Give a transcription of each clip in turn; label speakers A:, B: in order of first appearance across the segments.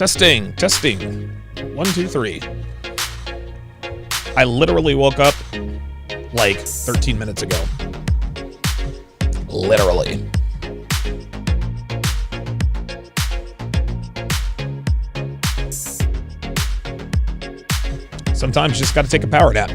A: Testing. 1, 2, 3. I literally woke up like 13 minutes ago. Literally. Sometimes you just got to take a power nap.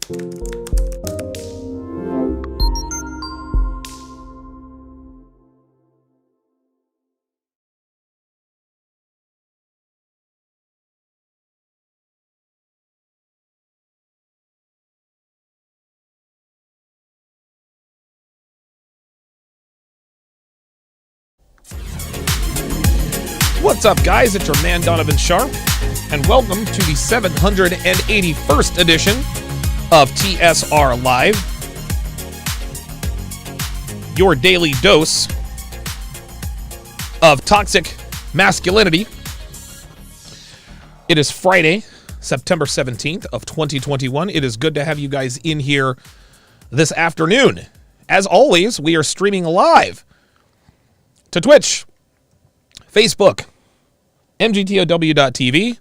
A: What's up, guys? It's your man, Donovan Sharp, and welcome to the 781st edition of TSR Live, your daily dose of toxic masculinity. It is Friday, September 17th of 2021. It is good to have you guys in here this afternoon. As always, we are streaming live to Twitch, Facebook, mgtow.tv,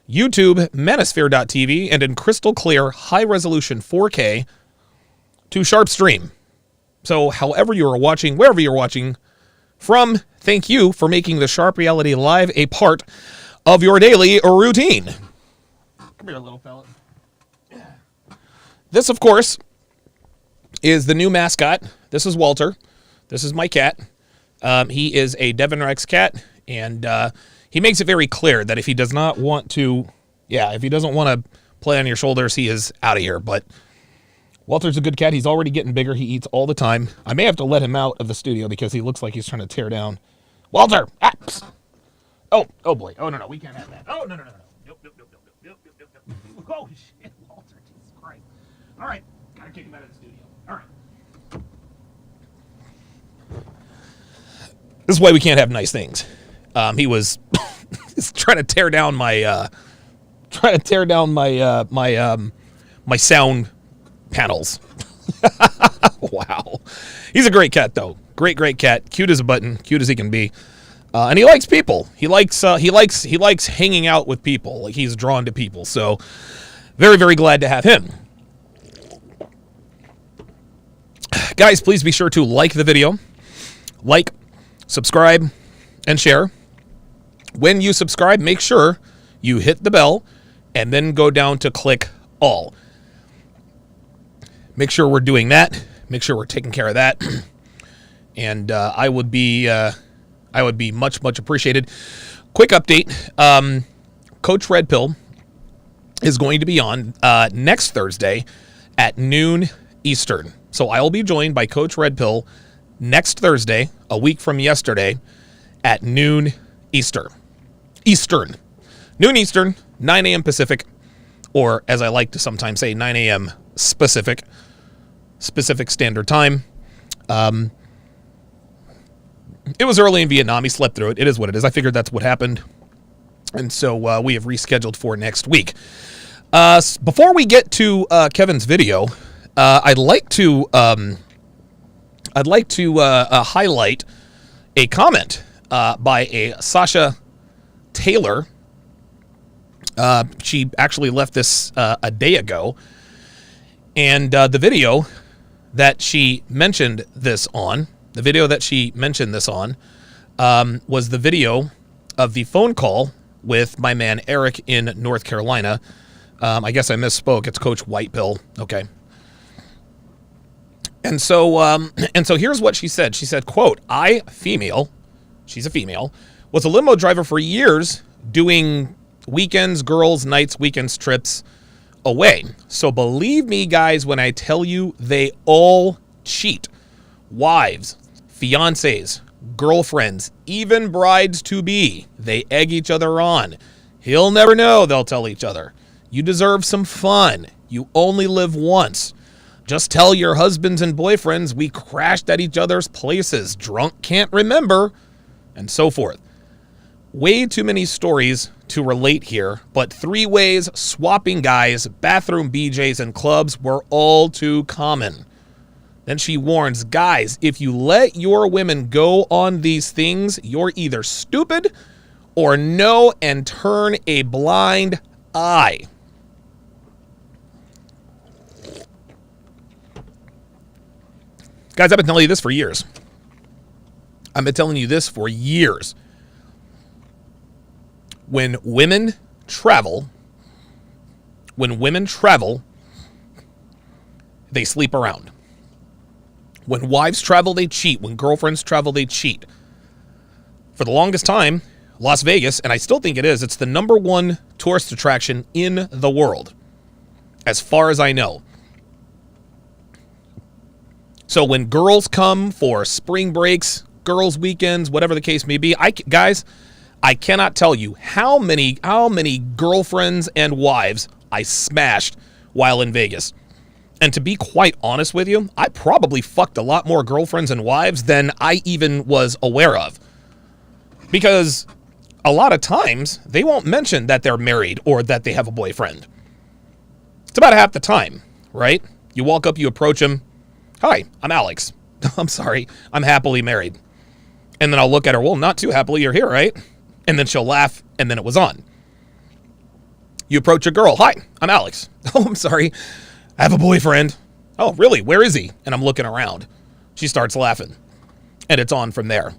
A: YouTube, manosphere.tv, and in crystal clear, high-resolution 4K to Sharp Stream. So however you are watching, wherever you're watching from, thank you for making the Sharp Reality Live a part of your daily routine. Come here, little fella. This, of course, is the new mascot. This is Walter. This is my cat. He is a Devon Rex cat, and he makes it very clear that if he does not want to, if he doesn't want to play on your shoulders, he is out of here. But Walter's a good cat. He's already getting bigger. He eats all the time. I may have to let him out of the studio because he looks like he's trying to tear down. Walter! Ah, oh boy. Oh, no, we can't have that. Oh, no. Nope. Oh, shit, Walter, Jesus Christ. All right, gotta kick him out of the studio. All right. This is why we can't have nice things. He was trying to tear down my my sound panels. Wow, he's a great cat though. Great cat. Cute as a button. Cute as he can be. And he likes people. He likes hanging out with people. Like, he's drawn to people. So very glad to have him. Guys, please be sure to like the video. Like, subscribe, and share. When you subscribe, make sure you hit the bell and then go down to click all. Make sure we're doing that. Make sure we're taking care of that. And I would be much appreciated. Quick update. Coach Red Pill is going to be on next Thursday at noon Eastern. So I will be joined by Coach Red Pill next Thursday, a week from yesterday, at noon Eastern. Noon Eastern, 9 a.m. Pacific, or as I like to sometimes say, 9 a.m. Specific Standard Time. It was early in Vietnam. He slept through it. It is what it is. I figured that's what happened. And so we have rescheduled for next week. Before we get to Kevin's video, I'd like to highlight a comment by a Sasha Taylor. She actually left this a day ago, and the video that she mentioned this on, was the video of the phone call with my man Eric in North Carolina. I guess I misspoke. It's Coach White Pill. Okay. And so here's what she said. She said, quote, she's a female, was a limo driver for years doing weekends, girls, nights, weekends, trips away. So believe me, guys, when I tell you they all cheat. Wives, fiancés, girlfriends, even brides-to-be. They egg each other on. He'll never know, they'll tell each other. You deserve some fun. You only live once. Just tell your husbands and boyfriends we crashed at each other's places. Drunk can't remember, and so forth. Way too many stories to relate here, but three-ways, swapping guys, bathroom BJs, and clubs were all too common. Then she warns, guys, if you let your women go on these things, you're either stupid or know and turn a blind eye. Guys, I've been telling you this for years. When women travel, they sleep around. When wives travel, they cheat. When girlfriends travel, they cheat. For the longest time, Las Vegas, and I still think it is, it's the number one tourist attraction in the world, as far as I know. So when girls come for spring breaks, girls' weekends, whatever the case may be, guys, I cannot tell you how many girlfriends and wives I smashed while in Vegas. And to be quite honest with you, I probably fucked a lot more girlfriends and wives than I even was aware of. Because a lot of times, they won't mention that they're married or that they have a boyfriend. It's about half the time, right? You walk up, you approach them. Hi, I'm Alex. I'm sorry, I'm happily married. And then I'll look at her, well, not too happily, you're here, right? And then she'll laugh, and then it was on. You approach a girl. Hi, I'm Alex. Oh, I'm sorry, I have a boyfriend. Oh, really? Where is he? And I'm looking around. She starts laughing, and it's on from there.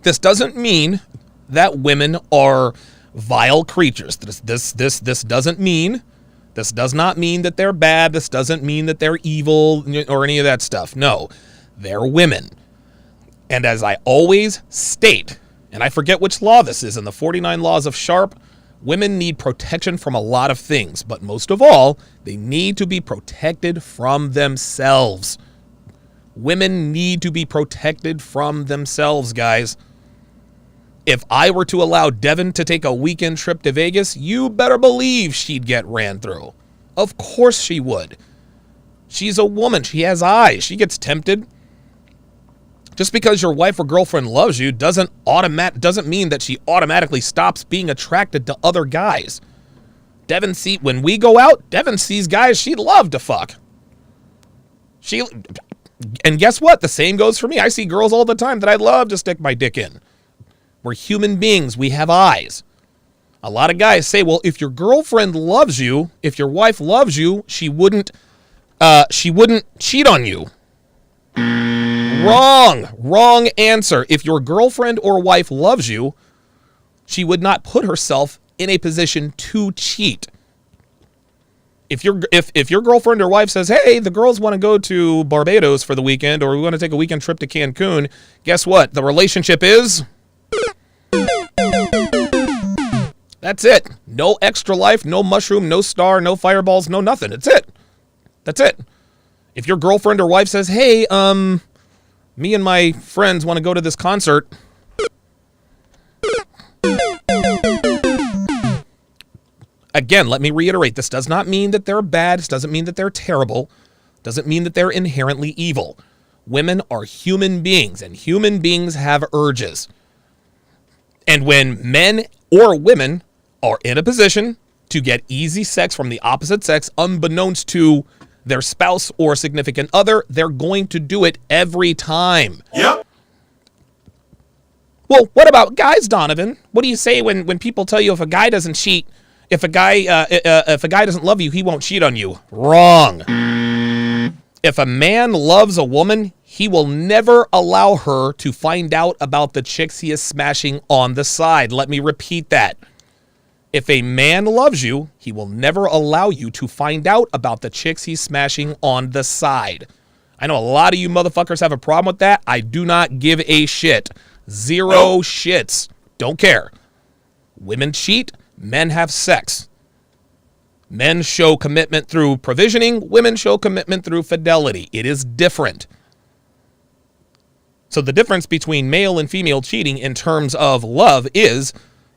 A: This doesn't mean that women are vile creatures. This does not mean that they're bad. This doesn't mean that they're evil or any of that stuff. No, they're women. And as I always state, and I forget which law this is in the 49 Laws of Sharp, women need protection from a lot of things, but most of all, they need to be protected from themselves. Women need to be protected from themselves, guys. If I were to allow Devin to take a weekend trip to Vegas, you better believe she'd get ran through. Of course she would. She's a woman. She has eyes. She gets tempted. Just because your wife or girlfriend loves you doesn't mean that she automatically stops being attracted to other guys. When we go out, Devin sees guys she'd love to fuck. And guess what? The same goes for me. I see girls all the time that I'd love to stick my dick in. We're human beings. We have eyes. A lot of guys say, well, if your girlfriend loves you, if your wife loves you, she wouldn't cheat on you. Wrong answer. If your girlfriend or wife loves you, she would not put herself in a position to cheat. If your girlfriend or wife says, hey, the girls want to go to Barbados for the weekend, or we want to take a weekend trip to Cancun, guess what? The relationship is... That's it. No extra life, no mushroom, no star, no fireballs, no nothing. That's it. If your girlfriend or wife says, hey, me and my friends want to go to this concert. Again, let me reiterate, this does not mean that they're bad. This doesn't mean that they're terrible. Doesn't mean that they're inherently evil. Women are human beings, and human beings have urges. And when men or women are in a position to get easy sex from the opposite sex, unbeknownst to their spouse or significant other, they're going to do it every time.
B: Yep.
A: Well, what about guys, Donovan? What do you say when people tell you if a guy doesn't cheat, if a guy doesn't love you, he won't cheat on you? Wrong. If a man loves a woman, he will never allow her to find out about the chicks he is smashing on the side. Let me repeat that. If a man loves you, he will never allow you to find out about the chicks he's smashing on the side. I know a lot of you motherfuckers have a problem with that. I do not give a shit. Zero shits. Don't care. Women cheat. Men have sex. Men show commitment through provisioning. Women show commitment through fidelity. It is different. So the difference between male and female cheating in terms of love is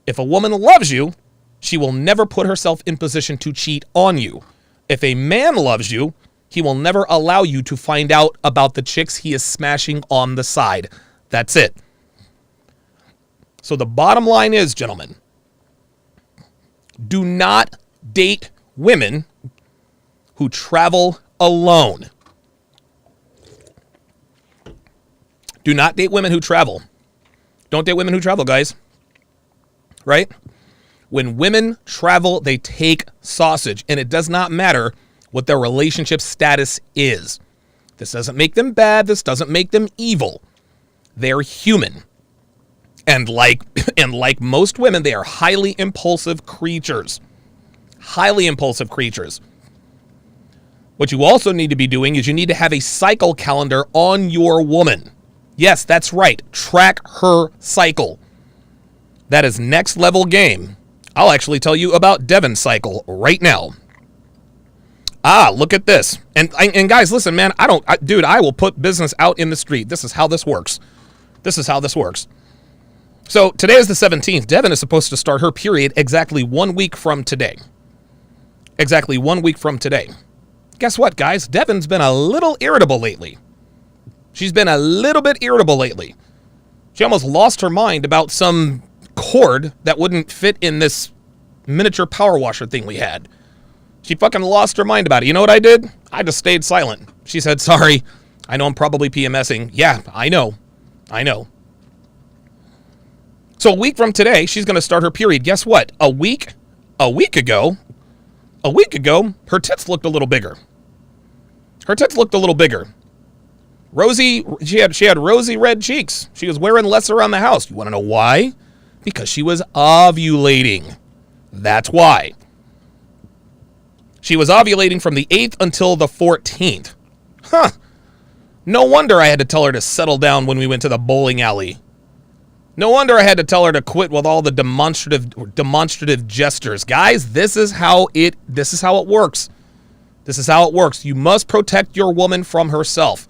A: if a woman loves you, she will never put herself in position to cheat on you. If a man loves you, he will never allow you to find out about the chicks he is smashing on the side. That's it. So the bottom line is, gentlemen, do not date women who travel alone. Do not date women who travel. Don't date women who travel, guys. Right? When women travel, they take sausage, and it does not matter what their relationship status is. This doesn't make them bad. This doesn't make them evil. They're human. And like most women, they are highly impulsive creatures. Highly impulsive creatures. What you also need to be doing is you need to have a cycle calendar on your woman. Yes, that's right. Track her cycle. That is next level game. I'll actually tell you about Devin's cycle right now. Look at this. And guys, listen, man, dude, I will put business out in the street. This is how this works. So today is the 17th. Devin is supposed to start her period exactly 1 week from today. Exactly 1 week from today. Guess what, guys? Devin's been a little irritable lately. She's been a little bit irritable lately. She almost lost her mind about some cord that wouldn't fit in this miniature power washer thing we had. She fucking lost her mind about it. You know what I did? I just stayed silent. She said, sorry, I know I'm probably PMSing. Yeah, I know. So a week from today, she's going to start her period. Guess what? A week ago, her tits looked a little bigger. Rosy, she had rosy red cheeks. She was wearing less around the house. You want to know why? Because she was ovulating. That's why. She was ovulating from the 8th until the 14th. No wonder I had to tell her to settle down when we went to the bowling alley. No wonder I had to tell her to quit with all the demonstrative gestures. Guys, this is how it works. You must protect your woman from herself.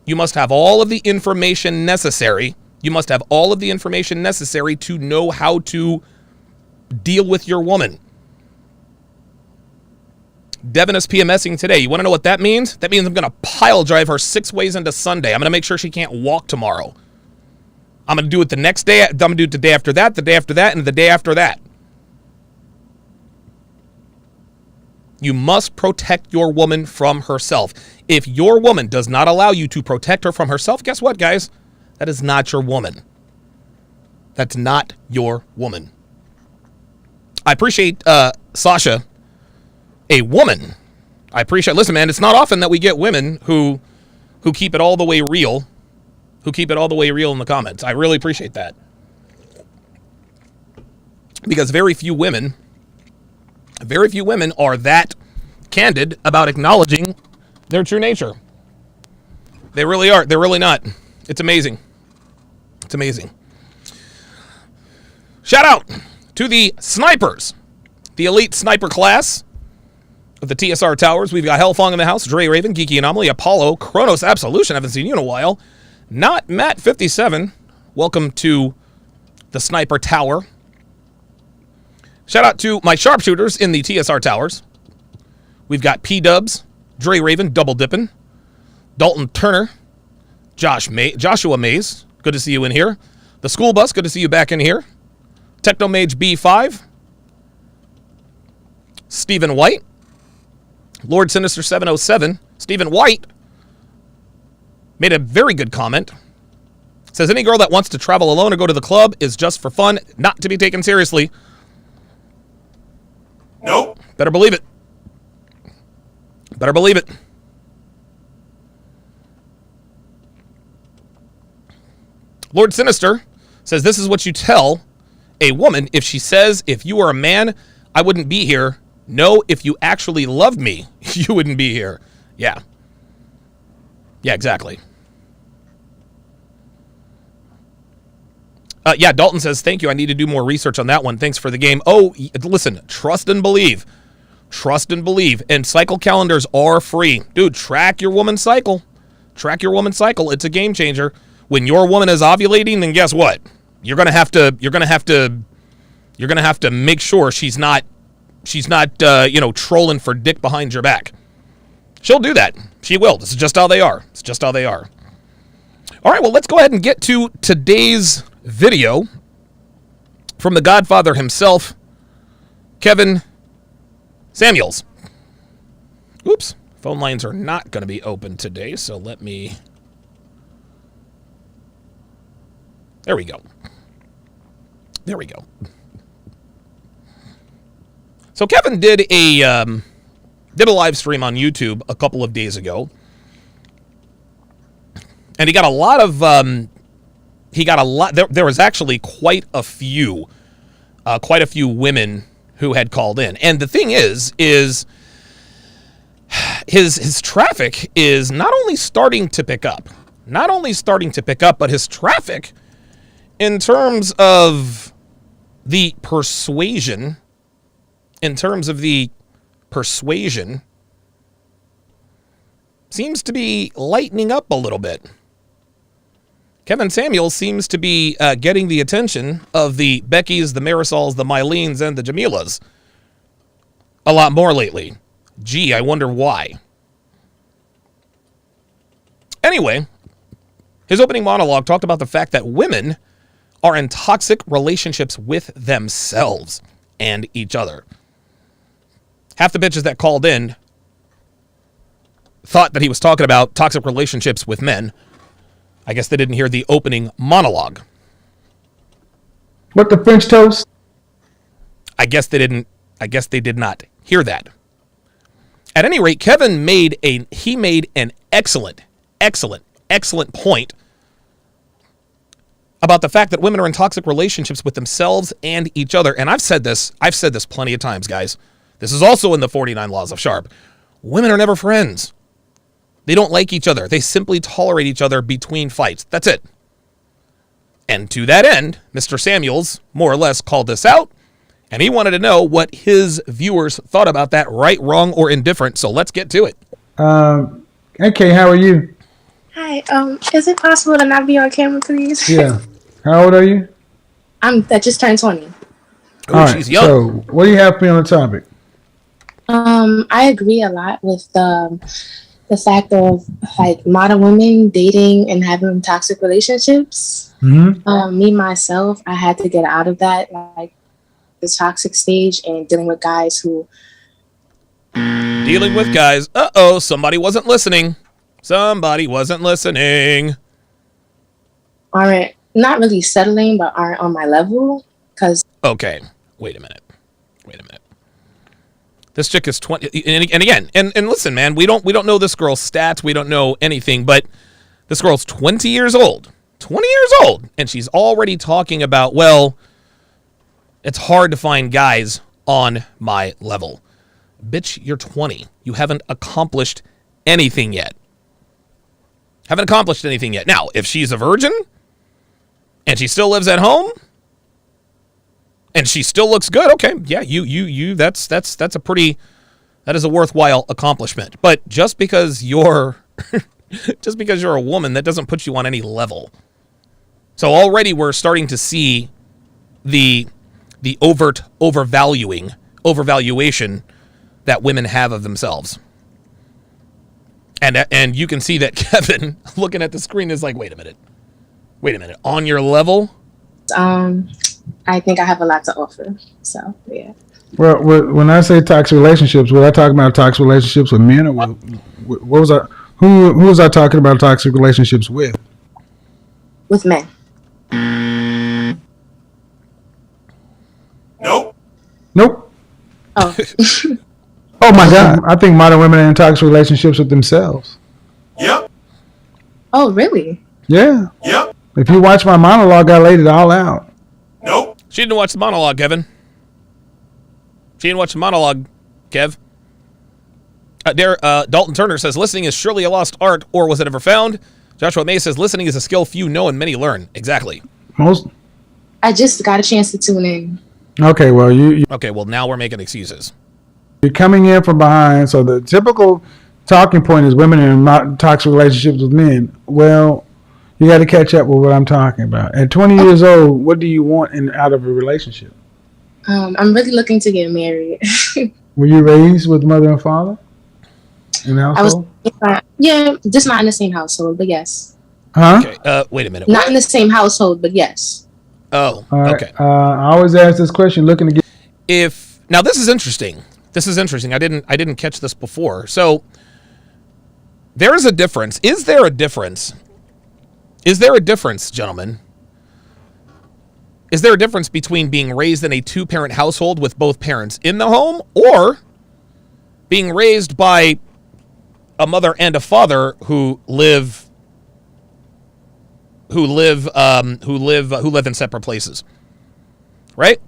A: You must have all of the information necessary. You must have all of the information necessary to know how to deal with your woman. Devin is PMSing today. You want to know what that means? That means I'm going to pile drive her 6 ways into Sunday. I'm going to make sure she can't walk tomorrow. I'm going to do it the next day. I'm going to do it the day after that, and the day after that. You must protect your woman from herself. If your woman does not allow you to protect her from herself, guess what, guys? That is not your woman. That's not your woman. I appreciate Sasha, a woman. Listen, man, it's not often that we get women who keep it all the way real, in the comments. I really appreciate that. Because very few women are that candid about acknowledging their true nature. They really are. They're really not. It's amazing. Shout out to the snipers, the elite sniper class of the TSR Towers. We've got Hellfong in the house, Dre Raven, Geeky Anomaly, Apollo, Chronos Absolution. I haven't seen you in a while. Not Matt 57. Welcome to the Sniper Tower. Shout out to my sharpshooters in the TSR Towers. We've got P-Dubs, Dre Raven, double dipping, Dalton Turner, Joshua Mays, good to see you in here. The School Bus, good to see you back in here. Technomage B5, Stephen White, Lord Sinister 707. Stephen White made a very good comment. Says, any girl that wants to travel alone or go to the club is just for fun, not to be taken seriously. Nope. Better believe it. Lord Sinister says, this is what you tell a woman if she says, if you were a man, I wouldn't be here. No, if you actually loved me, you wouldn't be here. Yeah. Yeah, exactly. Yeah, Dalton says, thank you. I need to do more research on that one. Thanks for the game. Oh, listen, trust and believe. And cycle calendars are free. Dude, track your woman's cycle. It's a game changer. When your woman is ovulating, then guess what? You're gonna have to make sure she's not trolling for dick behind your back. She'll do that. She will. This is just how they are. All right, well, let's go ahead and get to today's video from the Godfather himself, Kevin Samuels. Oops, phone lines are not going to be open today, so let me... There we go. So Kevin did a live stream on YouTube a couple of days ago, and he got a lot of there was actually quite a few women who had called in. And the thing is his traffic is not only starting to pick up, but his traffic in terms of the persuasion, seems to be lightening up a little bit. Kevin Samuels seems to be getting the attention of the Beckys, the Marisols, the Myleens, and the Jamilas a lot more lately. Gee, I wonder why. Anyway, his opening monologue talked about the fact that women are in toxic relationships with themselves and each other. Half the bitches that called in thought that he was talking about toxic relationships with men. I guess they didn't hear the opening monologue.
B: What, the French toast?
A: I guess they did not hear that. At any rate, Kevin made an excellent point about the fact that women are in toxic relationships with themselves and each other. And I've said this plenty of times, guys. This is also in the 49 Laws of Sharp. Women are never friends. They don't like each other. They simply tolerate each other between fights. That's it. And to that end, Mr. Samuels more or less called this out, and he wanted to know what his viewers thought about that, right, wrong, or indifferent. So let's get to it.
B: Okay, how are you?
C: Hi. Is it possible to not be on camera, please?
B: Yeah. How old are you?
C: I just turned 20.
A: Oh,
B: all right,
A: she's young.
B: so what do you have for me on the topic?
C: I agree a lot with the fact of like modern women dating and having toxic relationships.
B: Mm-hmm.
C: Me myself, I had to get out of that, like the toxic stage, and dealing with guys who.
A: Dealing with guys. Somebody wasn't listening.
C: Aren't not really settling, but aren't on my level.
A: Okay, wait a minute. This chick is 20, and again, and listen, man, we don't know this girl's stats, we don't know anything, but this girl's 20 years old, and she's already talking about, well, it's hard to find guys on my level. Bitch, you're 20. You haven't accomplished anything yet. Now, if she's a virgin, and she still lives at home, and she still looks good, okay, yeah, that is a worthwhile accomplishment. But just because you're a woman, that doesn't put you on any level. So already we're starting to see the overt overvaluation that women have of themselves. And you can see that Kevin, looking at the screen, is like, wait a minute, on your level?
C: I think I have a lot to offer. So, yeah.
B: Well, when I say toxic relationships, was I talking about toxic relationships with men, or what was I? Who was I talking about toxic relationships with?
C: With men.
B: Nope.
C: Oh.
B: Oh my God! I think modern women are in toxic relationships with themselves.
D: Yep.
C: Oh, really?
B: Yeah.
D: Yep.
B: If you watch my monologue, I laid it all out.
D: Nope.
A: She didn't watch the monologue, Kevin. Kev. Dalton Turner says, listening is surely a lost art, or was it ever found? Joshua May says, listening is a skill few know and many learn. Exactly.
C: I just got a chance to tune in.
B: Okay, well,
A: Okay, well, now we're making excuses.
B: You're coming in from behind, so the typical talking point is women in toxic relationships with men. Well, you got to catch up with what I'm talking about. At 20 years old, what do you want out of a relationship?
C: I'm really looking to get married.
B: Were you raised with mother and father in the household?
C: Yeah, just not in the same household, but yes.
B: Huh?
A: Okay, wait a minute.
C: Not in the same household, but yes.
A: Oh,
B: right.
A: Okay.
B: I always ask this question, looking to get.
A: Now this is interesting. I didn't catch this before. So there is a difference. Is there a difference, gentlemen? Is there a difference between being raised in a two-parent household with both parents in the home, or being raised by a mother and a father who live in separate places? Right?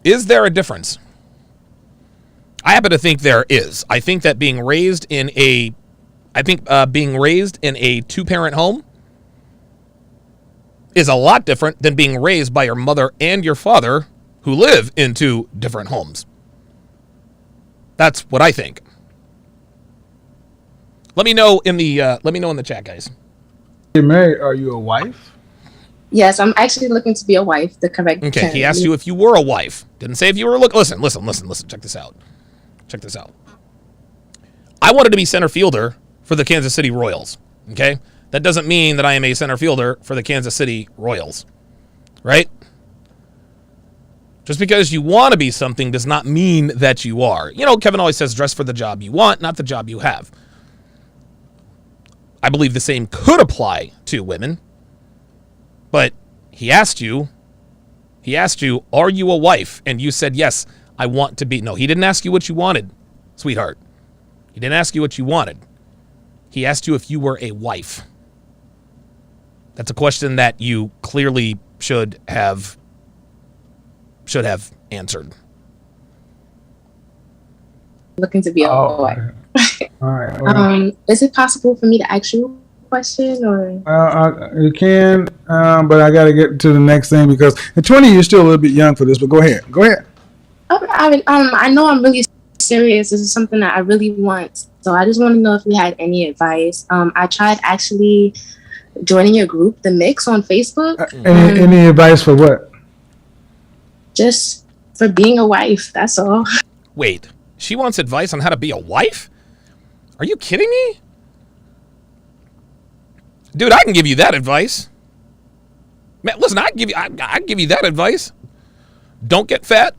A: Is there a difference? I happen to think there is. I think that being raised in a two-parent home is a lot different than being raised by your mother and your father who live in two different homes. That's what I think. Let me know in the chat, guys.
B: You're married. Are you a wife?
C: Yes, I'm actually looking to be a wife. The correct
A: Okay,
C: term.
A: he asked you if you were a wife. Didn't say if you were. Listen. Check this out. I wanted to be center fielder for the Kansas City Royals. Okay, that doesn't mean that I am a center fielder for the Kansas City Royals, right? Just because you want to be something does not mean that you are. You know, Kevin always says, dress for the job you want, not the job you have. I believe the same could apply to women. But he asked you, are you a wife? And you said, yes, I want to be. No, he didn't ask you what you wanted, sweetheart. He didn't ask you what you wanted. He asked you if you were a wife. That's a question that you clearly should have answered.
C: Looking to be a wife.
B: All right. Well,
C: is it possible for me to ask you a question, or?
B: You can, but I got to get to the next thing because at 20 you're still a little bit young for this. But go ahead.
C: I know I'm really serious. This is something that I really want. So I just want to know if you had any advice. I tried actually joining your group, The Mix, on Facebook.
B: Any advice for what?
C: Just for being a wife. That's all.
A: Wait, she wants advice on how to be a wife? Are you kidding me? Dude, I can give you that advice. Man, listen, I can give you that advice. Don't get fat.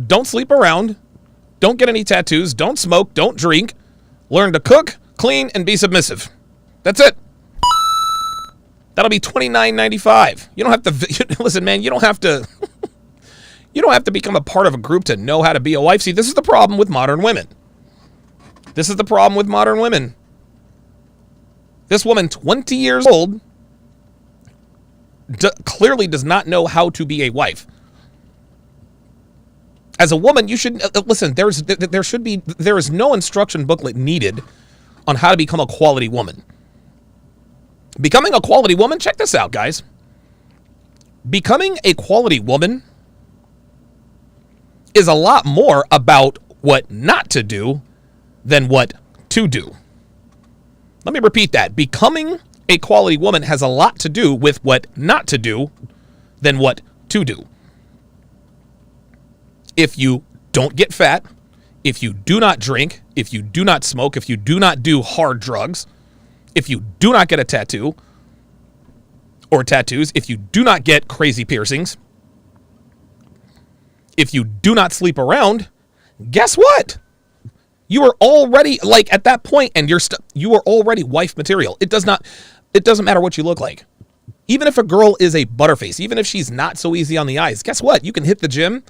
A: Don't sleep around. Don't get any tattoos. Don't smoke. Don't drink. Learn to cook, clean, and be submissive. That's it. That'll be $29.95. You don't have to listen, man. You don't have to. You don't have to become a part of a group to know how to be a wife. See, this is the problem with modern women. This woman, 20 years old, clearly does not know how to be a wife. As a woman, you should listen. There is no instruction booklet needed on how to become a quality woman. Becoming a quality woman, check this out, guys. Becoming a quality woman is a lot more about what not to do than what to do. Let me repeat that. Becoming a quality woman has a lot to do with what not to do than what to do. If you don't get fat, if you do not drink, if you do not smoke, if you do not do hard drugs, if you do not get a tattoo or tattoos, if you do not get crazy piercings, if you do not sleep around, guess what? You are already at that point, and you are already wife material. It doesn't matter what you look like. Even if a girl is a butterface, even if she's not so easy on the eyes, guess what? You can hit the gym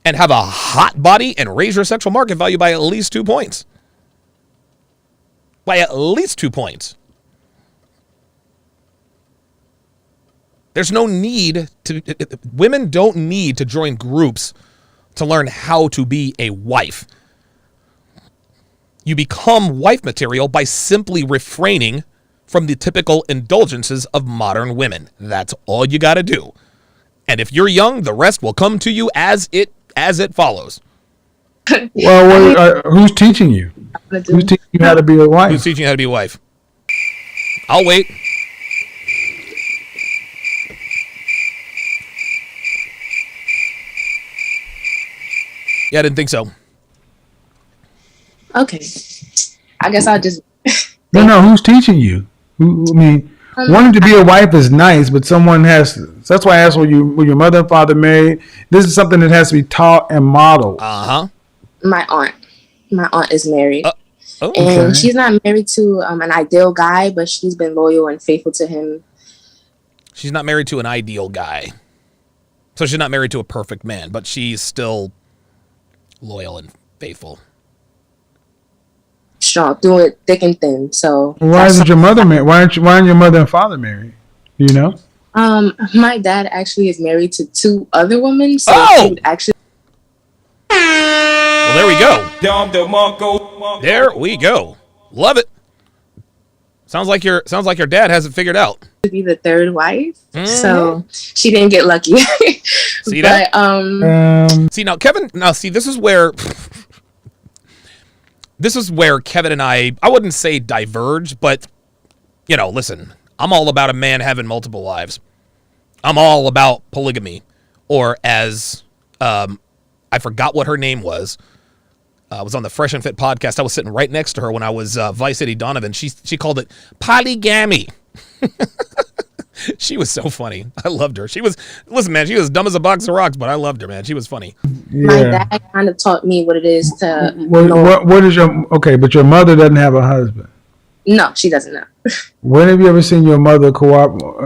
A: and have a hot body and raise your sexual market value by at least 2 points. By at least 2 points. There's no need women don't need to join groups to learn how to be a wife. You become wife material by simply refraining from the typical indulgences of modern women. That's all you got to do. And if you're young, the rest will come to you as it follows.
B: Well, who's teaching you? Who's teaching you how to be a wife?
A: Who's teaching you how to be a wife? I'll wait. Yeah, I didn't think so.
C: Okay. I guess I'll just...
B: No, who's teaching you? Wanting to be a wife is nice, but someone has to. So that's why I asked, were your mother and father married? This is something that has to be taught and modeled.
C: My aunt is married.
B: Okay.
C: And she's not married to an ideal guy, but she's been loyal and faithful to him.
A: She's not married to an ideal guy. So she's not married to a perfect man, but she's still loyal and faithful.
C: Strong, through it thick and thin. So
B: why isn't your mother married? Why aren't your mother and father married? Do you know?
C: My dad actually is married to 2 other women, so he would actually.
A: Well, there we go. There we go. Love it. Sounds like your dad has it figured out.
C: To be the third wife, so she didn't get lucky.
A: See that? See now, Kevin. Now, see, this is where Kevin and I wouldn't say diverge, but listen, I'm all about a man having multiple wives. I'm all about polygamy, or as I forgot what her name was. I was on the Fresh and Fit podcast. I was sitting right next to her when I was Vice City Donovan. She called it polygamy. She was so funny. I loved her. She was dumb as a box of rocks, but I loved her, man. She was funny.
B: Yeah.
C: My dad kind of taught me what it is to.
B: What is but your mother doesn't have a husband.
C: No, she doesn't know.
B: When have you ever seen your mother cooperating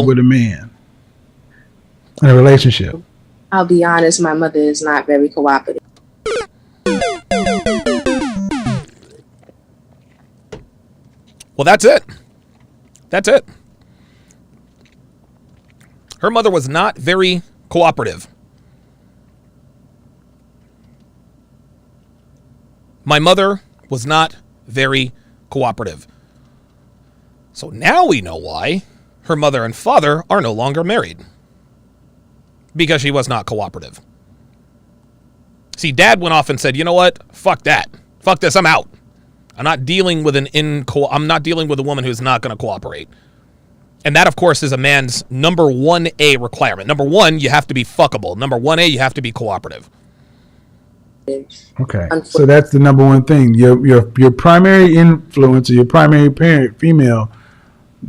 B: with a man in a relationship?
C: I'll be honest, my mother is not very cooperative.
A: Well, that's it. That's it. Her mother was not very cooperative. My mother was not very cooperative. So now we know why her mother and father are no longer married. Because she was not cooperative. See, Dad went off and said, "You know what? Fuck that. Fuck this. I'm out. I'm not dealing with I'm not dealing with a woman who's not going to cooperate." And that, of course, is a man's number 1A requirement. Number 1, you have to be fuckable. Number 1A, you have to be cooperative.
B: Okay, so that's the number one thing. Your primary influence, or your primary parent, female,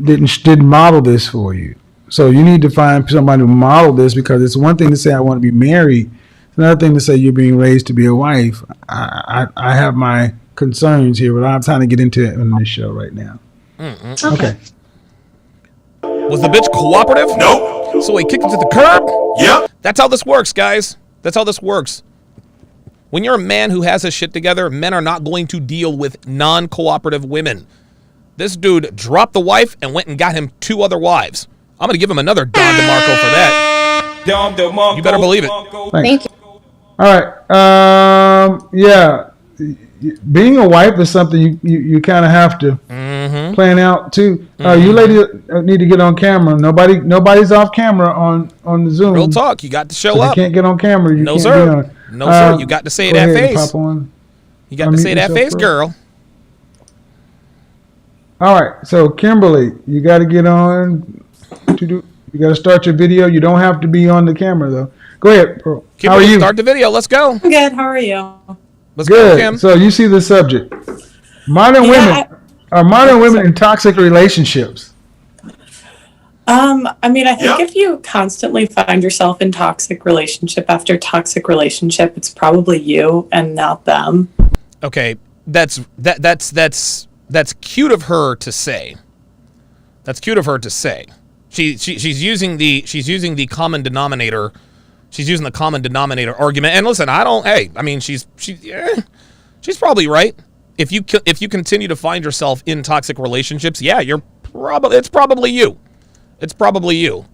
B: didn't model this for you. So you need to find somebody to model this, because it's one thing to say I want to be married. It's another thing to say you're being raised to be a wife. I have my concerns here, but I'm trying to get into it in this show right now. Okay.
A: Was the bitch cooperative?
D: Nope.
A: So he kicked it to the curb?
D: Yep.
A: That's how this works, guys. That's how this works. When you're a man who has his shit together, men are not going to deal with non-cooperative women. This dude dropped the wife and went and got him 2 other wives. I'm going to give him another Don DeMarco for that. You better believe it.
C: Thank you.
B: All right. Yeah. Being a wife is something you kind of have to plan out too. You ladies need to get on camera. Nobody's off camera on the Zoom.
A: Real talk. You got to show up.
B: You can't get on camera.
A: No, sir. No, sir. You got to say that face.
B: Pop on.
A: You got to say that face, girl.
B: All right. So, Kimberly, you got to get on. You got to start your video. You don't have to be on the camera, though. Go ahead, Pearl.
A: Kimberly, how are you? Start the video. Let's go.
E: I'm good. How are you?
A: Let's go, Kim.
B: So you see the subject. Modern women in toxic relationships.
E: I mean, I think if you constantly find yourself in toxic relationship after toxic relationship, it's probably you and not them.
A: Okay, that's cute of her to say. That's cute of her to say. She's using the common denominator. She's using the common denominator argument. And listen, she's probably right. If you continue to find yourself in toxic relationships, yeah, it's probably you. It's probably you.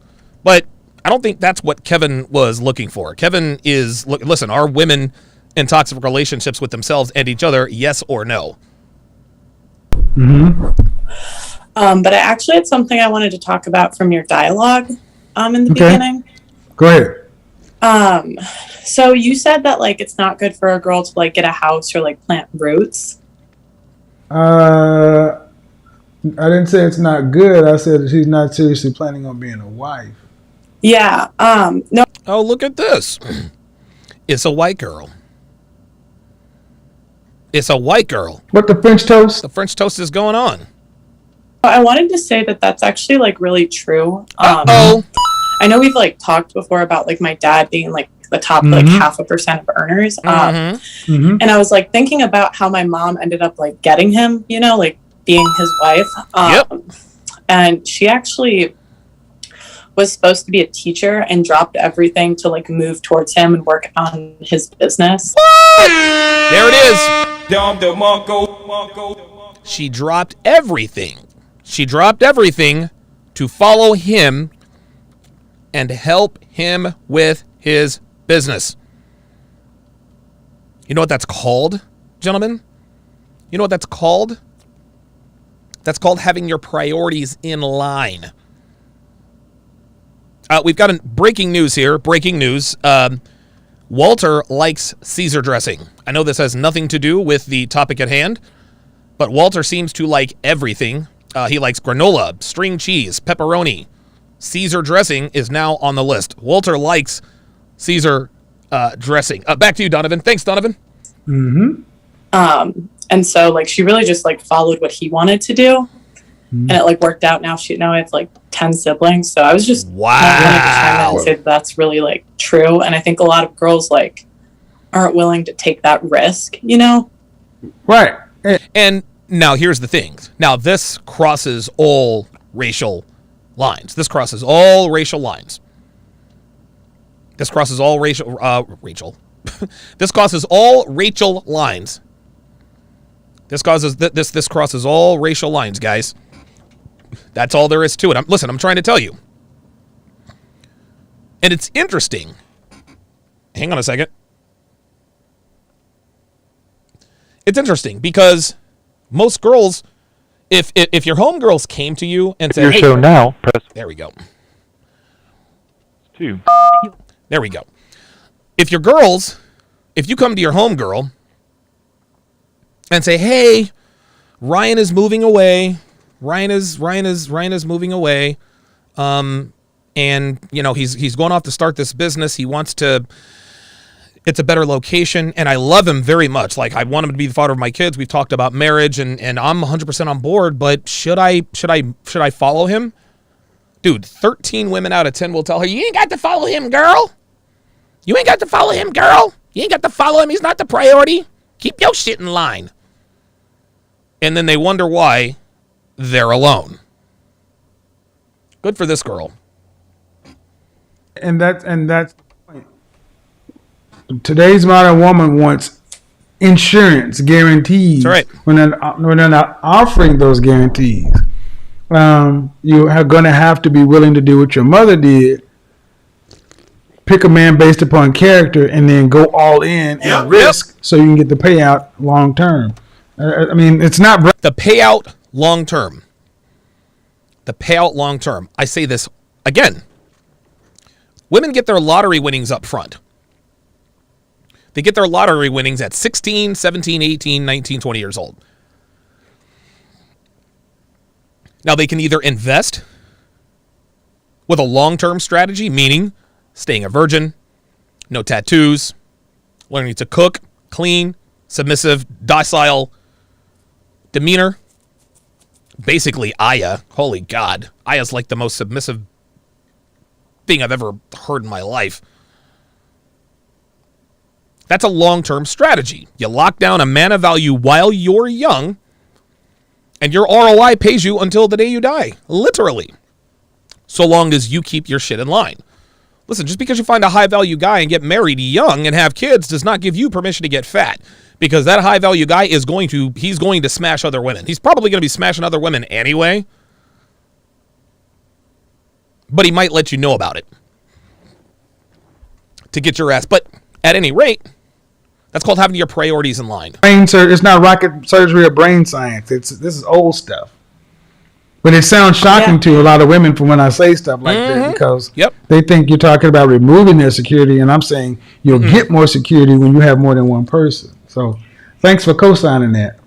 A: But I don't think that's what Kevin was looking for. Kevin is, listen, are women in toxic relationships with themselves and each other, yes or no?
B: Mm-hmm.
E: But I actually had something I wanted to talk about from your dialogue in the beginning.
B: Go ahead.
E: So you said that it's not good for a girl to get a house or plant roots.
B: I didn't say it's not good. I said that she's not seriously planning on being a wife.
E: Yeah. No.
A: Oh, look at this. It's a white girl. It's a white girl.
B: What, the French toast?
A: The French toast is going on.
E: I wanted to say that that's actually really true.
A: Uh-oh.
E: I know we've talked before about my dad being the top 0.5% of earners. And I was thinking about how my mom ended up getting him, being his wife. And she actually was supposed to be a teacher and dropped everything to move towards him and work on his business.
A: What? There it is. She dropped everything. She dropped everything to follow him and help him with his business. You know what that's called, gentlemen? You know what that's called? That's called having your priorities in line. We've got breaking news here. Breaking news. Walter likes Caesar dressing. I know this has nothing to do with the topic at hand, but Walter seems to like everything. He likes granola, string cheese, pepperoni. Caesar dressing is now on the list. Walter likes Caesar dressing. Back to you, Donovan. Thanks, Donovan.
E: And so like she really just like followed what he wanted to do, and it like worked out. Now I have like 10 siblings, so I was just wanted to chime in and say that's really like true. And I think a lot of girls like aren't willing to take that risk, you know?
B: Right.
A: And now here's the thing. Now this crosses all racial lines. This crosses all racial lines. This crosses all Rachel. This crosses all Rachel lines. This crosses all racial lines, guys. That's all there is to it. Listen, I'm trying to tell you. And it's interesting. Hang on a second. It's interesting because most girls, if your homegirls came to you and said,
D: Your
A: hey,
D: show now, press
A: there we go.
D: 2.
A: There we go. If you come to your homegirl and say, hey, Ryan is moving away. Ryan is moving away. And you know, he's going off to start this business. It's a better location, and I love him very much. Like, I want him to be the father of my kids. We've talked about marriage, and I'm 100% on board, but should I follow him? Dude, 13 women out of 10 will tell her, you ain't got to follow him, girl. You ain't got to follow him, girl. You ain't got to follow him. He's not the priority. Keep your shit in line. And then they wonder why they're alone. Good for this girl.
B: And that's today's modern woman wants insurance guarantees.
A: That's right.
B: When they're not offering those guarantees, you are going to have to be willing to do what your mother did. Pick a man based upon character, and then go all in and risk so you can get the payout long term. I mean, it's not
A: the payout long term. The payout long term. I say this again. Women get their lottery winnings up front. They get their lottery winnings at 16, 17, 18, 19, 20 years old. Now, they can either invest with a long-term strategy, meaning staying a virgin, no tattoos, learning to cook, clean, submissive, docile demeanor. Basically, Aya. Holy God. Aya's like the most submissive thing I've ever heard in my life. That's a long-term strategy. You lock down a man of value while you're young, and your ROI pays you until the day you die. Literally. So long as you keep your shit in line. Listen, just because you find a high-value guy and get married young and have kids does not give you permission to get fat. Because that high-value guy he's going to smash other women. He's probably going to be smashing other women anyway. But he might let you know about it. To get your ass. But at any rate, that's called having your priorities in line.
B: It's not rocket surgery or brain science. This is old stuff. But it sounds shocking to a lot of women from when I say stuff like that, because they think you're talking about removing their security, and I'm saying you'll get more security when you have more than one person. So thanks for co-signing that.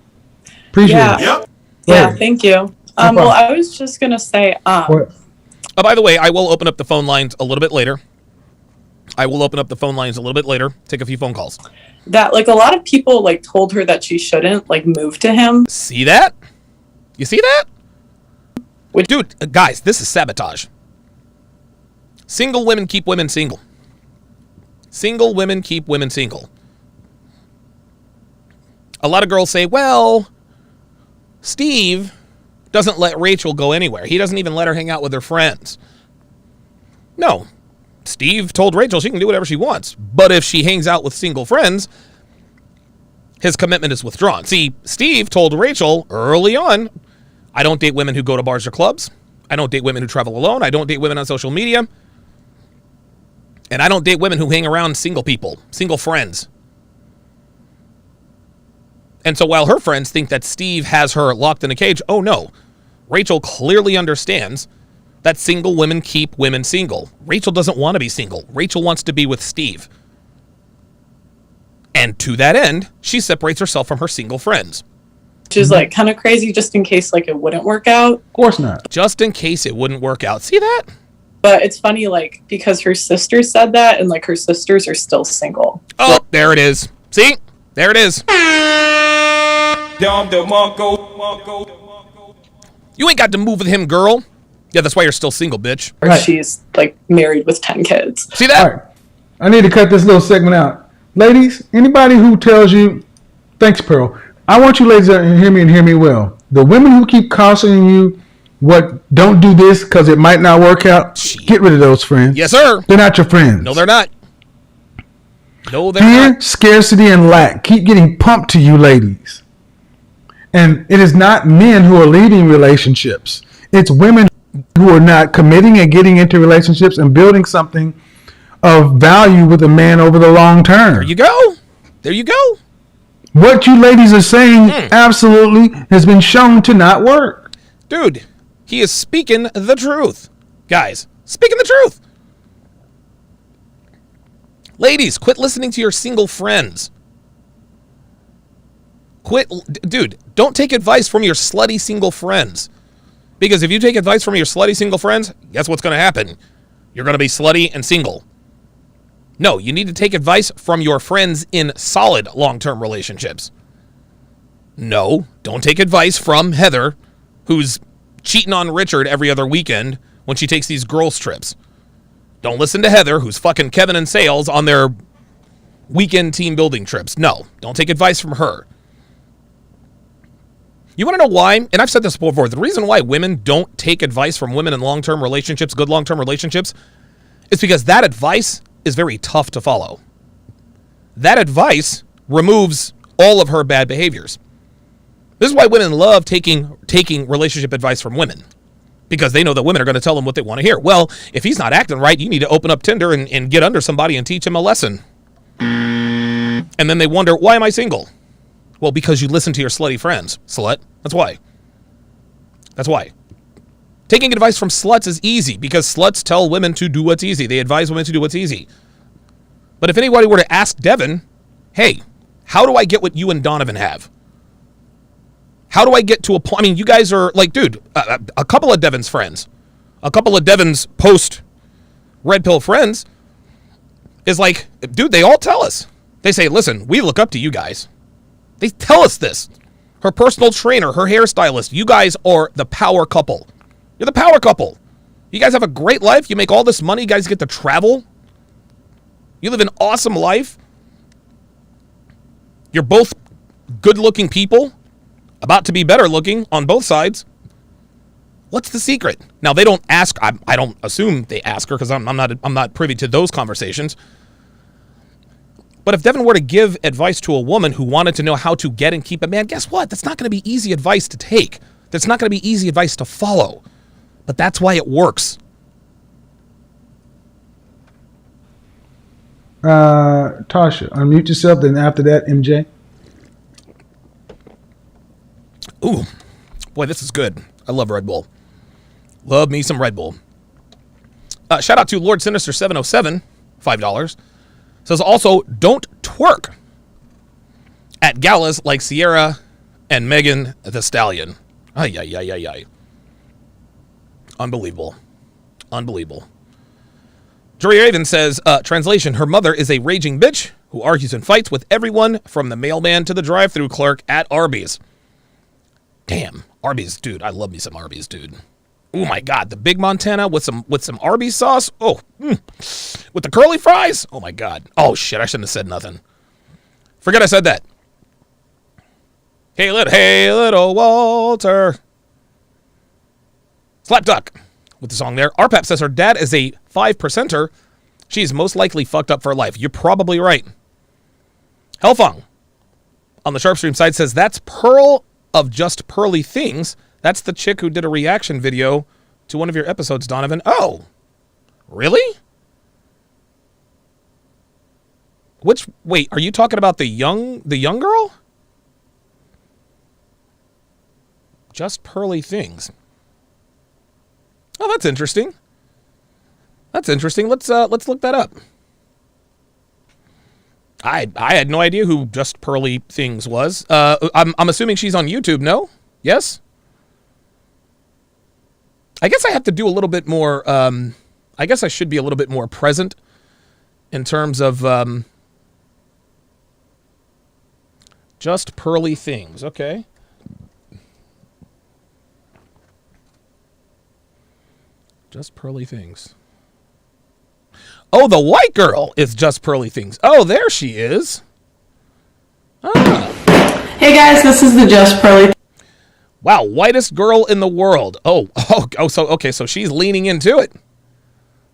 B: Appreciate it.
E: Yeah, thank you. Well, I was just going to say...
A: by the way, I will open up the phone lines a little bit later. Take a few phone calls.
E: That, like, a lot of people, like, told her that she shouldn't, like, move to him.
A: See that? You see that? Dude, guys, this is sabotage. Single women keep women single. Single women keep women single. A lot of girls say, well, Steve doesn't let Rachel go anywhere. He doesn't even let her hang out with her friends. No. Steve told Rachel she can do whatever she wants. But if she hangs out with single friends, his commitment is withdrawn. See, Steve told Rachel early on, I don't date women who go to bars or clubs. I don't date women who travel alone. I don't date women on social media. And I don't date women who hang around single people, single friends. And so while her friends think that Steve has her locked in a cage, oh no. Rachel clearly understands that single women keep women single. Rachel doesn't want to be single. Rachel wants to be with Steve. And to that end, she separates herself from her single friends.
E: Which is like kind of crazy, just in case like it wouldn't work out.
B: Of course not.
A: Just in case it wouldn't work out. See that?
E: But it's funny, like, because her sister said that, and like her sisters are still single.
A: Oh, there it is. See? There it is. You ain't got to move with him, girl. Yeah, that's why you're still single, bitch.
E: Or she's like married with 10 kids.
A: See that?
B: All right. I need to cut this little segment out. Ladies, anybody who tells you, thanks, Pearl. I want you ladies to hear me and hear me well. The women who keep cautioning you, don't do this because it might not work out, get rid of those friends.
A: Yes, sir.
B: They're not your friends.
A: No, they're not. No, they're
B: Fear,
A: not.
B: scarcity, and lack keep getting pumped to you ladies. And it is not men who are leaving relationships. It's women who are not committing and getting into relationships and building something of value with a man over the long term.
A: There you go. There you go.
B: What you ladies are saying absolutely has been shown to not work.
A: Dude, he is speaking the truth. Guys, speaking the truth. Ladies, quit listening to your single friends. Dude, don't take advice from your slutty single friends. Because if you take advice from your slutty single friends, guess what's going to happen? You're going to be slutty and single. No, you need to take advice from your friends in solid long-term relationships. No, don't take advice from Heather, who's cheating on Richard every other weekend when she takes these girls' trips. Don't listen to Heather, who's fucking Kevin and Sales on their weekend team building trips. No, don't take advice from her. You want to know why? And I've said this before. The reason why women don't take advice from women in long-term relationships, good long-term relationships, is because that advice is very tough to follow. That advice removes all of her bad behaviors. This is why women love taking relationship advice from women. Because they know that women are going to tell them what they want to hear. Well, if he's not acting right, you need to open up Tinder and get under somebody and teach him a lesson. And then they wonder, why am I single? Well, because you listen to your slutty friends, slut. That's why. That's why. Taking advice from sluts is easy because sluts tell women to do what's easy. They advise women to do what's easy. But if anybody were to ask Devin, hey, how do I get what you and Donovan have? How do I get to a point? I mean, you guys are like, dude, a couple of Devin's friends, a couple of Devin's post-red pill friends is like, dude, they all tell us. They say, listen, we look up to you guys. They tell us this. Her personal trainer, her hairstylist, you guys are the power couple. You're the power couple. You guys have a great life. You make all this money. You guys get to travel. You live an awesome life. You're both good-looking people, about to be better looking on both sides. What's the secret? Now, they don't ask. I don't assume they ask her because I'm not privy to those conversations. But if Devin were to give advice to a woman who wanted to know how to get and keep a man, guess what? That's not going to be easy advice to take. That's not going to be easy advice to follow. But that's why it works.
B: Tasha, unmute yourself. Then after that, MJ.
A: Ooh, boy, this is good. I love Red Bull. Love me some Red Bull. Shout out to Lord Sinister 707, $5. Says also, don't twerk at galas like Sierra and Megan the Stallion. Ay, ay, ay, ay, ay. Unbelievable. Unbelievable. Jory Raven says, translation, her mother is a raging bitch who argues and fights with everyone from the mailman to the drive-thru clerk at Arby's. Damn, Arby's, dude. I love me some Arby's, dude. Oh my God, the Big Montana with some Arby's sauce. Oh, with the curly fries. Oh my God. Oh shit, I shouldn't have said nothing. Forget I said that. Hey little Walter. Slapduck with the song there. Arpap says her dad is a 5%er. She's most likely fucked up for life. You're probably right. Hellfong on the Sharpstream side says that's Pearl of Just Pearly Things. That's the chick who did a reaction video to one of your episodes, Donovan. Oh, really? Wait, are you talking about the young girl? Just pearly things. Oh, that's interesting. That's interesting. Let's look that up. I had no idea who Just Pearly Things was. I'm assuming she's on YouTube. No? Yes? I guess I have to do a little bit more. I guess I should be a little bit more present in terms of Just Pearly Things. Okay. Just Pearly Things. Oh, the white girl is Just Pearly Things. Oh, there she is. Ah.
E: Hey guys, this is the Just Pearly.
A: Wow, whitest girl in the world. So she's leaning into it.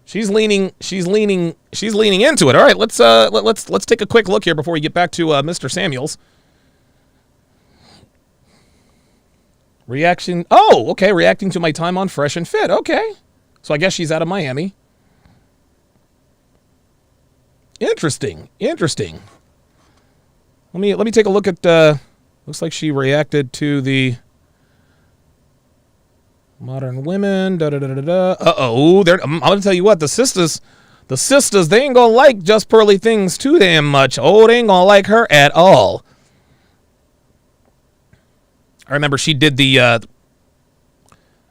A: She's leaning into it. All right, let's take a quick look here before we get back to Mr. Samuels. Reaction. Oh, okay, reacting to my time on Fresh and Fit. Okay. So I guess she's out of Miami. Interesting. Let me take a look at looks like she reacted to the Modern Women. Uh-oh. I'm gonna tell you what, the sisters, they ain't gonna like Just Pearly Things too damn much. Oh, they ain't gonna like her at all. I remember she did the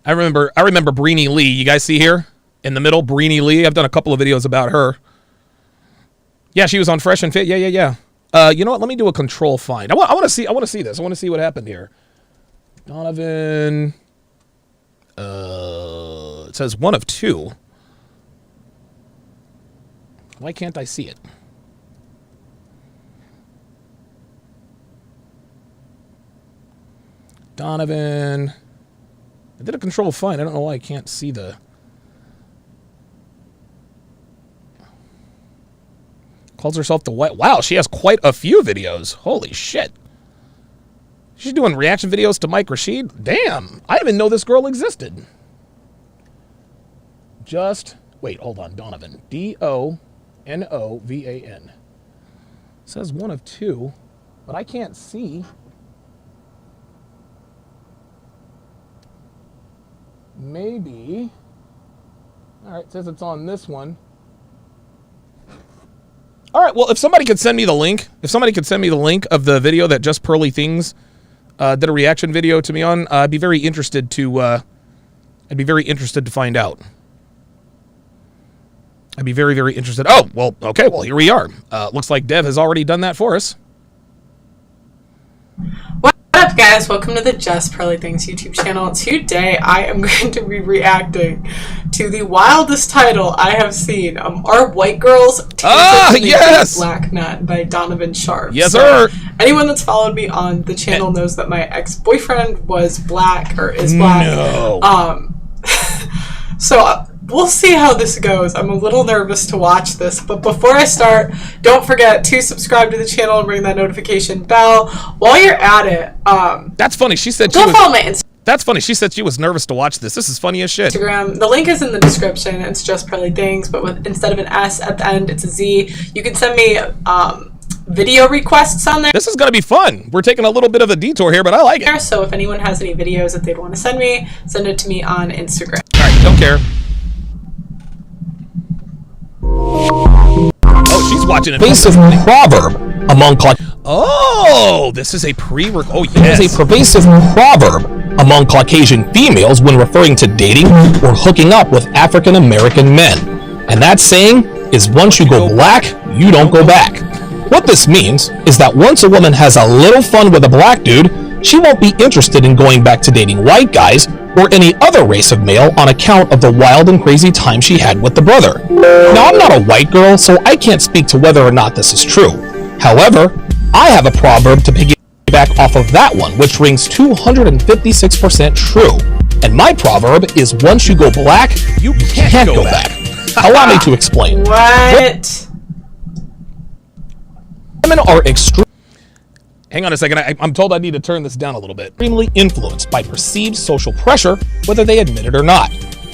A: I remember Breenie Lee. You guys see here in the middle, Breenie Lee. I've done a couple of videos about her. Yeah, she was on Fresh and Fit. Yeah. You know what? Let me do a control find. I want to see this. I want to see what happened here. Donovan. It says 1 of 2. Why can't I see it? Donovan. I did a control find. I don't know why I can't see the... Calls herself the white... Wow, she has quite a few videos. Holy shit. She's doing reaction videos to Mike Rashid? Damn. I didn't even know this girl existed. Wait, hold on. Donovan. Donovan. Says 1 of 2, but I can't see... Maybe. All right, it says it's on this one. All right, well, if somebody could send me the link, of the video that Just Pearly Things did a reaction video to me on, I'd be very interested to find out. I'd be very, very interested. Oh, well, okay, well, here we are. Looks like Dev has already done that for us.
E: What up, guys? Welcome to the Just Pearly Things YouTube channel. Today, I am going to be reacting to the wildest title I have seen. Are white girls
A: yes!
E: Black Nut by Donovan Sharp.
A: Yes, sir.
E: Anyone that's followed me on the channel knows that my ex-boyfriend was black, or is black.
A: No.
E: So we'll see how this goes. I'm a little nervous to watch this, but before I start, don't forget to subscribe to the channel and ring that notification bell. While you're at it,
A: that's funny. She said
E: follow my Instagram.
A: That's funny. She said she was nervous to watch this. This is funny as shit.
E: The link is in the description. It's Just Pearly Things, but instead of an S at the end, it's a Z. You can send me video requests on there.
A: This is gonna be fun. We're taking a little bit of a detour here, but I like it.
E: So if anyone has any videos that they'd want to send me, send it to me on Instagram.
A: All right, don't care. Oh, she's watching a
D: pervasive proverb among
A: this is a yes.
D: It is a pervasive proverb among Caucasian females when referring to dating or hooking up with African American men. And that saying is, once you go black, you don't go back. What this means is that once a woman has a little fun with a black dude, she won't be interested in going back to dating white guys or any other race of male on account of the wild and crazy time she had with the brother. Now, I'm not a white girl, so I can't speak to whether or not this is true. However, I have a proverb to piggyback off of that one, which rings 256% true. And my proverb is, once you go black, you can't go back. Allow me to explain.
E: What?
D: Women are extremely...
A: Hang on a second. I'm told I need to turn this down a little bit.
D: Extremely influenced by perceived social pressure, whether they admit it or not.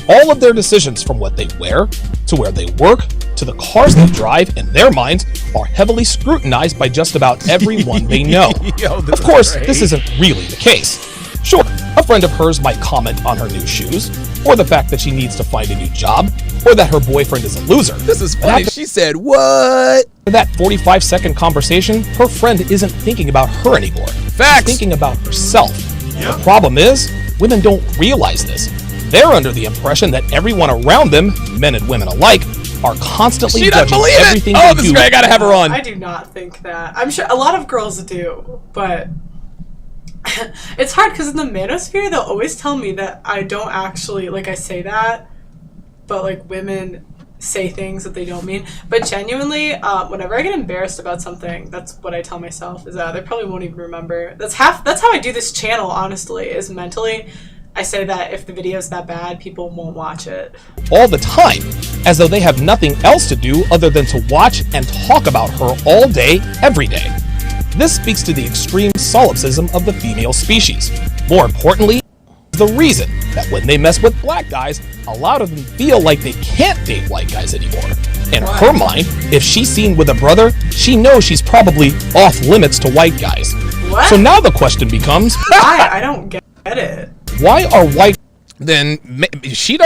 D: All of their decisions, from what they wear, to where they work, to the cars they drive, in their minds, are heavily scrutinized by just about everyone they know. Of course, this isn't really the case. Sure, a friend of hers might comment on her new shoes, or the fact that she needs to find a new job, or that her boyfriend is a loser.
A: This is funny. She said, what?
D: In that 45-second conversation, her friend isn't thinking about her anymore.
A: Facts.
D: She's thinking about herself.
A: Yep.
D: The problem is, women don't realize this. They're under the impression that everyone around them, men and women alike, are constantly judging everything
A: Oh,
D: they
A: this
D: do.
A: guy, I gotta have her on.
F: I do not think that. I'm sure a lot of girls do, but it's hard because in the manosphere, they'll always tell me that I don't actually, like, I say that, but, like, women say things that they don't mean. But genuinely, whenever I get embarrassed about something, that's what I tell myself, is that they probably won't even remember. That's how I do this channel, honestly, is mentally. I say that if the video's that bad, people won't watch it.
D: All the time, as though they have nothing else to do other than to watch and talk about her all day, every day. This speaks to the extreme solipsism of the female species. More importantly, the reason that when they mess with black guys, a lot of them feel like they can't date white guys anymore. In her mind, if she's seen with a brother, she knows she's probably off limits to white guys.
F: What?
D: So now the question becomes,
F: I don't get it.
D: why are white
A: Then she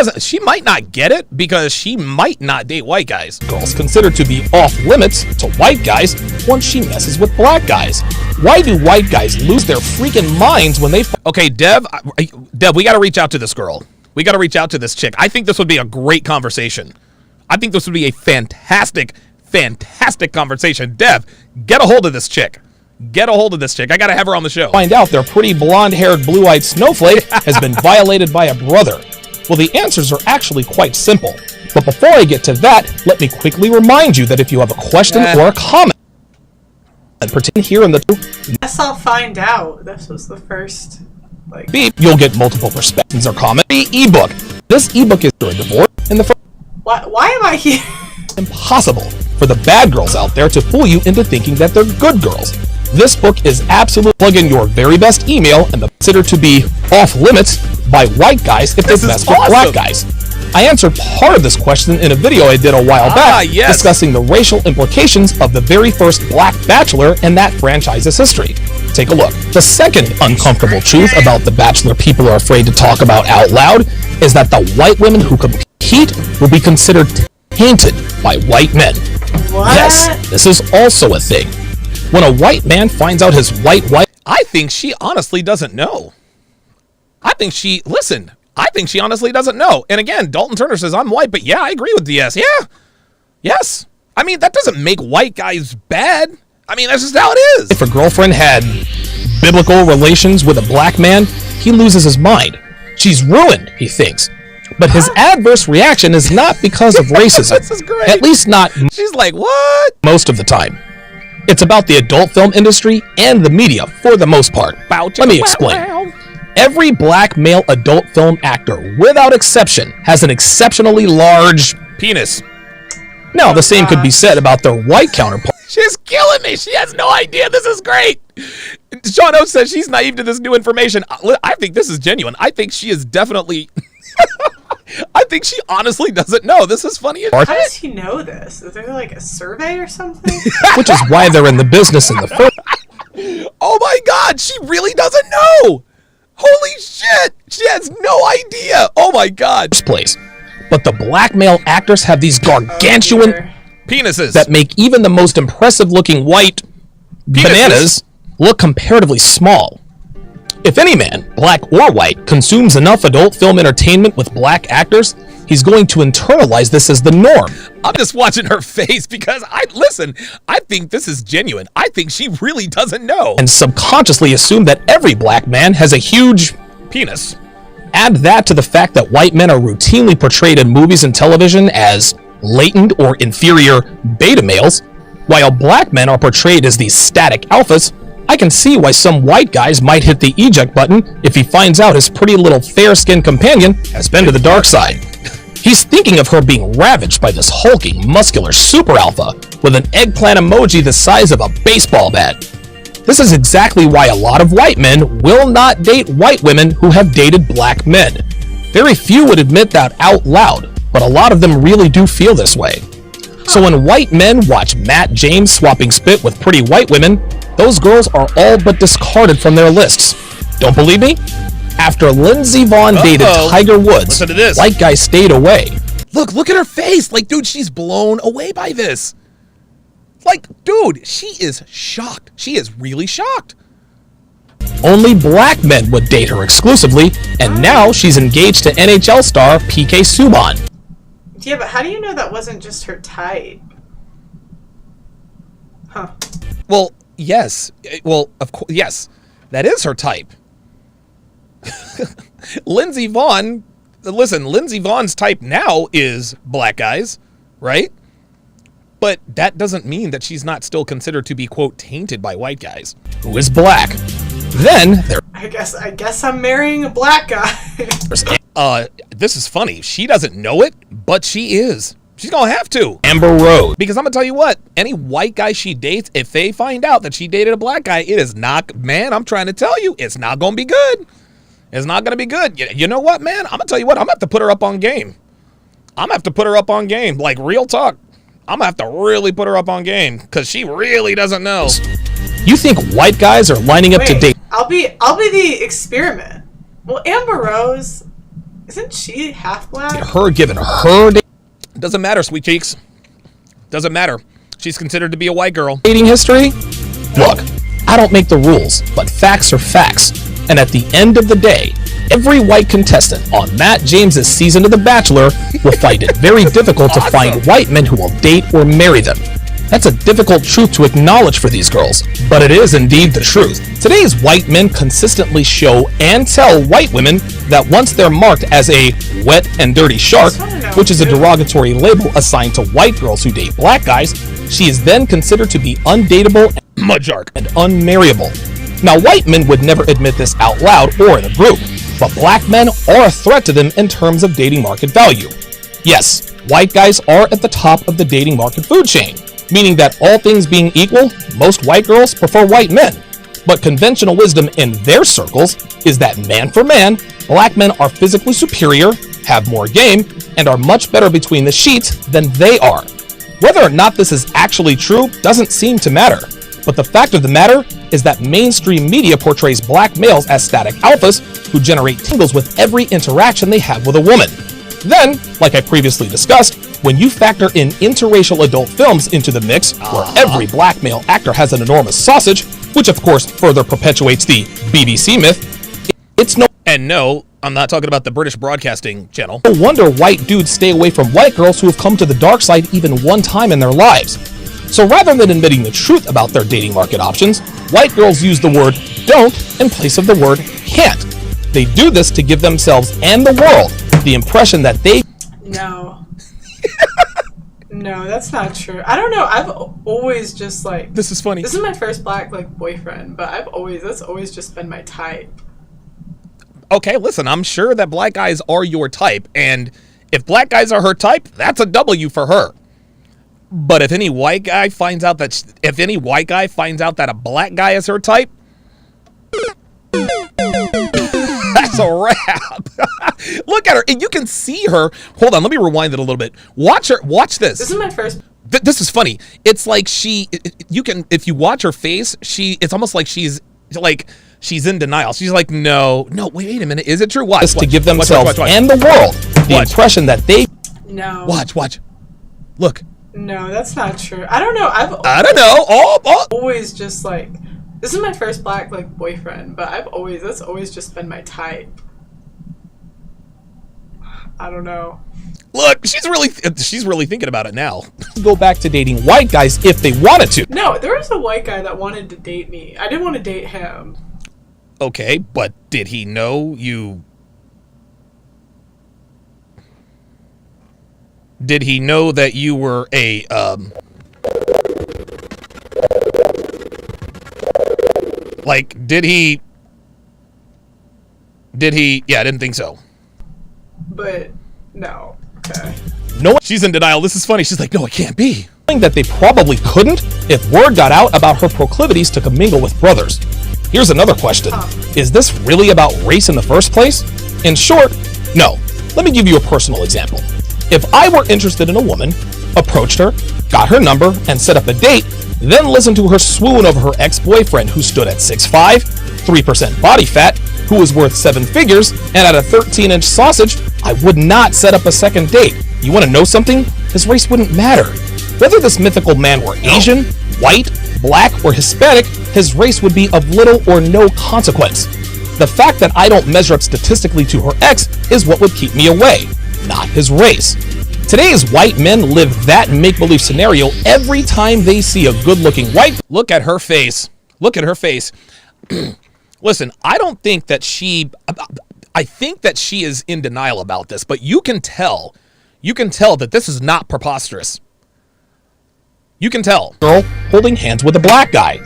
A: might not get it because she might not date white guys.
D: girls considered to be off limits to white guys once she messes with black guys? Why do white guys lose their freaking minds when they
A: Okay, Dev, we got to reach out to this girl. We got to reach out to this chick. I think this would be a great conversation. I think this would be a fantastic conversation. Dev, get a hold of this chick. Get a hold of this chick. I got to have her on the show.
D: find out their pretty blonde-haired, blue-eyed snowflake has been violated by a brother? Well, the answers are actually quite simple. But before I get to that, let me quickly remind you that if you have a question or a comment, and pretend here in the
F: Guess I'll find out. This was the first, like...
D: beep, you'll get multiple perspectives or comment. The ebook. This ebook is for a divorce, and the first
F: Why am I here?
D: impossible for the bad girls out there to fool you into thinking that they're good girls. This book is absolutely plug in your very best email and considered to be off limits by white guys if they mess with black guys. I answered part of this question in a video I did a while back discussing the racial implications of the very first Black Bachelor and that franchise's history. Take a look. The second uncomfortable truth about The Bachelor people are afraid to talk about out loud is that the white women who compete will be considered tainted by white men.
F: What?
D: Yes, this is also a thing. When a white man finds out his white wife...
A: I think she honestly doesn't know. I think she honestly doesn't know. And again, Dalton Turner says, I'm white, but yeah, I agree with DS. Yeah. Yes. I mean, that doesn't make white guys bad. I mean, that's just how it is.
D: If a girlfriend had biblical relations with a black man, he loses his mind. She's ruined, he thinks. But his adverse reaction is not because of racism.
A: This is great.
D: At least not
A: She's like, what?
D: most of the time. It's about the adult film industry and the media for the most part. Let me explain. Every black male adult film actor, without exception, has an exceptionally large
A: Penis.
D: Now, the same could be said about their white counterpart.
A: She's killing me. She has no idea. This is great. Sean Oates says she's naive to this new information. I think this is genuine. I think she is definitely... I think she honestly doesn't know. This is funny as
F: How
A: shit.
F: does he know this? Is there like a survey or something?
D: Which is why they're in the business in the first
A: Oh my God, she really doesn't know. Holy shit. She has no idea. Oh my God.
D: place. But the black male actors have these gargantuan
A: Penises.
D: that make even the most impressive looking white bananas look comparatively small. If any man, black or white, consumes enough adult film entertainment with black actors, he's going to internalize this as the norm.
A: I'm just watching her face because I think this is genuine. I think she really doesn't know.
D: And subconsciously assume that every black man has a huge
A: Penis.
D: Add that to the fact that white men are routinely portrayed in movies and television as latent or inferior beta males, while black men are portrayed as these static alphas. I can see why some white guys might hit the eject button if he finds out his pretty little fair-skinned companion has been to the dark side. He's thinking of her being ravaged by this hulking, muscular super alpha with an eggplant emoji the size of a baseball bat. This is exactly why a lot of white men will not date white women who have dated black men. Very few would admit that out loud, but a lot of them really do feel this way. So when white men watch Matt James swapping spit with pretty white women, those girls are all but discarded from their lists. Don't believe me? After Lindsey Vonn dated Tiger Woods,
A: Listen to this.
D: white guys stayed away.
A: Look at her face. Like, dude, she's blown away by this. Like, dude, she is shocked. She is really shocked.
D: Only black men would date her exclusively, and now she's engaged to NHL star PK Subban.
F: Yeah, but how do you know that wasn't just her type? Huh.
A: Well, yes. Well, of course, yes. That is her type. Lindsey Vonn, listen, Lindsey Vonn's type now is black guys, right? But that doesn't mean that she's not still considered to be, quote, tainted by white guys.
D: Who is black. Then
F: I guess I'm marrying a black guy.
A: This is funny. She doesn't know it, but she is. She's gonna have to.
D: Amber Rose.
A: Because I'm gonna tell you what, any white guy she dates, if they find out that she dated a black guy, it is not, man, I'm trying to tell you, it's not gonna be good. It's not gonna be good. You know what, man? I'm gonna tell you what, I'm gonna have to put her up on game. I'm gonna have to put her up on game. Like, real talk. I'm gonna have to really put her up on game, because she really doesn't know.
D: You think white guys are lining up to date?
F: I'll be the experiment. Well, Amber Rose, isn't she half black?
D: Her given her
A: Doesn't matter, sweet cheeks. Doesn't matter. She's considered to be a white girl.
D: dating history? Look, I don't make the rules, but facts are facts. And at the end of the day, every white contestant on Matt James's season of The Bachelor will find it very difficult to find white men who will date or marry them. That's a difficult truth to acknowledge for these girls, but it is indeed the truth. Today's white men consistently show and tell white women that once they're marked as a wet and dirty shark, which is a derogatory label assigned to white girls who date black guys, she is then considered to be undateable, mudjark, and unmarriable. Now, white men would never admit this out loud or in a group, but black men are a threat to them in terms of dating market value. Yes, white guys are at the top of the dating market food chain, meaning that all things being equal, most white girls prefer white men. But conventional wisdom in their circles is that man for man, black men are physically superior, have more game, and are much better between the sheets than they are. Whether or not this is actually true doesn't seem to matter. But the fact of the matter is that mainstream media portrays black males as static alphas who generate tingles with every interaction they have with a woman. Then, like I previously discussed, when you factor in interracial adult films into the mix, where every black male actor has an enormous sausage, which of course further perpetuates the BBC myth, it's no
A: I'm not talking about the British Broadcasting Channel.
D: wonder white dudes stay away from white girls who have come to the dark side even one time in their lives. So rather than admitting the truth about their dating market options, white girls use the word don't in place of the word can't. They do this to give themselves and the world the impression that they...
F: No. No, that's not true. I don't know. I've always just like...
A: This is funny.
F: This is my first black boyfriend, but that's always just been my type.
A: Okay, listen, I'm sure that black guys are your type, and if black guys are her type, that's a W for her. But if any white guy finds out that a black guy is her type, that's a wrap. Look at her, and you can see her. Hold on, let me rewind it a little bit. Watch her. Watch this.
F: This is my first.
A: This is funny. It's like if you watch her face, it's almost like she's in denial. She's like, no, wait a minute. Is it true? Watch.
D: to give themselves and the world the impression that they...
F: No.
A: Watch. Look.
F: No, that's not true. I don't know.
A: I don't know.
F: Always just like... This is my first black boyfriend, but that's always just been my type. I don't know.
A: Look, she's really thinking about it now.
D: go back to dating white guys if they wanted to.
F: No, there was a white guy that wanted to date me. I didn't want to date him.
A: Okay, but did he know you? Did he know that you were a did he? Yeah, I didn't think so.
F: But no. Okay.
D: No,
A: she's in denial. This is funny. She's like, no, it can't be.
D: That they probably couldn't if word got out about her proclivities to commingle with brothers. Here's another question. Is this really about race in the first place? In short, no. Let me give you a personal example. If I were interested in a woman, approached her, got her number, and set up a date, then listened to her swoon over her ex-boyfriend who stood at 6'5", 3% body fat, who is worth 7 figures, and at a 13-inch sausage, I would not set up a second date. You want to know something? His race wouldn't matter. Whether this mythical man were Asian, white, black, or Hispanic, his race would be of little or no consequence. The fact that I don't measure up statistically to her ex is what would keep me away, not his race. Today's white men live that make-believe scenario every time they see a good-looking white.
A: Look at her face. Look at her face. Listen, I don't think that I think that she is in denial about this, but you can tell that this is not preposterous. You can tell.
D: Girl holding hands with a black guy.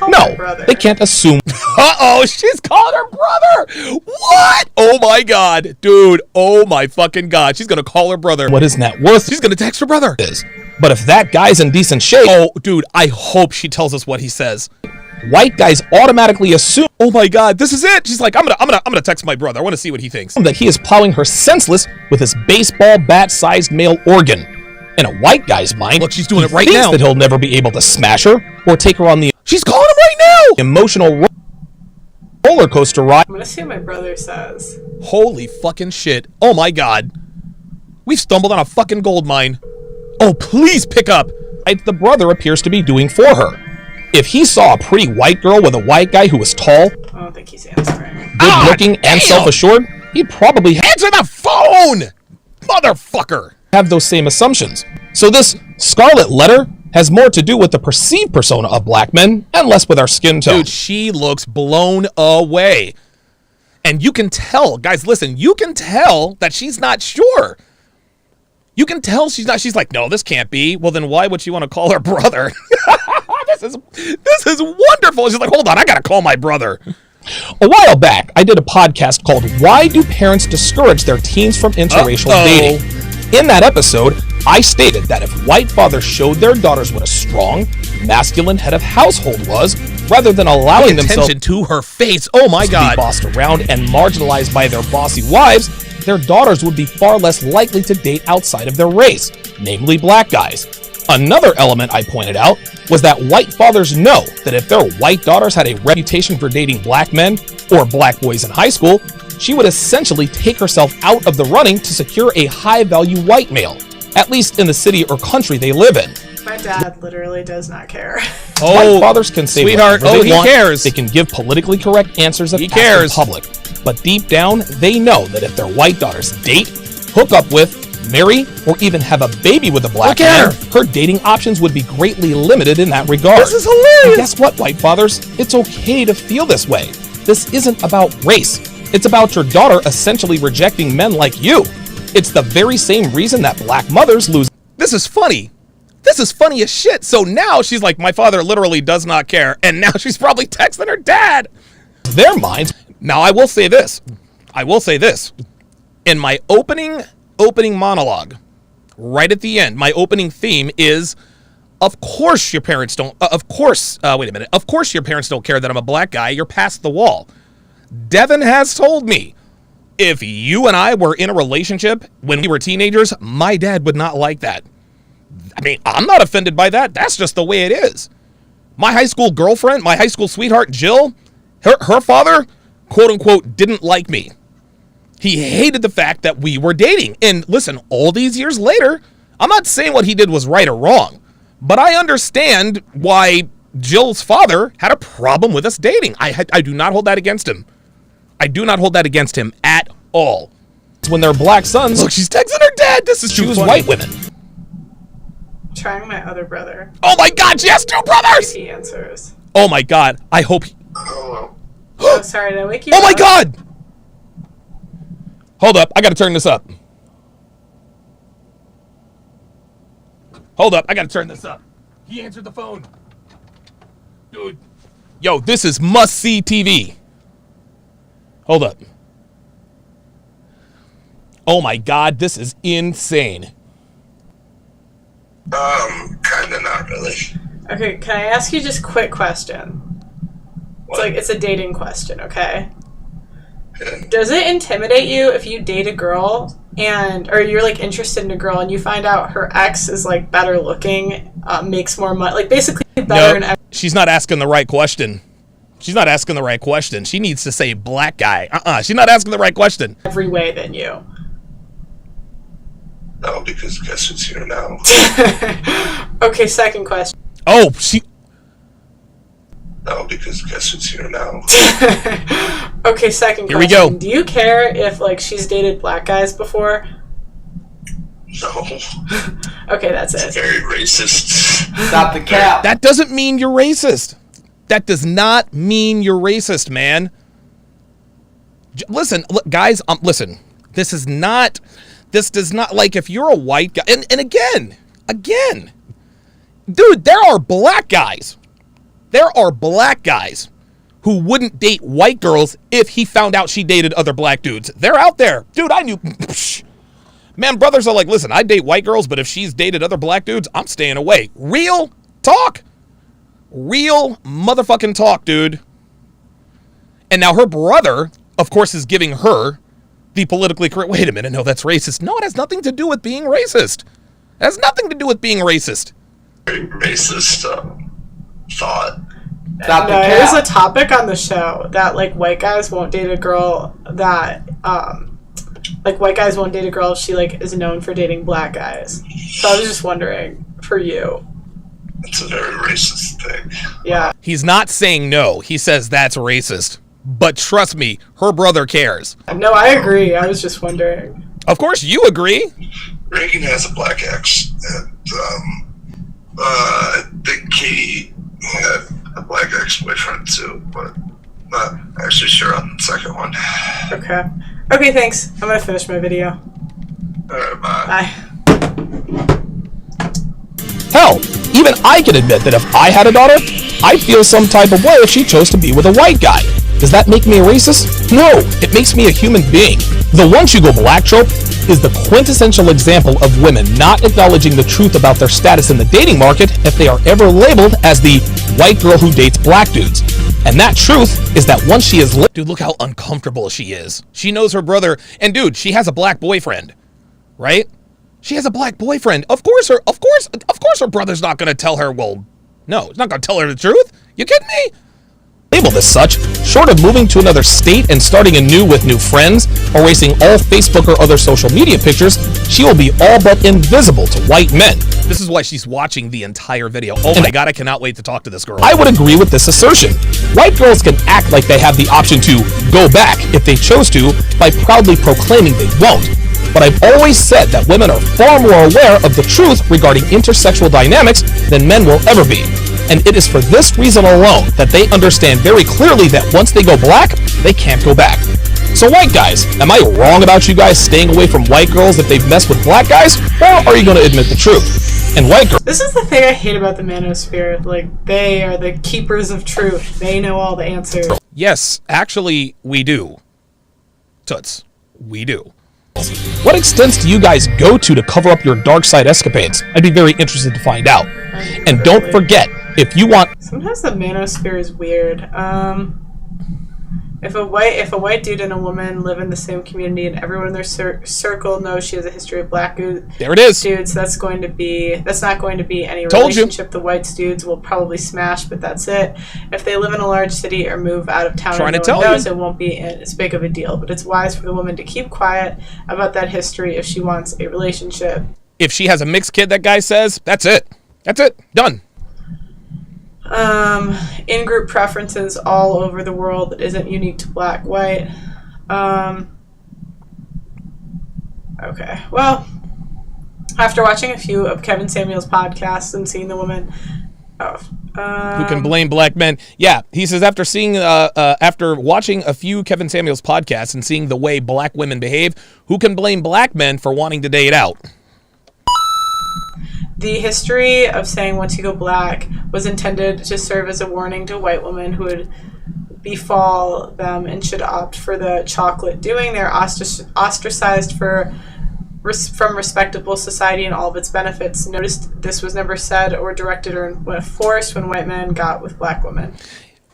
D: No, they can't assume.
A: Uh-oh, she's calling her brother. What? Oh my God, dude. Oh my fucking God. She's going to call her brother.
D: What his net worth
A: She's going to text her brother.
D: is. But if that guy's in decent shape,
A: Oh, dude, I hope she tells us what he says.
D: white guys automatically assume
A: Oh my God, this is it. She's like, I'm gonna text my brother. I want to see what he thinks.
D: that he is plowing her senseless with his baseball bat-sized male organ. In a white guy's mind,
A: Look, she's doing it
D: he
A: right
D: thinks
A: now.
D: that he'll never be able to smash her or take her on the
A: She's calling him right now.
D: emotional roller coaster ride.
F: I'm gonna see what my brother says.
A: Holy fucking shit. Oh my God. We've stumbled on a fucking gold mine. Oh, please pick up.
D: The brother appears to be doing for her. If he saw a pretty white girl with a white guy who was tall,
F: I don't think he's answering.
D: good-looking, and
A: damn.
D: self-assured, he'd probably
A: Answer the phone, motherfucker.
D: have those same assumptions. So this scarlet letter has more to do with the perceived persona of black men and less with our skin tone.
A: Dude, she looks blown away. And you can tell, guys, listen, you can tell that she's not sure. You can tell she's not. She's like, no, this can't be. Well, then why would she want to call her brother? This is wonderful. She's like, hold on, I gotta call my brother.
D: A while back, I did a podcast called Why Do Parents Discourage Their Teens from Interracial
A: Uh-oh.
D: Dating? In that episode, I stated that if white fathers showed their daughters what a strong, masculine head of household was, rather than allowing themselves
A: Attention to her face. Oh my
D: to be
A: God.
D: bossed around and marginalized by their bossy wives, their daughters would be far less likely to date outside of their race, namely black guys. Another element I pointed out was that white fathers know that if their white daughters had a reputation for dating black men or black boys in high school, she would essentially take herself out of the running to secure a high-value white male, at least in the city or country they live in.
F: My dad literally does not care.
D: White fathers can say
A: sweetheart,
D: whatever they
A: he
D: want.
A: cares.
D: They can give politically correct answers if
A: He
D: asked
A: cares.
D: in public. But deep down, they know that if their white daughters date, hook up with, marry, or even have a baby with a black
A: Look at
D: man, her dating options would be greatly limited in that regard.
A: This is hilarious.
D: And guess what, white fathers? It's okay to feel this way. This isn't about race. It's about your daughter essentially rejecting men like you. It's the very same reason that black mothers lose
A: This is funny. This is funny as shit. So now she's like, my father literally does not care. And now she's probably texting her dad.
D: their minds.
A: Now, I will say this. In my opening monologue, right at the end, my opening theme is, of course your parents don't, of course your parents don't care that I'm a black guy. You're past the wall. Devin has told me, if you and I were in a relationship when we were teenagers, my dad would not like that. I mean, I'm not offended by that. That's just the way it is. My high school girlfriend, my high school sweetheart, Jill, her father, quote unquote, didn't like me. He hated the fact that we were dating. And listen, all these years later, I'm not saying what he did was right or wrong, but I understand why Jill's father had a problem with us dating. I do not hold that against him. I do not hold that against him at all.
D: When their black sons
A: Look, she's texting her dad. This is too
D: choose
A: funny.
D: white women.
F: Trying my other brother.
A: Oh my God, she has two brothers.
F: If he answers.
A: Oh my God, I hope.
F: Oh, sorry, did I wake you
A: Oh my
F: up?
A: God. Hold up, I gotta turn this up. Hold up, I gotta turn this up. He answered the phone. Dude. Yo, this is must-see TV. Hold up. Oh my God, this is insane.
G: Kinda not really.
F: Okay, can I ask you just a quick question? It's like, it's a dating question, okay? Does it intimidate you if you date a girl or you're like interested in a girl and you find out her ex is like better looking, makes more money, like basically better
A: No,
F: in
A: she's not asking the right question. She's not asking the right question. She needs to say black guy. She's not asking the right question.
F: Every way than you.
G: No, because guess who's here now?
F: Okay, second question.
A: Oh, she...
G: No, because guess who's here now?
F: Okay, second question.
A: Here we go.
F: Do you care if, like, she's dated black guys before?
G: No.
F: Okay, that's it.
G: Very racist.
H: Stop the cap.
A: That doesn't mean you're racist. That does not mean you're racist, man. Listen, guys, listen. This does not, like, if you're a white guy, and again, dude, there are black guys. There are black guys who wouldn't date white girls if he found out she dated other black dudes. They're out there. Dude, I knew. Man, brothers are like, listen, I date white girls, but if she's dated other black dudes, I'm staying away. Real talk. Real motherfucking talk, dude. And now her brother, of course, is giving her the politically correct. Wait a minute. No, that's racist. No, it has nothing to do with being racist. It has nothing to do with being racist.
G: Very racist thought.
H: Stop the
F: No, there's a
H: cap.
F: topic on the show that, like, white guys won't date a girl that, like, white guys won't date a girl if she, like, is known for dating black guys. So I was just wondering, for you.
G: It's a very racist thing.
F: Yeah.
A: He's not saying no. He says that's racist. But trust me, her brother cares.
F: No, I agree. I was just wondering.
A: Of course, you agree.
G: Reagan has a black ex, and I think Katie had a black ex-boyfriend too, but not actually sure on the second one.
F: Okay. Okay, thanks. I'm gonna finish my video.
G: Alright, bye.
F: Bye.
D: Hell, even I can admit that if I had a daughter, I'd feel some type of way if she chose to be with a white guy. Does that make me a racist? No, it makes me a human being. The once you go black trope is the quintessential example of women not acknowledging the truth about their status in the dating market if they are ever labeled as the white girl who dates black dudes. And that truth is that once she is
A: Dude, look how uncomfortable she is. She knows her brother, and dude, she has a black boyfriend, right? She has a black boyfriend. Of course her brother's not gonna tell her, well, no, he's not gonna tell her the truth. You kidding me?
D: labeled as such, short of moving to another state and starting anew with new friends, erasing all Facebook or other social media pictures, she will be all but invisible to white men.
A: This is why she's watching the entire video. Oh my God, I cannot wait to talk to this girl.
D: I would agree with this assertion. White girls can act like they have the option to go back if they chose to by proudly proclaiming they won't. But I've always said that women are far more aware of the truth regarding intersexual dynamics than men will ever be. And it is for this reason alone that they understand very clearly that once they go black, they can't go back. So white guys, am I wrong about you guys staying away from white girls if they've messed with black guys? Or are you going to admit the truth? And white girls...
F: This is the thing I hate about the manosphere. Like, they are the keepers of truth. They know all the answers.
A: Yes, actually, we do. Toots, we do.
D: What extents do you guys go to cover up your dark side escapades? I'd be very interested to find out. And don't forget, if you want...
F: Sometimes the manosphere is weird. If a white dude and a woman live in the same community and everyone in their circle knows she has a history of black
A: there it is.
F: dudes, that's not going to be any
A: Told you.
F: relationship the white dudes will probably smash, but that's it. If they live in a large city or move out of town
A: Trying
F: and
A: to
F: no one
A: tell
F: knows,
A: you.
F: it won't be as big of a deal. But it's wise for the woman to keep quiet about that history if she wants a relationship.
A: If she has a mixed kid, that guy says, that's it. That's it. Done.
F: In-group preferences all over the world that isn't unique to black, white. Okay, well, after watching a few of Kevin Samuel's podcasts and seeing the woman,
A: Who can blame black men? Yeah, he says after watching a few Kevin Samuel's podcasts and seeing the way black women behave, who can blame black men for wanting to date out?
F: The history of saying once you go black was intended to serve as a warning to white women who would befall them and should opt for the chocolate doing. They're ostracized from respectable society and all of its benefits. Notice this was never said or directed or forced when white men got with black women.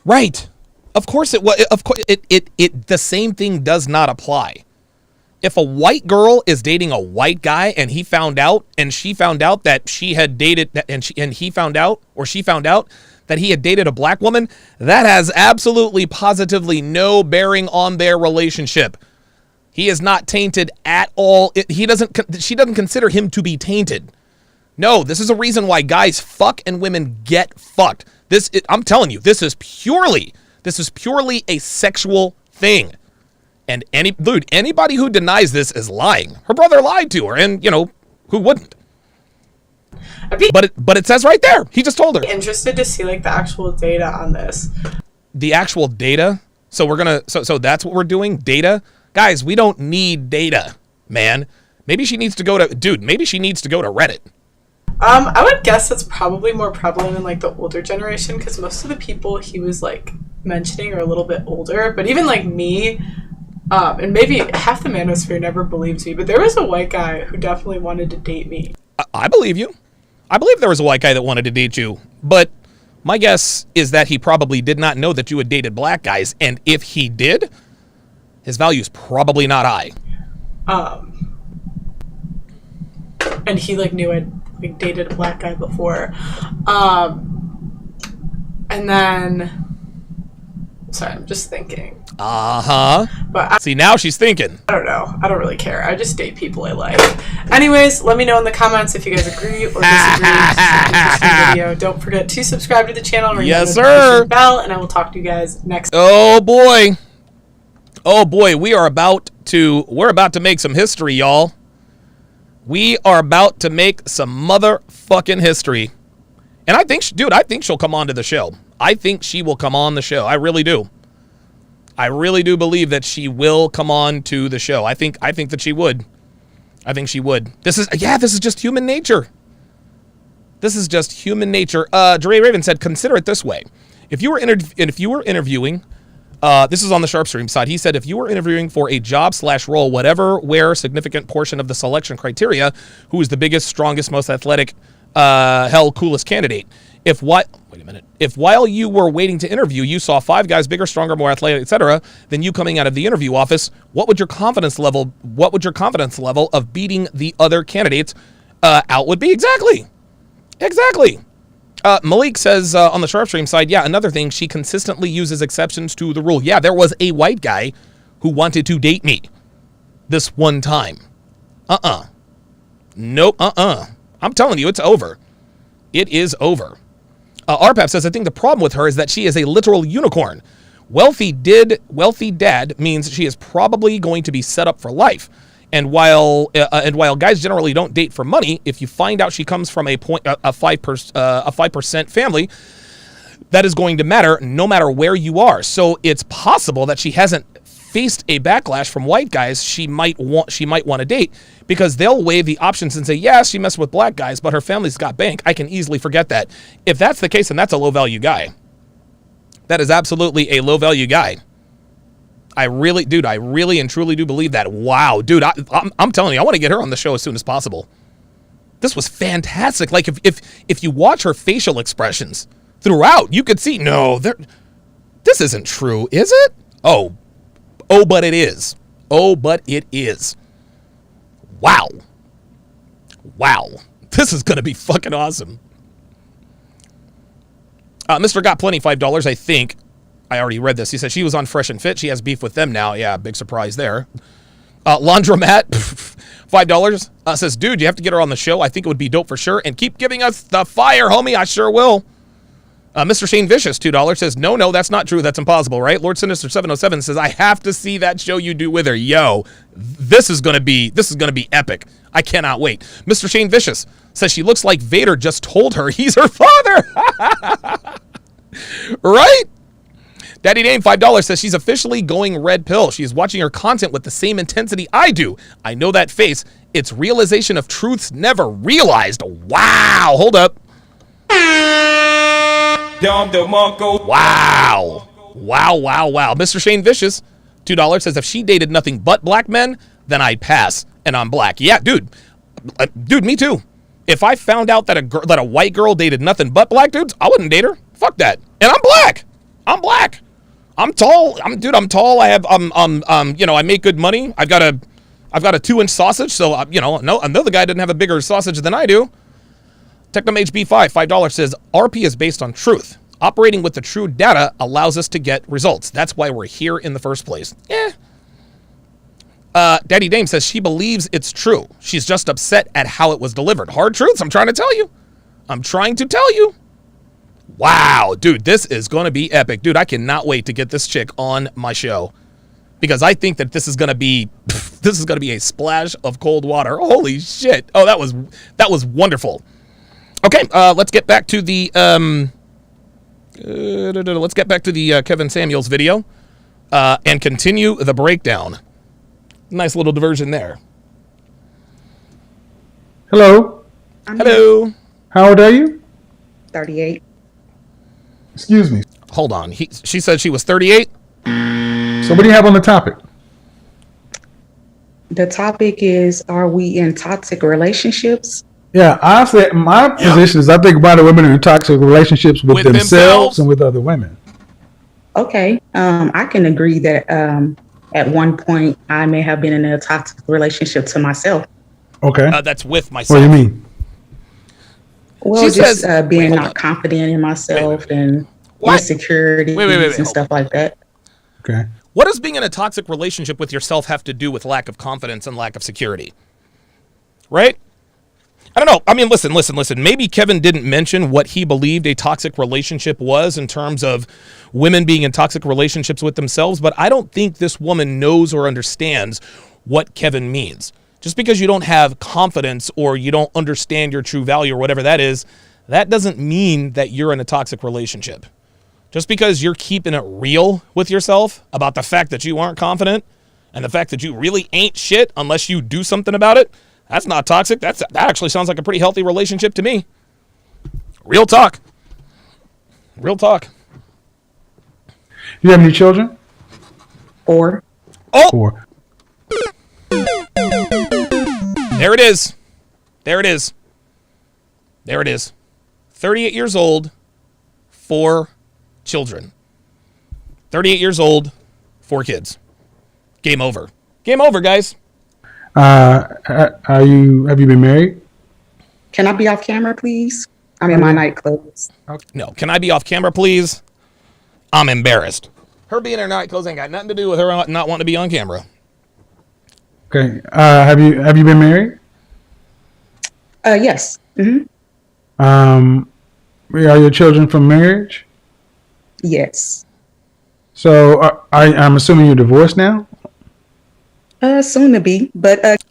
A: Right. Of course it was. Of course it. The same thing does not apply. If a white girl is dating a white guy and he found out and she found out that she had dated and he found out or she found out that he had dated a black woman, that has absolutely positively no bearing on their relationship. He is not tainted at all. She doesn't consider him to be tainted. No, this is a reason why guys fuck and women get fucked. I'm telling you, this is purely a sexual thing. And anybody who denies this is lying. Her brother lied to her, and who wouldn't? But it says right there. He just told her.
F: Interested to see like the actual data on this.
A: The actual data. So we're gonna. So that's what we're doing. Data, guys. We don't need data, man. Maybe she needs to go to Maybe she needs to go to Reddit.
F: I would guess that's probably more prevalent in like the older generation, because most of the people he was like mentioning are a little bit older. But even like me, and maybe half the manosphere never believes me, but there was a white guy who definitely wanted to date me.
A: I believe you. I believe there was a white guy that wanted to date you, but my guess is that he probably did not know that you had dated black guys, and if he did, his value is probably not high.
F: And he like knew I'd like dated a black guy before, and then. Sorry, I'm just thinking. But
A: see, now she's thinking.
F: I don't know. I don't really care. I just date people I like. Anyways, let me know in the comments if you guys agree or disagree with this video. Don't forget to subscribe to the channel and ring the bell, and I will talk to you guys next time.
A: Oh boy, we're about to make some history, y'all. We are about to make some motherfucking history. And I think she'll come on to the show. I think she will come on the show. I really do. I really do believe that she will come on to the show. I think that she would. I think she would. This is just human nature. This is just human nature. Dre Raven said, consider it this way. If you were interviewing, this is on the Sharp Stream side. He said, if you were interviewing for a job/role, whatever, where significant portion of the selection criteria, who is the biggest, strongest, most athletic, coolest candidate. If while you were waiting to interview, you saw 5 guys bigger, stronger, more athletic, etc., than you coming out of the interview office, what would your confidence level of beating the other candidates out would be? Exactly. Malik says on the Sharp Stream side, yeah, another thing, she consistently uses exceptions to the rule. Yeah, there was a white guy who wanted to date me this one time. Nope, I'm telling you, it's over. It is over. RPAP says, I think the problem with her is that she is a literal unicorn. Wealthy dad means she is probably going to be set up for life. And while guys generally don't date for money, if you find out she comes from a 5% family, that is going to matter no matter where you are. So it's possible that she hasn't faced a backlash from white guys she might want to date, because they'll weigh the options and say, yeah, she messed with black guys, but her family's got bank. I can easily forget that. If that's the case, then that's a low-value guy. That is absolutely a low-value guy. I really and truly do believe that. Wow, dude, I'm telling you, I want to get her on the show as soon as possible. This was fantastic. Like, if you watch her facial expressions throughout, you could see, no, this isn't true, is it? Oh, but it is. Oh, but it is. Wow. This is going to be fucking awesome. Mr. Got Plenty, $5, I think. I already read this. He said she was on Fresh and Fit. She has beef with them now. Yeah, big surprise there. Laundromat, $5, says, dude, you have to get her on the show. I think it would be dope for sure. And keep giving us the fire, homie. I sure will. Mr. Shane Vicious, $2, says, no, that's not true. That's impossible, right? Lord Sinister 707 says, I have to see that show you do with her. Yo, this is gonna be epic. I cannot wait. Mr. Shane Vicious says she looks like Vader just told her he's her father. Right? Daddy Dame, $5, says she's officially going red pill. She's watching her content with the same intensity I do. I know that face. It's realization of truths never realized. Wow. Hold up. Wow. Mr. Shane Vicious, $2, says if she dated nothing but black men, then I'd pass. And I'm black. Yeah, dude, me too. If I found out that a white girl dated nothing but black dudes, I wouldn't date her. Fuck that. And I'm black. I'm tall. I'm tall. I have I make good money. I've got a 2-inch sausage, so another guy didn't have a bigger sausage than I do. Technomage B5, $5, says RP is based on truth. Operating with the true data allows us to get results. That's why we're here in the first place. Daddy Dame says she believes it's true. She's just upset at how it was delivered. Hard truths, I'm trying to tell you. Wow, dude, this is going to be epic. Dude, I cannot wait to get this chick on my show. Because I think that this is going to be a splash of cold water. Holy shit. Oh, that was wonderful. Okay, let's get back to the Kevin Samuels video and continue the breakdown. Nice little diversion there.
B: Hello.
A: Hello.
B: How old are you?
H: 38.
B: Excuse me.
A: Hold on. She said she was 38.
B: So what do you have on the topic?
H: The topic is, are we in toxic relationships?
B: Yeah, honestly, my position is I think a lot of women are in toxic relationships with themselves and with other women.
H: Okay. I can agree that at one point I may have been in a toxic relationship to myself.
B: Okay.
A: That's with myself.
B: What do you mean?
H: Well, being not confident in myself and insecurities and stuff like that.
B: Okay.
A: What does being in a toxic relationship with yourself have to do with lack of confidence and lack of security? Right? I don't know. I mean, listen. Maybe Kevin didn't mention what he believed a toxic relationship was in terms of women being in toxic relationships with themselves, but I don't think this woman knows or understands what Kevin means. Just because you don't have confidence or you don't understand your true value or whatever that is, that doesn't mean that you're in a toxic relationship. Just because you're keeping it real with yourself about the fact that you aren't confident and the fact that you really ain't shit unless you do something about it, that's not toxic. That actually sounds like a pretty healthy relationship to me. Real talk.
B: You have any children?
H: 4.
A: Oh!
B: 4.
A: There it is. 38 years old, 4 children. 38 years old, 4 kids. Game over. Game over, guys.
B: Have you been married?
H: Can I be off camera, please? I'm in my night clothes.
A: No. Can I be off camera, please? I'm embarrassed. Her being in her night clothes ain't got nothing to do with her not wanting to be on camera.
B: Okay. Have you been married?
H: Yes. Mm-hmm.
B: Are your children from marriage?
H: Yes.
B: So I'm assuming you're divorced now?
H: Soon to be, but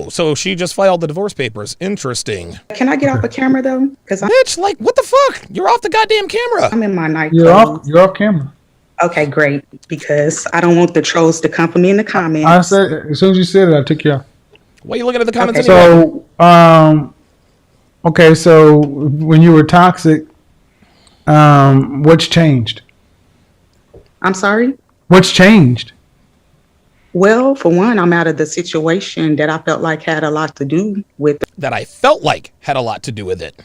A: so she just filed the divorce papers. Interesting.
H: Can I get off the camera though? Because
A: Bitch, like, what the fuck? You're off the goddamn camera.
H: I'm in my night
B: clothes.
H: clothes.
B: You're off camera.
H: Okay, great. Because I don't want the trolls to come for me in the comments.
B: I said as soon as you said it, I took you off.
A: Why are you looking at the comments
B: anyway?
A: So,
B: okay, so when you were toxic, what's changed?
H: I'm sorry?
B: What's changed?
H: Well, for one, I'm out of the situation that I felt like had a lot to do with it.
A: That I felt like had a lot to do with it.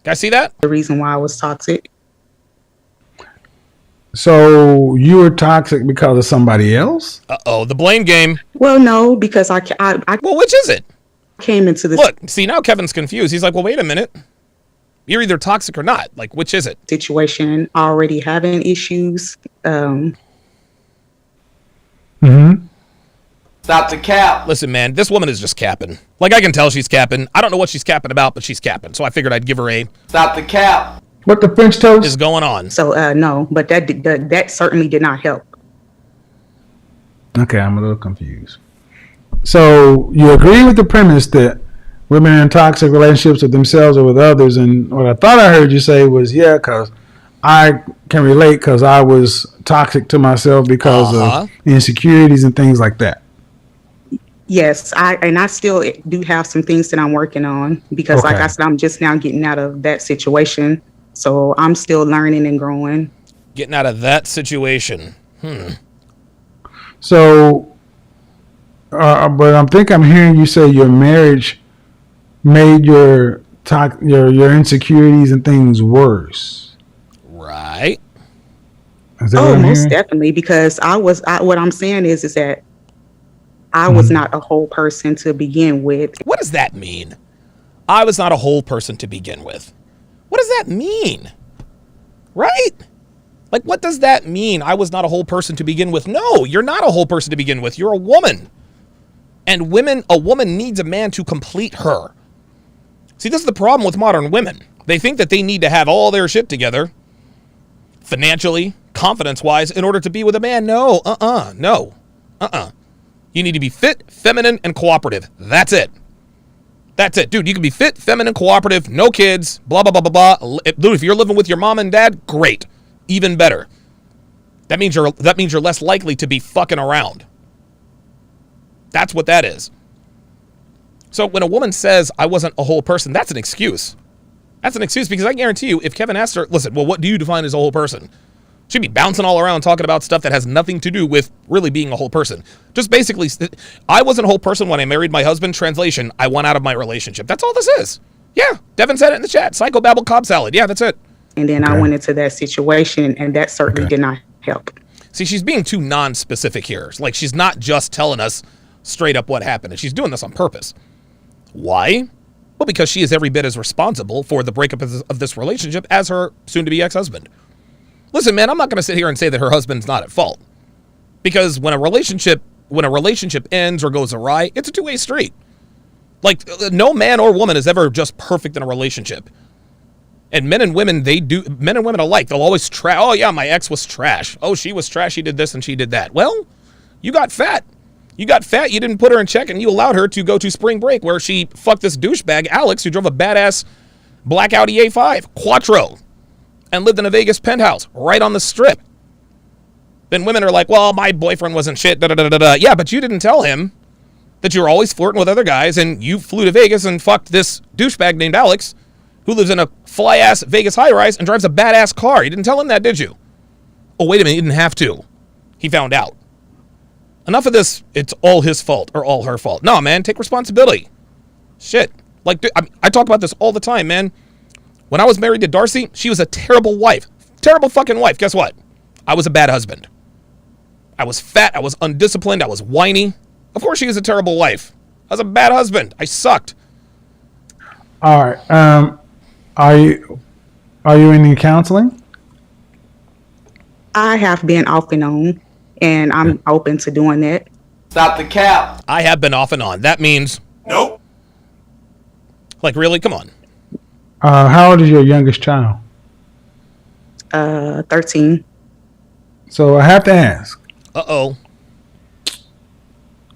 A: Guys see that?
H: The reason why I was toxic.
B: So you were toxic because of somebody else?
A: Uh-oh, the blame game.
H: Well, no, because I
A: well, which is it?
H: Came into this.
A: Look, see, now Kevin's confused. He's like, well, wait a minute. You're either toxic or not. Like, which is it?
H: Situation, already having issues.
I: Stop the cap.
A: Listen, man, this woman is just capping. Like, I can tell she's capping. I don't know what she's capping about, but she's capping. So I figured I'd give her a...
I: Stop the cap.
B: What the French toast
A: is going on.
H: So, no, but that certainly did not help.
B: Okay, I'm a little confused. So you agree with the premise that women are in toxic relationships with themselves or with others, and what I thought I heard you say was, yeah, because I can relate because I was toxic to myself because of insecurities and things like that.
H: Yes, I still do have some things that I'm working on because, like I said, I'm just now getting out of that situation. So I'm still learning and growing.
A: Getting out of that situation.
B: So, but I'm hearing you say your marriage made your insecurities and things worse.
A: Right.
B: Is that what I'm
H: most
B: hearing?
H: definitely, because what I'm saying is that I was not a whole person to begin with.
A: What does that mean? I was not a whole person to begin with. What does that mean? Right? Like, what does that mean? I was not a whole person to begin with. No, you're not a whole person to begin with. You're a woman. And a woman needs a man to complete her. See, this is the problem with modern women. They think that they need to have all their shit together, financially, confidence-wise, in order to be with a man. No, no. You need to be fit, feminine, and cooperative. That's it. That's it. Dude, you can be fit, feminine, cooperative, no kids, blah, blah, blah, blah, blah. Dude, if you're living with your mom and dad, great. Even better. That means you're less likely to be fucking around. That's what that is. So when a woman says, I wasn't a whole person, that's an excuse. That's an excuse because I guarantee you, if Kevin asked her, listen, well, what do you define as a whole person? She'd be bouncing all around talking about stuff that has nothing to do with really being a whole person. Just basically, I wasn't a whole person when I married my husband. Translation, I went out of my relationship. That's all this is. Yeah, Devin said it in the chat. Psychobabble Cobb salad. Yeah, that's it.
H: And then I went into that situation, and that certainly did not help.
A: See, she's being too non-specific here. Like, she's not just telling us straight up what happened, and she's doing this on purpose. Why? Well, because she is every bit as responsible for the breakup of this relationship as her soon-to-be ex-husband. Listen, man, I'm not going to sit here and say that her husband's not at fault. Because when a relationship ends or goes awry, it's a two-way street. Like, no man or woman is ever just perfect in a relationship. And men and women alike, they'll always oh yeah, my ex was trash. Oh, she was trash, she did this and she did that. Well, you got fat. You didn't put her in check, and you allowed her to go to spring break where she fucked this douchebag, Alex, who drove a badass black Audi A5, Quattro, and lived in a Vegas penthouse right on the strip. Then women are like, well, my boyfriend wasn't shit, da-da-da-da-da. Yeah, but you didn't tell him that you were always flirting with other guys, and you flew to Vegas and fucked this douchebag named Alex, who lives in a fly-ass Vegas high-rise and drives a badass car. You didn't tell him that, did you? Oh, wait a minute, you didn't have to. He found out. Enough of this, it's all his fault or all her fault. No, man, take responsibility. Shit. Like, I talk about this all the time, man. When I was married to Darcy, she was a terrible wife. Terrible fucking wife. Guess what? I was a bad husband. I was fat. I was undisciplined. I was whiny. Of course she was a terrible wife. I was a bad husband. I sucked.
B: All right. Are you in any counseling?
H: I have been off and on, and I'm open to doing that.
I: Stop the cap.
A: I have been off and on. That means
G: Nope.
A: Like, really? Come on.
B: How old is your youngest child?
H: 13.
B: So I have to ask.
A: Uh-oh.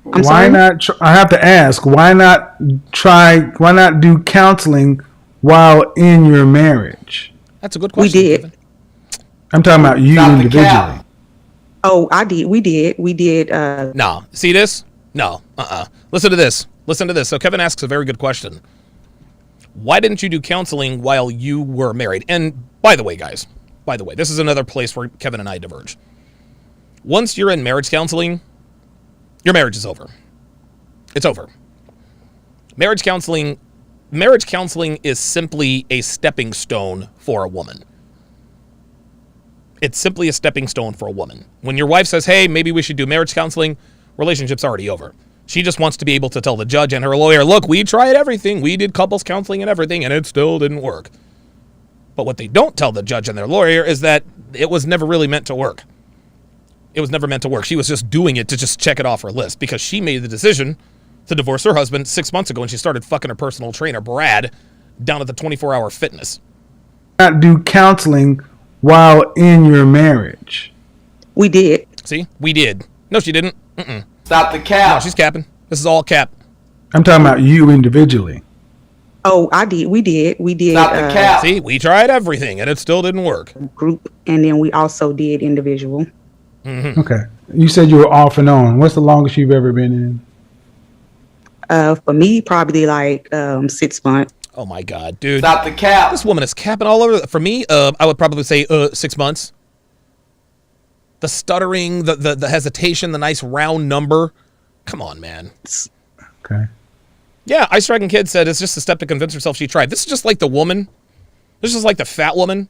B: Why not? I have to ask. Why not do counseling while in your marriage?
A: That's a good question.
H: We did.
A: Kevin.
B: I'm talking about you
I: Stop the
B: individually.
I: cap.
H: Oh, I did. We did.
A: No. See this? No. Listen to this. So Kevin asks a very good question. Why didn't you do counseling while you were married? And by the way, guys, this is another place where Kevin and I diverge. Once you're in marriage counseling, your marriage is over. It's over. Marriage counseling is simply a stepping stone for a woman. It's simply a stepping stone for a woman. When your wife says, hey, maybe we should do marriage counseling, relationship's already over. She just wants to be able to tell the judge and her lawyer, look, we tried everything. We did couples counseling and everything, and it still didn't work. But what they don't tell the judge and their lawyer is that it was never really meant to work. It was never meant to work. She was just doing it to just check it off her list because she made the decision to divorce her husband 6 months ago when she started fucking her personal trainer, Brad, down at the 24-hour fitness.
B: Not do counseling while in your marriage.
H: We did.
A: See? We did. No, she didn't. Mm-mm.
I: Stop the cap.
A: No, she's capping. This is all cap.
B: I'm talking about you individually.
H: Oh, I did. We did.
I: Stop the cap.
A: See, we tried everything and it still didn't work.
H: Group, and then we also did individual.
A: Mm-hmm.
B: Okay. You said you were off and on. What's the longest you've ever been in?
H: For me, probably like 6 months.
A: Oh my God, dude.
I: Stop the cap.
A: This woman is capping all over. For me, I would probably say 6 months. The stuttering, the hesitation, the nice round number. Come on, man.
B: Okay.
A: Yeah, Ice Dragon Kid said it's just a step to convince herself she tried. This is just like the woman. This is just like the fat woman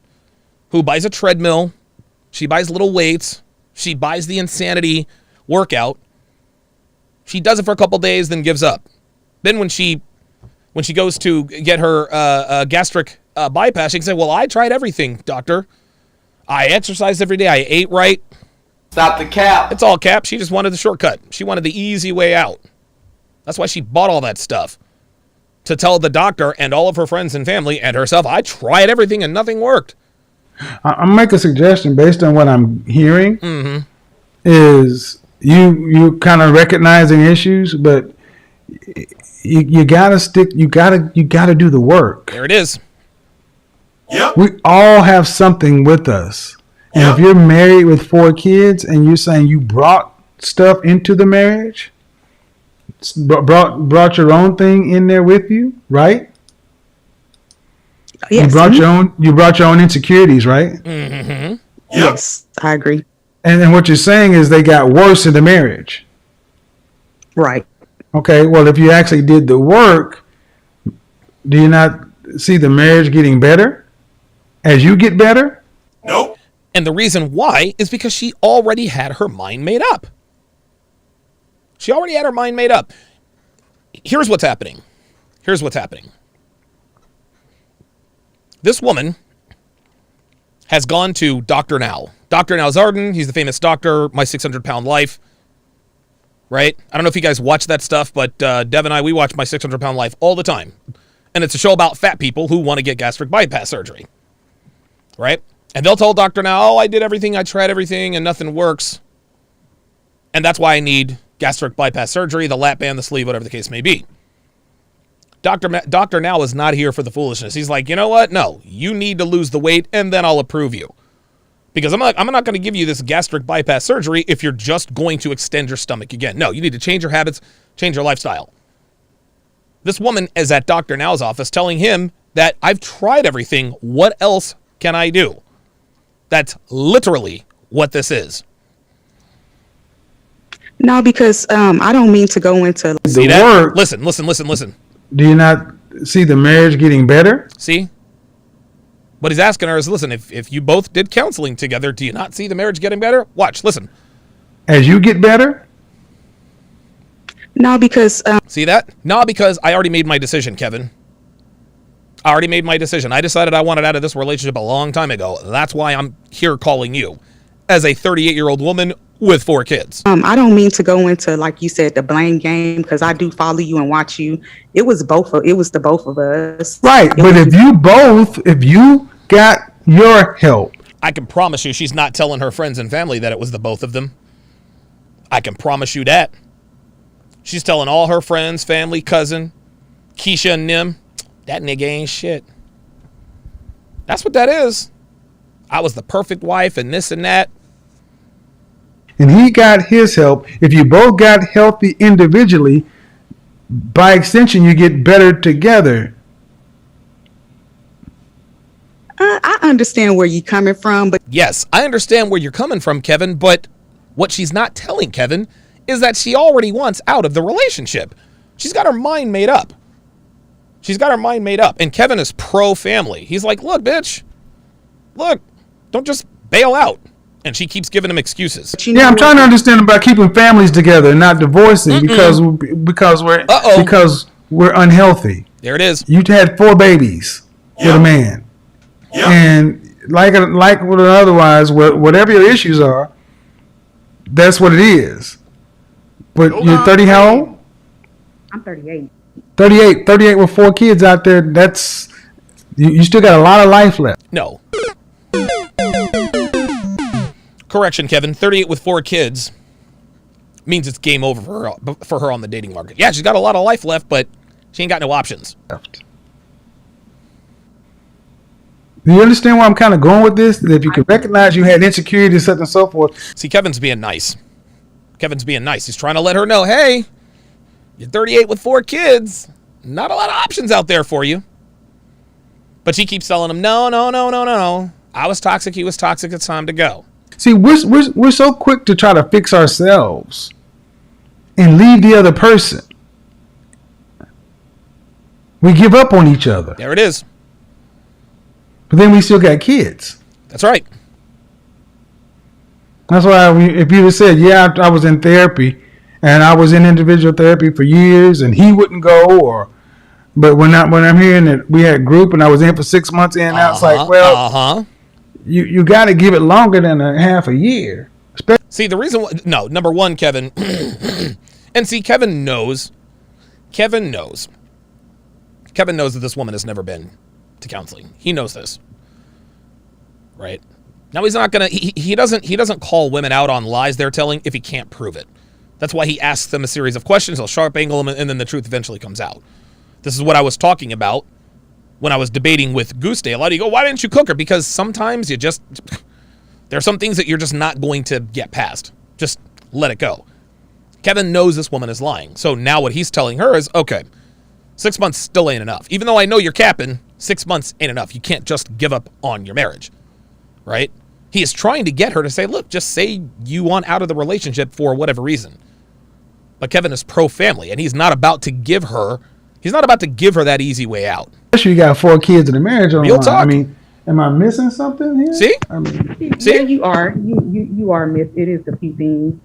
A: who buys a treadmill. She buys little weights. She buys the insanity workout. She does it for a couple days, then gives up. Then when she goes to get her gastric bypass, she can say, well, I tried everything, doctor. I exercised every day. I ate right.
I: Stop the cap.
A: It's all cap. She just wanted the shortcut. She wanted the easy way out. That's why she bought all that stuff. To tell the doctor and all of her friends and family and herself, I tried everything and nothing worked.
B: I'll make a suggestion based on what I'm hearing. Is you kind of recognizing issues, but you gotta stick. You gotta do the work.
A: There it is.
G: Yep.
B: We all have something with us, and if you're married with 4 kids and you're saying you brought stuff into the marriage, brought your own thing in there with you, right?
H: Yes.
B: You brought your own insecurities, right?
A: Mm-hmm.
H: Yes, I agree.
B: And then what you're saying is they got worse in the marriage.
H: Right.
B: Okay, well, if you actually did the work, do you not see the marriage getting better as you get better?
G: Nope.
A: And the reason why is because she already had her mind made up. She already had her mind made up. Here's what's happening. This woman has gone to Dr. Now. Dr. Now Zarden, he's the famous doctor, My 600-Pound Life. Right? I don't know if you guys watch that stuff, but Dev and I, we watch My 600-Pound Life all the time. And it's a show about fat people who want to get gastric bypass surgery. Right? And they'll tell Dr. Now, oh, I did everything, I tried everything, and nothing works. And that's why I need gastric bypass surgery, the lap band, the sleeve, whatever the case may be. Dr. Now is not here for the foolishness. He's like, you know what? No, you need to lose the weight, and then I'll approve you. Because I'm not going to give you this gastric bypass surgery if you're just going to extend your stomach again. No, you need to change your habits, change your lifestyle. This woman is at Dr. Now's office telling him that I've tried everything. What else can I do? That's literally what this is.
H: No, because I don't mean to go into
A: See that? Work. Listen.
B: Do you not see the marriage getting better?
A: See? What he's asking her is, listen, if you both did counseling together, do you not see the marriage getting better? Watch, listen.
B: As you get better?
H: No, because...
A: See that? No, because I already made my decision, Kevin. I already made my decision. I decided I wanted out of this relationship a long time ago. That's why I'm here calling you as a 38-year-old woman with 4 kids.
H: I don't mean to go into, like you said, the blame game, because I do follow you and watch you. It was the both of us.
B: Right, but if you got your help.
A: I can promise you she's not telling her friends and family that it was the both of them. I can promise you that. She's telling all her friends, family, cousin, Keisha and Nim, that nigga ain't shit. That's what that is. I was the perfect wife and this and that.
B: And he got his help. If you both got healthy individually, by extension, you get better together.
H: I understand where you're coming from, but...
A: Yes, I understand where you're coming from, Kevin, but what she's not telling Kevin is that she already wants out of the relationship. She's got her mind made up. And Kevin is pro-family. He's like, look, bitch. Look, don't just bail out. And she keeps giving him excuses.
B: Yeah, I'm trying to understand about keeping families together and not divorcing because we're unhealthy.
A: There it is.
B: You had 4 babies with a man. Yep. And like with otherwise, whatever your issues are, that's what it is. But you're 30 how old?
H: I'm 38.
B: 38 with 4 kids out there. That's you still got a lot of life left.
A: No. Correction, Kevin. 38 with 4 kids means it's game over for her on the dating market. Yeah, she's got a lot of life left, but she ain't got no options.
B: Do you understand where I'm kind of going with this? That if you can recognize you had insecurity, such and so forth.
A: See, Kevin's being nice. He's trying to let her know, hey, you're 38 with 4 kids. Not a lot of options out there for you. But she keeps telling him, no. I was toxic. He was toxic. It's time to go.
B: See, we're so quick to try to fix ourselves and leave the other person. We give up on each other.
A: There it is.
B: But then we still got kids.
A: That's right.
B: That's why if you had said, yeah, I was in therapy and I was in individual therapy for years and he wouldn't go, but when I'm hearing that we had group and I was in for 6 months in and out, it's like, well, you got to give it longer than a half a year.
A: See, the reason no, number one, Kevin, and see, Kevin knows that this woman has never been to counseling. He knows this, right? Now he's not gonna. He doesn't call women out on lies they're telling if he can't prove it. That's why he asks them a series of questions. He'll sharp angle them, and then the truth eventually comes out. This is what I was talking about when I was debating with Goosedale. How do you go? Why didn't you cook her? Because sometimes you just there are some things that you're just not going to get past. Just let it go. Kevin knows this woman is lying. So now what he's telling her is, okay, 6 months still ain't enough. Even though I know you're capping, 6 months ain't enough. You can't just give up on your marriage, right? He is trying to get her to say, look, just say you want out of the relationship for whatever reason. But Kevin is pro-family, and he's not about to give her that easy way out.
B: Especially you got 4 kids in the marriage.
A: Real talk.
B: I mean, am I missing something here?
A: See?
B: I mean,
H: Yeah, you are. You are miss. It is a few things.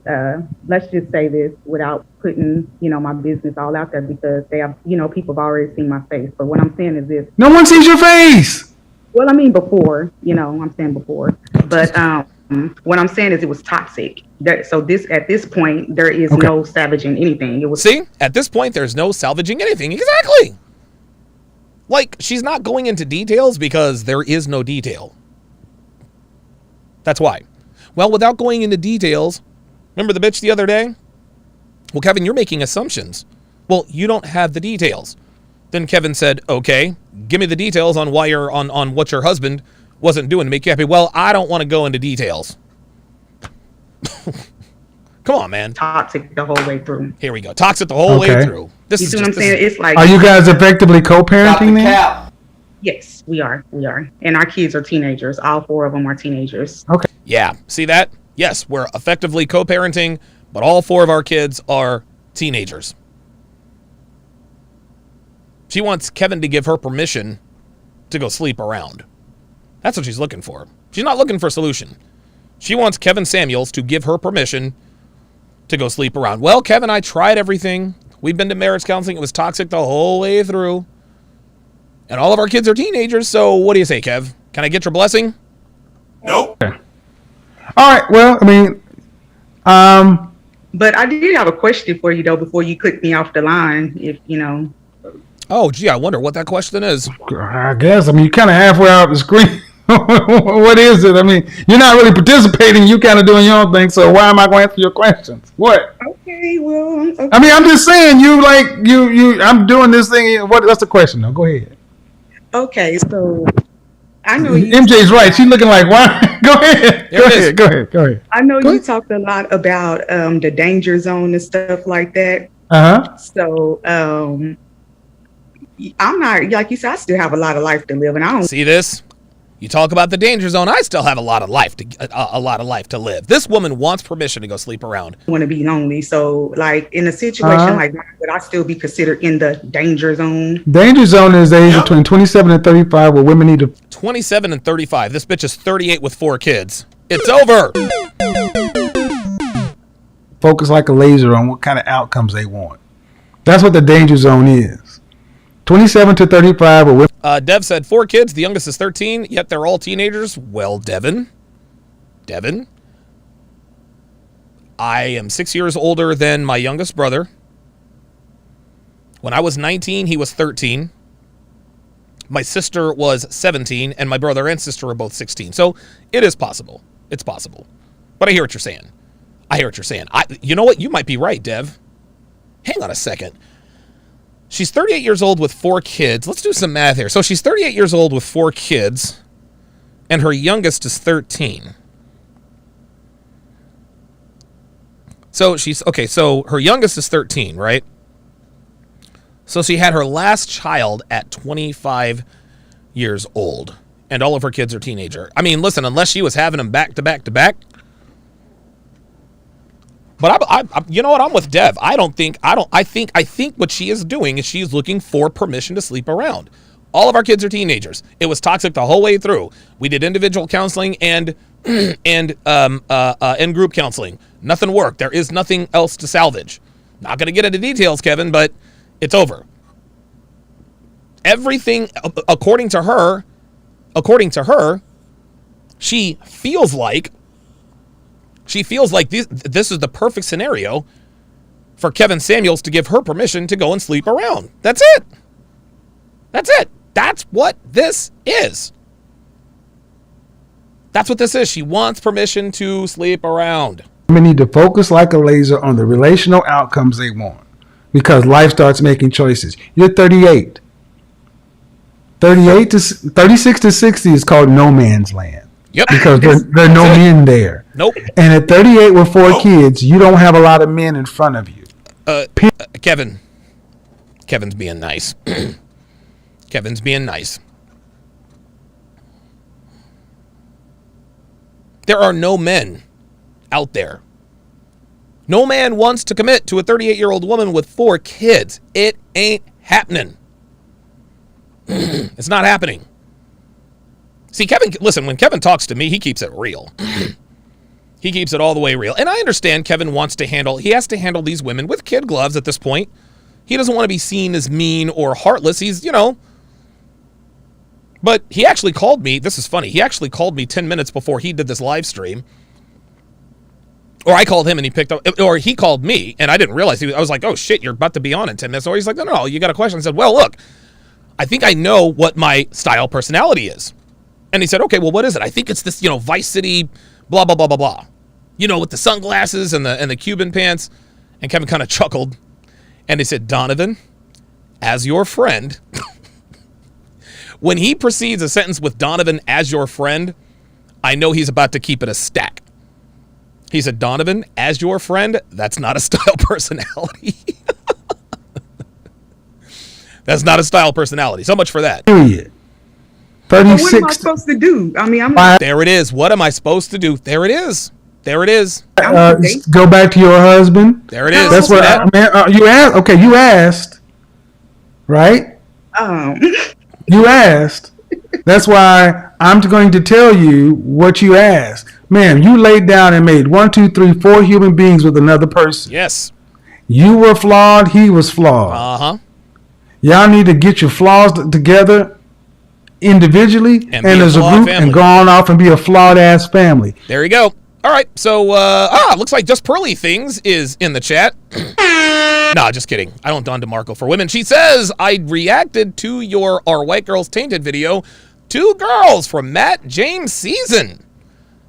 H: Let's just say this without putting, my business all out there because they have, people have already seen my face. But what I'm saying is this.
B: no one sees your face.
H: Well, I mean before, I'm saying before. But what I'm saying is it was toxic. At this point, there is no salvaging anything. It was.
A: See? At this point, there's no salvaging anything. Exactly. Like, she's not going into details because there is no detail. That's why. Well, without going into details, remember the bitch the other day? Well, Kevin, you're making assumptions. Well, you don't have the details. Then Kevin said, okay, give me the details on why you're on what your husband wasn't doing to make you happy. Well, I don't want to go into details. Come on, man.
H: Toxic the whole way through.
A: Here we go. Toxic the whole way through.
H: This is what I'm saying? It's like.
B: Are you guys effectively co-parenting then?
I: Cap.
H: Yes, we are. And our kids are teenagers. All 4 of them are teenagers.
B: Okay.
A: Yeah. See that? Yes, we're effectively co-parenting, but all 4 of our kids are teenagers. She wants Kevin to give her permission to go sleep around. That's what she's looking for. She's not looking for a solution. She wants Kevin Samuels to give her permission to go sleep around. Well, Kevin, I tried everything. We've been to marriage counseling. It was toxic the whole way through. And all of our kids are teenagers, so what do you say, Kev? Can I get your blessing?
G: Nope.
B: Okay. All right. Well, I mean,
H: But I did have a question for you, though, before you click me off the line, if.
A: Oh, gee, I wonder what that question is.
B: I guess. I mean, you're kind of halfway out the screen. What is it? I mean, you're not really participating. You're kind of doing your own thing. So why am I going to answer your questions? What?
H: Okay, well. Okay.
B: I mean, I'm just saying. I'm doing this thing. What's the question? Now, go ahead.
H: Okay, so I know you.
B: MJ's right. She's looking like, why? Go ahead. Go ahead.
H: I know you talked a lot about the danger zone and stuff like that. So I'm not, like you said, I still have a lot of life to live, and I don't
A: see this. You talk about the danger zone. I still have a lot of life to live. This woman wants permission to go sleep around.
H: want to be lonely. So, like in a situation like that, would I still be considered in the danger zone?
B: Danger zone is the age between 27 and 35, where women need to.
A: 27 and 35. This bitch is 38 with 4 kids. It's over.
B: Focus like a laser on what kind of outcomes they want. That's what the danger zone is. 27 to 35 are women.
A: Dev said 4 kids. The youngest is 13, yet they're all teenagers. Well, Devin, I am 6 years older than my youngest brother. When I was 19, he was 13. My sister was 17, and my brother and sister are both 16. So it is possible. It's possible. But I hear what you're saying. You know what? You might be right, Dev. Hang on a second. She's 38 years old with 4 kids. Let's do some math here. So she's 38 years old with 4 kids, and her youngest is 13. So so her youngest is 13, right? So she had her last child at 25 years old, and all of her kids are teenager. I mean, listen, unless she was having them back to back to back. But I you know what? I'm with Dev. I think what she is doing is she's looking for permission to sleep around. All of our kids are teenagers. It was toxic the whole way through. We did individual counseling and group counseling. Nothing worked. There is nothing else to salvage. Not going to get into details, Kevin, but it's over. Everything, according to her, She feels like this is the perfect scenario for Kevin Samuels to give her permission to go and sleep around. That's it. That's it. That's what this is. That's what this is. She wants permission to sleep around.
B: Women need to focus like a laser on the relational outcomes they want because life starts making choices. You're 38. 36 to 60 is called no man's land.
A: Yep.
B: Because there are no men there.
A: Nope.
B: And at 38 with 4 kids, you don't have a lot of men in front of you.
A: Kevin's being nice. Kevin's being nice. There are no men out there. No man wants to commit to a 38-year-old woman with 4 kids. It ain't happening. It's not happening. See, listen, when Kevin talks to me, he keeps it real. He keeps it all the way real. And I understand Kevin he has to handle these women with kid gloves at this point. He doesn't want to be seen as mean or heartless. He's, but he actually called me. This is funny. He actually called me 10 minutes before he did this live stream. Or I called him and he picked up, or he called me and I didn't realize. I was like, oh shit, you're about to be on in 10 minutes. Or he's like, no, you got a question. I said, well, look, I think I know what my style personality is. And he said, okay, well, what is it? I think it's this, Vice City, blah, blah, blah, blah, blah. With the sunglasses and the Cuban pants. And Kevin kind of chuckled. And he said, Donovan, as your friend, when he precedes a sentence with Donovan as your friend, I know he's about to keep it a stack. He said, Donovan, as your friend, that's not a style personality. That's not a style personality. So much for that.
B: Period. 36.
J: What am I supposed to do? I mean,
A: there it is. What am I supposed to do? There it is. There it is.
B: Go back to your husband.
A: There it is.
B: That's what you asked. Okay, you asked, right? You asked. That's why I'm going to tell you what you asked. Ma'am, you laid down and made 1, 2, 3, 4 human beings with another person.
A: Yes.
B: You were flawed. He was flawed.
A: Uh-huh.
B: Y'all need to get your flaws together individually and as a group and go on off and be a flawed ass family.
A: There you go. All right. So, looks like Just Pearly Things is in the chat. Nah, just kidding. I don't Don DeMarco for women. She says, I reacted to your Are White Girls Tainted video. 2 girls from Matt James season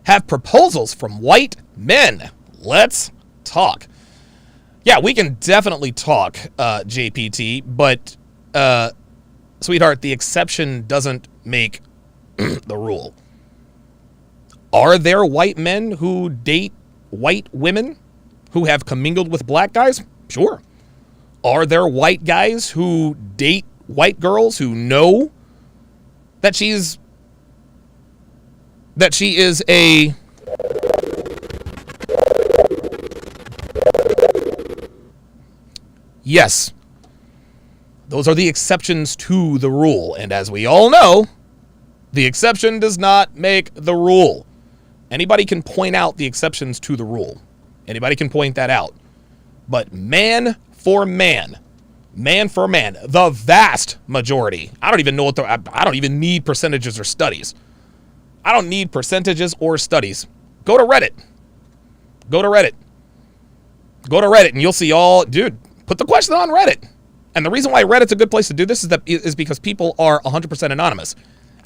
A: have proposals from white men. Let's talk. Yeah, we can definitely talk, JPT, but, sweetheart, the exception doesn't make the rule. Are there white men who date white women who have commingled with black guys? Sure. Are there white guys who date white girls who know that she is a yes. Those are the exceptions to the rule. And as we all know, the exception does not make the rule. Anybody can point out the exceptions to the rule. Anybody can point that out. But man for man, the vast majority, I don't even know I don't even need percentages or studies. I don't need percentages or studies. Go to Reddit. And you'll see dude, put the question on Reddit. And the reason why Reddit's a good place to do this is because people are 100% anonymous.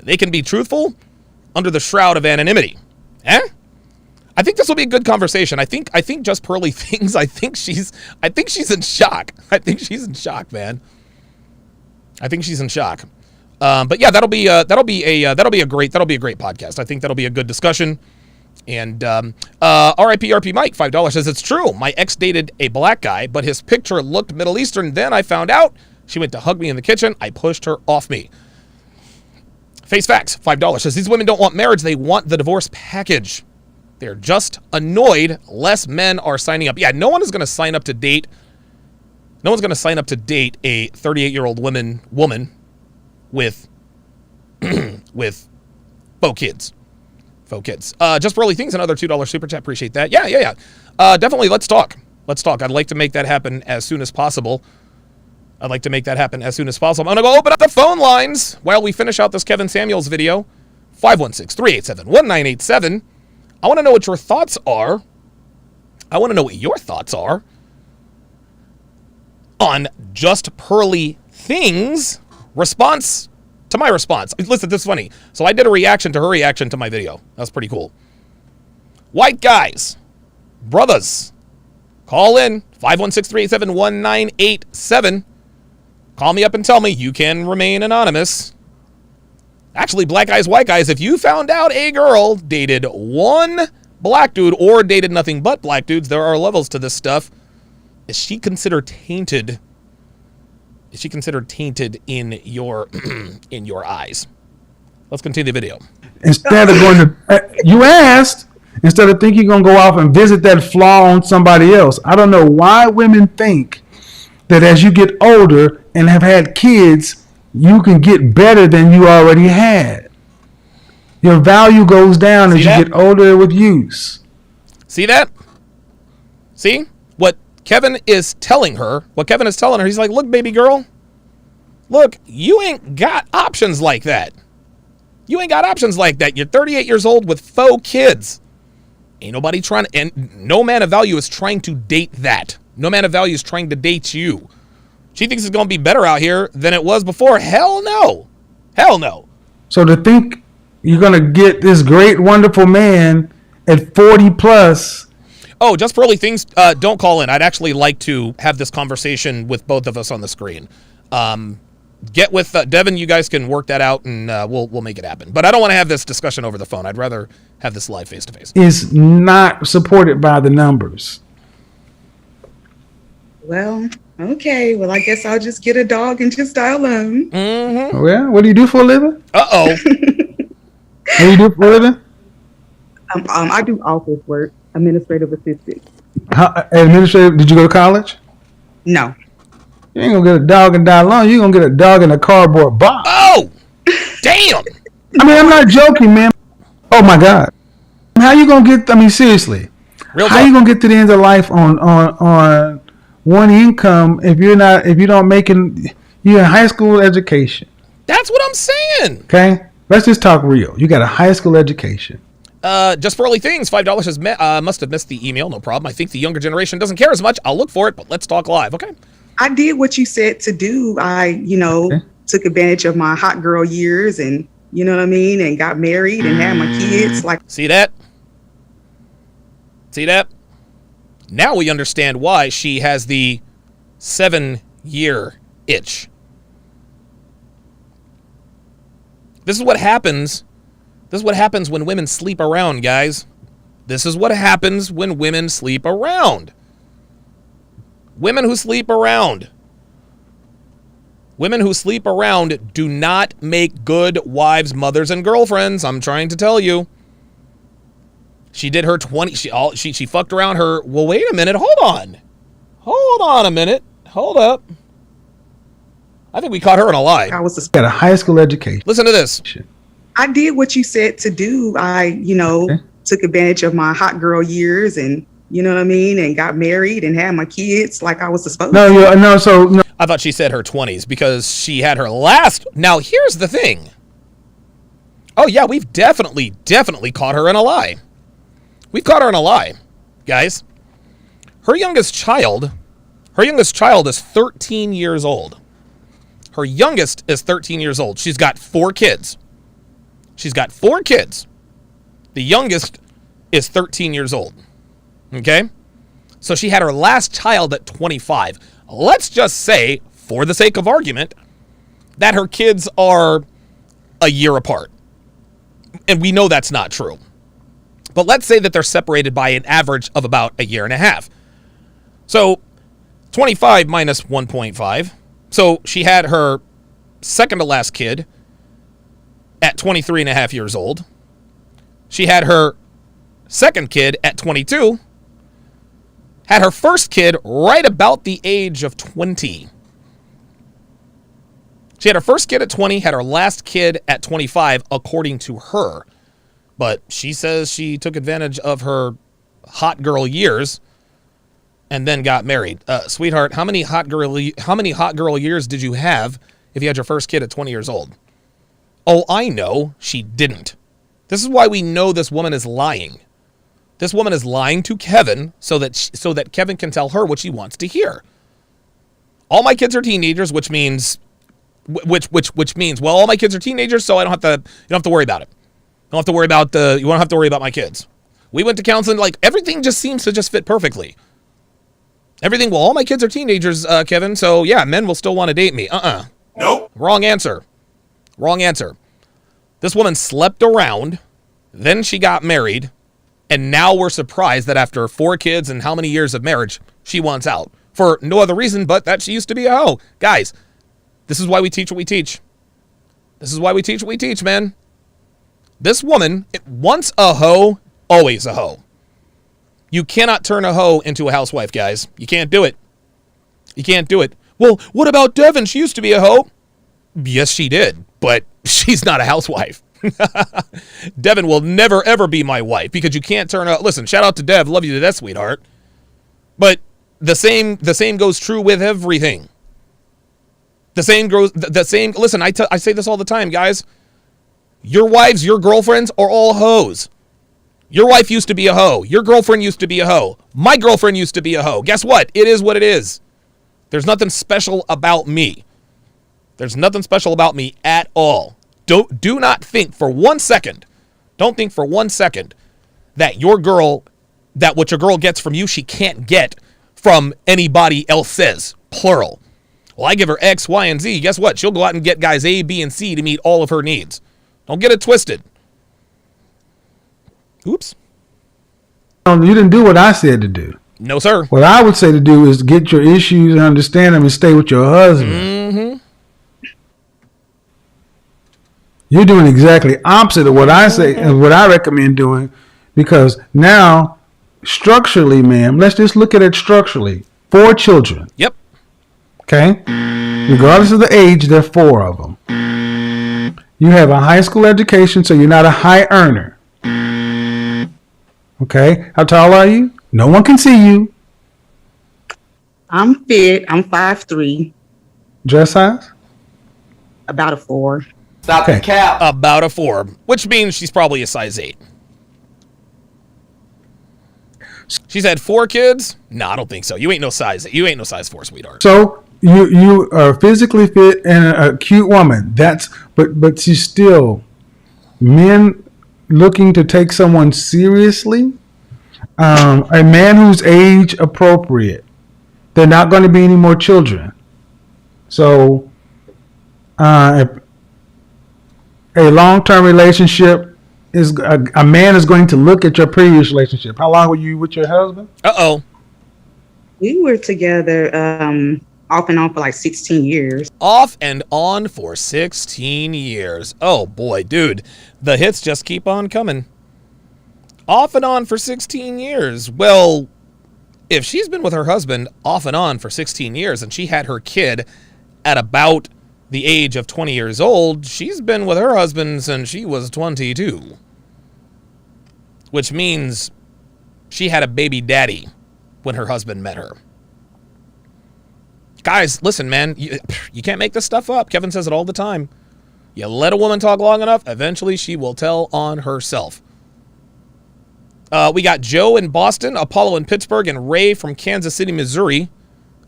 A: They can be truthful under the shroud of anonymity. I think this will be a good conversation. I think Just Pearly Things. I think she's in shock. I think she's in shock, man. I think she's in shock. But yeah, that'll be a great podcast. I think that'll be a good discussion. And RIP Mike, $5 says it's true. My ex dated a black guy, but his picture looked Middle Eastern. Then I found out she went to hug me in the kitchen. I pushed her off me. Face Facts, $5 says these women don't want marriage. They want the divorce package. They're just annoyed less men are signing up. Yeah, no one is going to sign up to date. No one's going to sign up to date a 38-year-old woman with faux kids. Just Pearly Things, another $2 super chat. Appreciate that. Yeah. Definitely, let's talk. I'd like to make that happen as soon as possible. I'm going to go open up the phone lines while we finish out this Kevin Samuels video. 516-387-1987. I want to know what your thoughts are. I want to know what your thoughts are on Just Pearly Things response to my response. Listen, this is funny. So I did a reaction to her reaction to my video. That was pretty cool. White guys, brothers, call in 516-387-1987. Call me up and tell me. You can remain anonymous. Actually, black guys, white guys, if you found out a girl dated one black dude or dated nothing but black dudes, there are levels to this stuff. Is she considered tainted? Is she considered tainted in your in your eyes? Let's continue the video.
B: Instead of going to, you asked, instead of thinking you're going to go off and visit that flaw on somebody else. I don't know why women think that as you get older and have had kids, you can get better than you already had. Your value goes down as you get older with use.
A: See that? See? What Kevin is telling her, he's like, look, baby girl, look, you ain't got options like that. You ain't got options like that. You're 38 years old with 4 kids. Ain't nobody trying to, and no man of value is trying to date that. No man of value is trying to date you. She thinks it's going to be better out here than it was before. Hell no. Hell no.
B: So to think you're going to get this great, wonderful man at 40 plus.
A: Oh, Just Pearly Things, don't call in. I'd actually like to have this conversation with both of us on the screen. Get with Devin. You guys can work that out, and we'll make it happen. But I don't want to have this discussion over the phone. I'd rather have this live face-to-face.
B: Is not supported by the numbers.
J: Well, okay. Well, I guess I'll just get a dog and just die alone.
A: Mm-hmm.
B: Well, what do you do for a living?
A: Uh-oh.
B: What do you do for a living?
H: I do office work, administrative assistant.
B: Administrative? Did you go to college?
J: No.
B: You ain't gonna get a dog and die alone. You're gonna get a dog in a cardboard box.
A: Oh, damn.
B: I mean, I'm not joking, man. Oh my God. How you gonna get? I mean, seriously. How you gonna get to the end of life on one income if you don't making you in high school education?
A: That's what I'm saying.
B: Okay, let's just talk real. You got a high school education.
A: Just Pearly Things, $5 must have missed the email. No problem. I think the younger generation doesn't care as much. I'll look for it, but let's talk live. Okay.
J: I did what you said to do. I, took advantage of my hot girl years and, you know what I mean, and got married and had my kids. Like,
A: see that? See that? Now we understand why she has the 7-year itch. This is what happens. This is what happens when women sleep around, guys. This is what happens when women sleep around. Women who sleep around. Women who sleep around do not make good wives, mothers, and girlfriends. I'm trying to tell you. She did her 20. She fucked around her. Well, wait a minute. Hold on. Hold on a minute. Hold up. I think we caught her in a lie.
J: I was
B: got a high school education.
A: Listen to this.
J: I did what you said to do. I, took advantage of my hot girl years and, you know what I mean, and got married and had my kids like I was supposed to.
B: No.
A: I thought she said her 20s because she had her last. Now, here's the thing. Oh, yeah, we've definitely caught her in a lie. We've caught her in a lie, guys. Her youngest child is 13 years old. Her youngest is 13 years old. She's got 4 kids. The youngest is 13 years old. Okay? So she had her last child at 25. Let's just say, for the sake of argument, that her kids are a year apart. And we know that's not true. But let's say that they're separated by an average of about a year and a half. So 25 minus 1.5. So she had her second to last kid at 23 and a half years old. She had her second kid at 22. Had her first kid right about the age of 20. She had her first kid at 20, had her last kid at 25, according to her. But she says she took advantage of her hot girl years and then got married. Sweetheart, how many hot girl years did you have if you had your first kid at 20 years old? Oh, I know. She didn't. This is why we know this woman is lying. This woman is lying to Kevin so that Kevin can tell her what she wants to hear. All my kids are teenagers, which means well, all my kids are teenagers, so you don't have to worry about it. You won't have to worry about my kids. We went to counseling, like everything just seems to just fit perfectly. Everything, well, all my kids are teenagers, Kevin, so yeah, men will still want to date me. Nope. Wrong answer. This woman slept around, then she got married, and now we're surprised that after 4 kids and how many years of marriage, she wants out. For no other reason but that she used to be a hoe. Guys, this is why we teach what we teach. Man. This woman, once a hoe, always a hoe. You cannot turn a hoe into a housewife, guys. You can't do it. Well, what about Devin? She used to be a hoe. Yes, she did, but she's not a housewife. Devin will never, ever be my wife because you can't turn a... Listen, shout out to Dev. Love you to death, sweetheart. But the same goes true with everything. Listen, I say this all the time, guys. Your wives, your girlfriends are all hoes. Your wife used to be a hoe. Your girlfriend used to be a hoe. My girlfriend used to be a hoe. Guess what? It is what it is. There's nothing special about me. There's nothing special about me at all. Do not think for 1 second. Don't think for 1 second that what your girl gets from you, she can't get from anybody else's, plural. Well, I give her X, Y, and Z. Guess what? She'll go out and get guys A, B, and C to meet all of her needs. Don't get it twisted. Oops.
B: You didn't do what I said to do.
A: No, sir.
B: What I would say to do is get your issues and understand them and stay with your husband.
A: Mm-hmm.
B: You're doing exactly opposite of what I say and what I recommend doing, because now, structurally, ma'am, let's just look at it structurally. 4 children.
A: Yep.
B: Okay? Regardless of the age, there are 4 of them. You have a high school education, so you're not a high earner. Okay? How tall are you? No one can see you.
J: I'm fit. I'm 5'3".
B: Dress size?
J: About a 4.
I: Stop the cap.
A: About a 4, which means she's probably a size 8. She's had 4 kids? No, I don't think so. You ain't no size 4, sweetheart.
B: So you are physically fit and a cute woman. But she's still men looking to take someone seriously. A man who's age appropriate. They're not going to be any more children. So a long-term relationship is a man is going to look at your previous relationship. How long were you with your husband?
A: Uh-oh.
J: We were together off and on for like 16 years.
A: Off and on for 16 years. Oh boy, dude. The hits just keep on coming. Off and on for 16 years. Well, if she's been with her husband off and on for 16 years and she had her kid at about the age of 20 years old, she's been with her husband since she was 22. Which means she had a baby daddy when her husband met her. Guys, listen, man, you can't make this stuff up. Kevin says it all the time. You let a woman talk long enough, eventually she will tell on herself. We got Joe in Boston, Apollo in Pittsburgh, and Ray from Kansas City, Missouri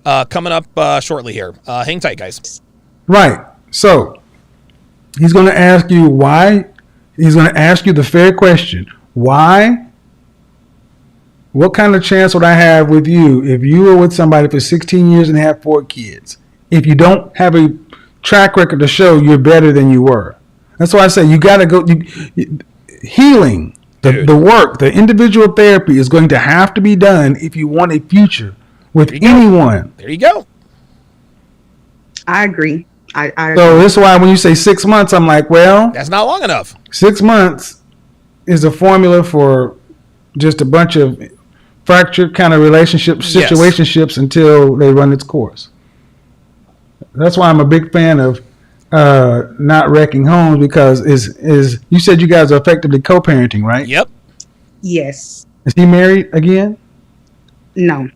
A: coming up shortly here. Hang tight, guys.
B: Right. So he's going to ask you why. He's going to ask you the fair question. Why? What kind of chance would I have with you if you were with somebody for 16 years and have 4 kids? If you don't have a track record to show you're better than you were. That's why I say you got to go. Healing, the work, the individual therapy is going to have to be done if you want a future with anyone.
A: There you go.
J: I agree. I
B: so this is why when you say 6 months, I'm like, well,
A: that's not long enough.
B: 6 months is a formula for just a bunch of fractured kind of relationships, situationships until they run its course. That's why I'm a big fan of not wrecking homes, because is you said you guys are effectively co-parenting, right?
A: Yep.
J: Yes.
B: Is he married again?
J: No.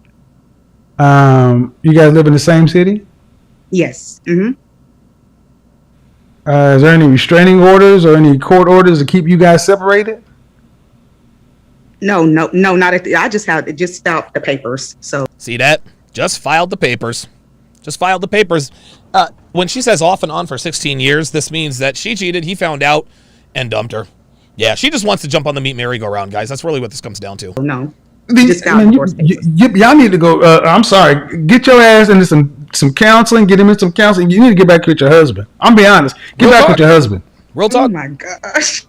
B: You guys live in the same city?
J: Yes. Mm-hmm.
B: Is there any restraining orders or any court orders to keep you guys separated?
J: No, not at the, I just filed the papers. So
A: See that? Just filed the papers. Just filed the papers. When she says off and on for 16 years, this means that she cheated, he found out, and dumped her. Yeah, she just wants to jump on the meat merry-go-round, guys. That's really what this comes down to.
J: no.
B: Y'all need to go. I'm sorry. Get your ass into some counseling. Get him in some counseling. You need to get back with your husband. I'm be honest. Get
A: Real
B: back
A: talk.
B: with your husband.
A: Real talk.
J: Oh my gosh.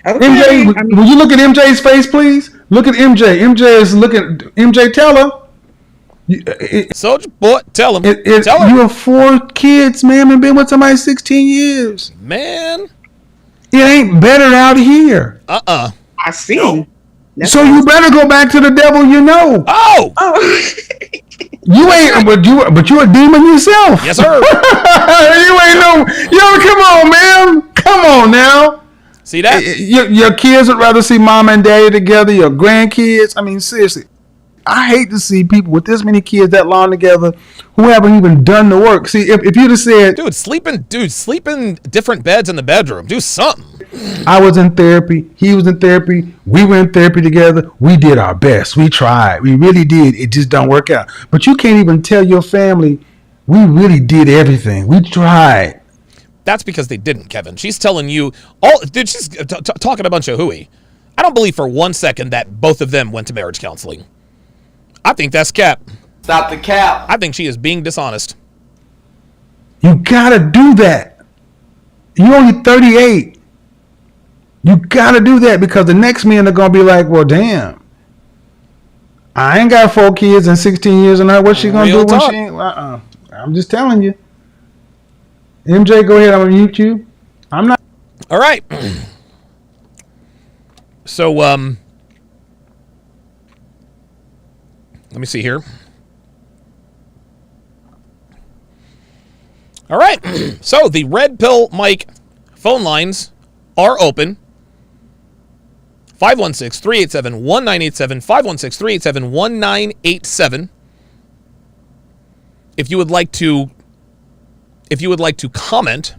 B: MJ, will you look at MJ's face, please? Look at MJ. MJ is looking. MJ, tell her.
A: Soldier boy, tell him.
B: Tell her. You have 4 kids, ma'am, and been with somebody 16 years.
A: Man.
B: It ain't better out here.
J: I see. No.
B: So you better go back to the devil you know.
A: Oh.
B: You ain't, but you a demon yourself.
A: Yes, sir.
B: You ain't no. Yo, come on, man. Come on now.
A: See that?
B: Your kids would rather see mom and daddy together. Your grandkids. I mean, seriously. I hate to see people with this many kids that long together who haven't even done the work. See, if you'd have said,
A: sleep in different beds in the bedroom. Do something.
B: I was in therapy. He was in therapy. We were in therapy together. We did our best. We tried. We really did. It just don't work out. But you can't even tell your family we really did everything. We tried.
A: That's because they didn't, Kevin. She's telling you all. Dude, she's talking a bunch of hooey. I don't believe for 1 second that both of them went to marriage counseling. I think that's cap.
I: Stop the cap.
A: I think she is being dishonest.
B: You gotta do that. You're only 38. You gotta do that because the next men are gonna be like, well, damn. I ain't got 4 kids and 16 years and her. What's she gonna do when she ain't? I'm just telling you. MJ, go ahead. I'm gonna mute you. I'm not.
A: All right. So, let me see here. All right. So the Red Pill Mike phone lines are open. 516-387-1987. 516-387-1987. If you would like to comment,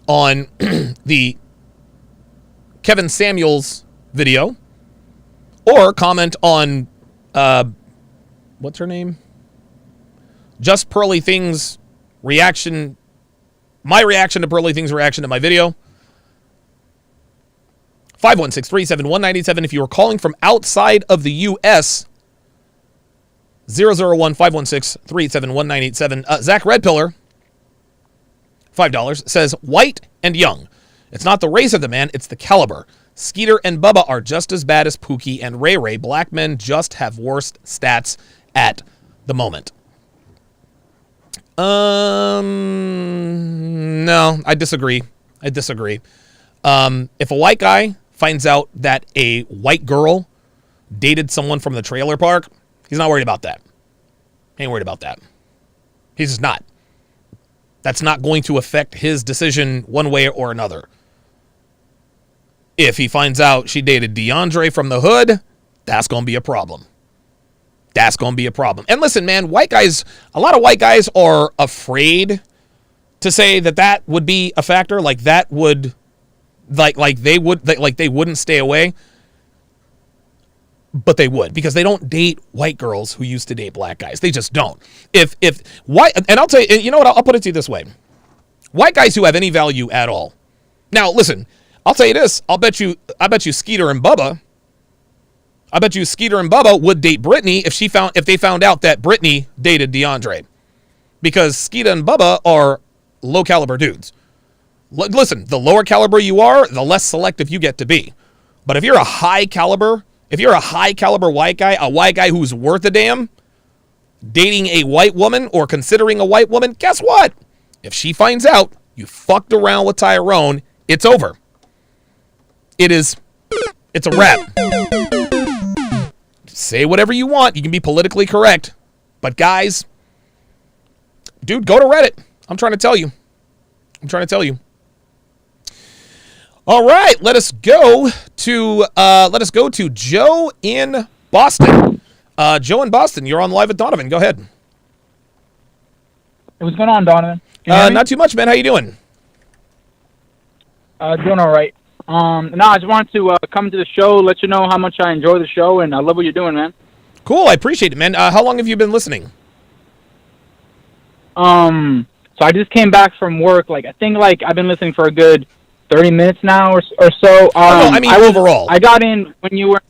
A: on the Kevin Samuels video, or comment on what's her name? Just Pearly Things reaction, my reaction to Pearly Things reaction to my video. 516-387-1987. If you are calling from outside of the U.S., 001-516-387-1987. Zach Redpillar, $5, says, white and young. It's not the race of the man, it's the caliber. Skeeter and Bubba are just as bad as Pookie and Ray Ray. Black men just have worse stats at the moment. No, I disagree. If a white guy finds out that a white girl dated someone from the trailer park, he's not worried about that. He ain't worried about that. He's just not. That's not going to affect his decision one way or another. If he finds out she dated DeAndre from the hood, that's going to be a problem. That's going to be a problem. And listen, man, a lot of white guys are afraid to say that would be a factor. Like that would, like they wouldn't stay away. But they would, because they don't date white girls who used to date black guys. They just don't. If white, and I'll tell you, you know what? I'll put it to you this way. White guys who have any value at all. Now, listen, I'll tell you this. I bet you Skeeter and Bubba would date Brittany if they found out that Brittany dated DeAndre. Because Skeeter and Bubba are low caliber dudes. Listen, the lower caliber you are, the less selective you get to be. But if you're a high caliber white guy, a white guy who's worth a damn, dating a white woman or considering a white woman, guess what? If she finds out you fucked around with Tyrone, it's over. It's a wrap. Say whatever you want. You can be politically correct. But guys, dude, go to Reddit. I'm trying to tell you. All right, let us go to Joe in Boston. Joe in Boston, you're on Live with Donovan. Go ahead.
K: What's going on, Donovan? Can you hear me?
A: Not too much, man. How you doing?
K: Doing all right. No, I just wanted to come to the show, let you know how much I enjoy the show, and I love what you're doing, man.
A: Cool. I appreciate it, man. How long have you been listening?
K: So I just came back from work. I think I've been listening for a good 30 minutes now or so.
A: No, I mean overall.
K: I got in when you were,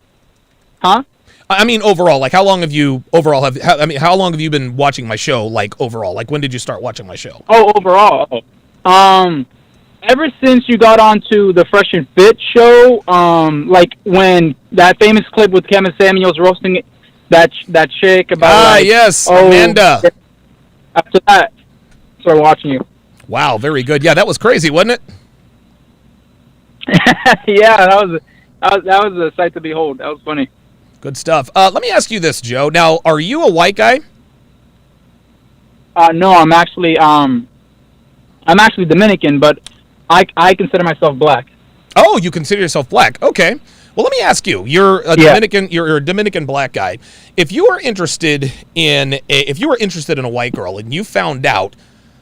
K: huh?
A: I mean overall. How long have you how long have you been watching my show? Overall, when did you start watching my show?
K: Oh, overall. Ever since you got onto the Fresh and Fit show, when that famous clip with Kevin Samuels roasting that chick about
A: yes, Amanda.
K: After that, I started watching you.
A: Wow, very good. Yeah, that was crazy, wasn't it?
K: Yeah, that was a sight to behold. That was funny.
A: Good stuff. Let me ask you this, Joe. Now, are you a white guy?
K: No, I'm actually Dominican, but I consider myself black.
A: Oh, you consider yourself black? Okay. Well, let me ask you. You're a Dominican. You're a Dominican black guy. If you were interested in a white girl and you found out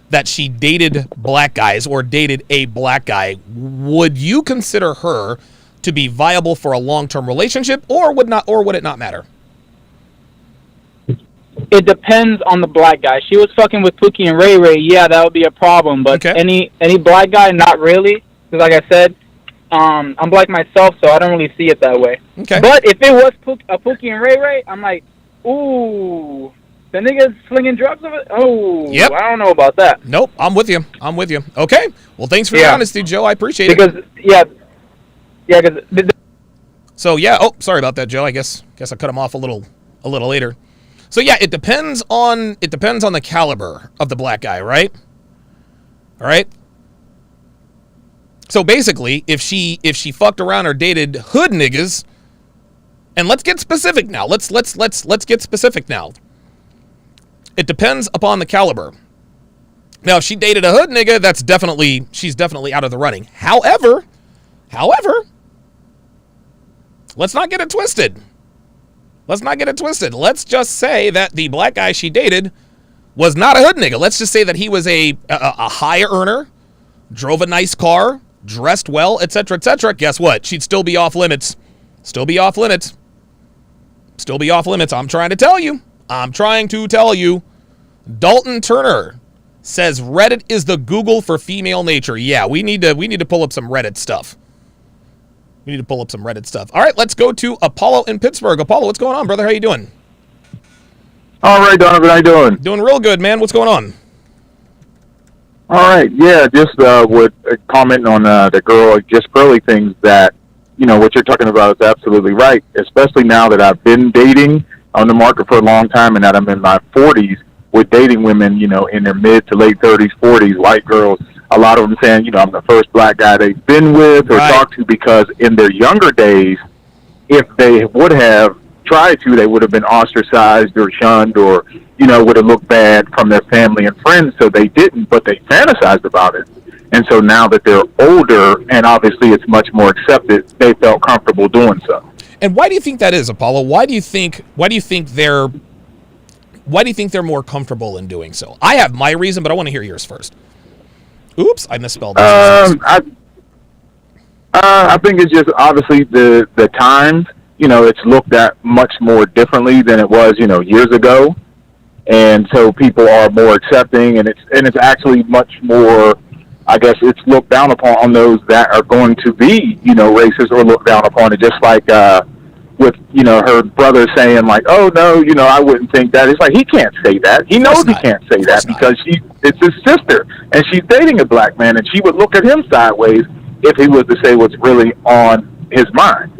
A: that she dated black guys or dated a black guy, would you consider her to be viable for a long-term relationship, or would it not matter?
K: It depends on the black guy. She was fucking with Pookie and Ray Ray. Yeah, that would be a problem. But any black guy, not really. Because like I said, I'm black myself, so I don't really see it that way.
A: Okay.
K: But if it was Pookie and Ray Ray, I'm like, ooh, the niggas slinging drugs of it? Oh,
A: yep.
K: I don't know about that.
A: Nope, I'm with you. Okay. Well, thanks for your honesty, Joe. I appreciate it.
K: Because
A: So yeah. Oh, sorry about that, Joe. I guess I cut him off a little later. So yeah, it depends on the caliber of the black guy, right? All right. So basically, if she fucked around or dated hood niggas, and let's get specific now. Let's get specific now. It depends upon the caliber. Now, if she dated a hood nigga, she's definitely out of the running. However, let's not get it twisted. Let's just say that the black guy she dated was not a hood nigga. Let's just say that he was a high earner, drove a nice car, dressed well, etc., etc. Guess what? She'd still be off limits. I'm trying to tell you. Dalton Turner says Reddit is the Google for female nature. Yeah, we need to pull up some Reddit stuff. All right, let's go to Apollo in Pittsburgh. Apollo, what's going on, brother? How you doing?
L: All right, Donovan, how you doing?
A: Doing real good, man. What's going on?
L: All right, yeah, just would comment on the girl, just girly things that, what you're talking about is absolutely right, especially now that I've been dating on the market for a long time and that I'm in my 40s with dating women, in their mid to late 30s, 40s, white girls. A lot of them saying, I'm the first black guy they've been with or talked to, because in their younger days, if they would have tried to, they would have been ostracized or shunned or, would have looked bad from their family and friends, so they didn't, but they fantasized about it. And so now that they're older and obviously it's much more accepted, they felt comfortable doing so.
A: And why do you think that is, Apollo? Why do you think they're more comfortable in doing so? I have my reason, but I want to hear yours first. Oops, I misspelled that.
L: I think it's just obviously the times. It's looked at much more differently than it was, years ago, and so people are more accepting, and it's actually much more. I guess it's looked down upon on those that are going to be, racist or looked down upon it. Just like with her brother saying like, oh no, I wouldn't think that. It's like he can't say that. He knows he can't say that because it's his sister and she's dating a black man, and she would look at him sideways if he was to say what's really on his mind.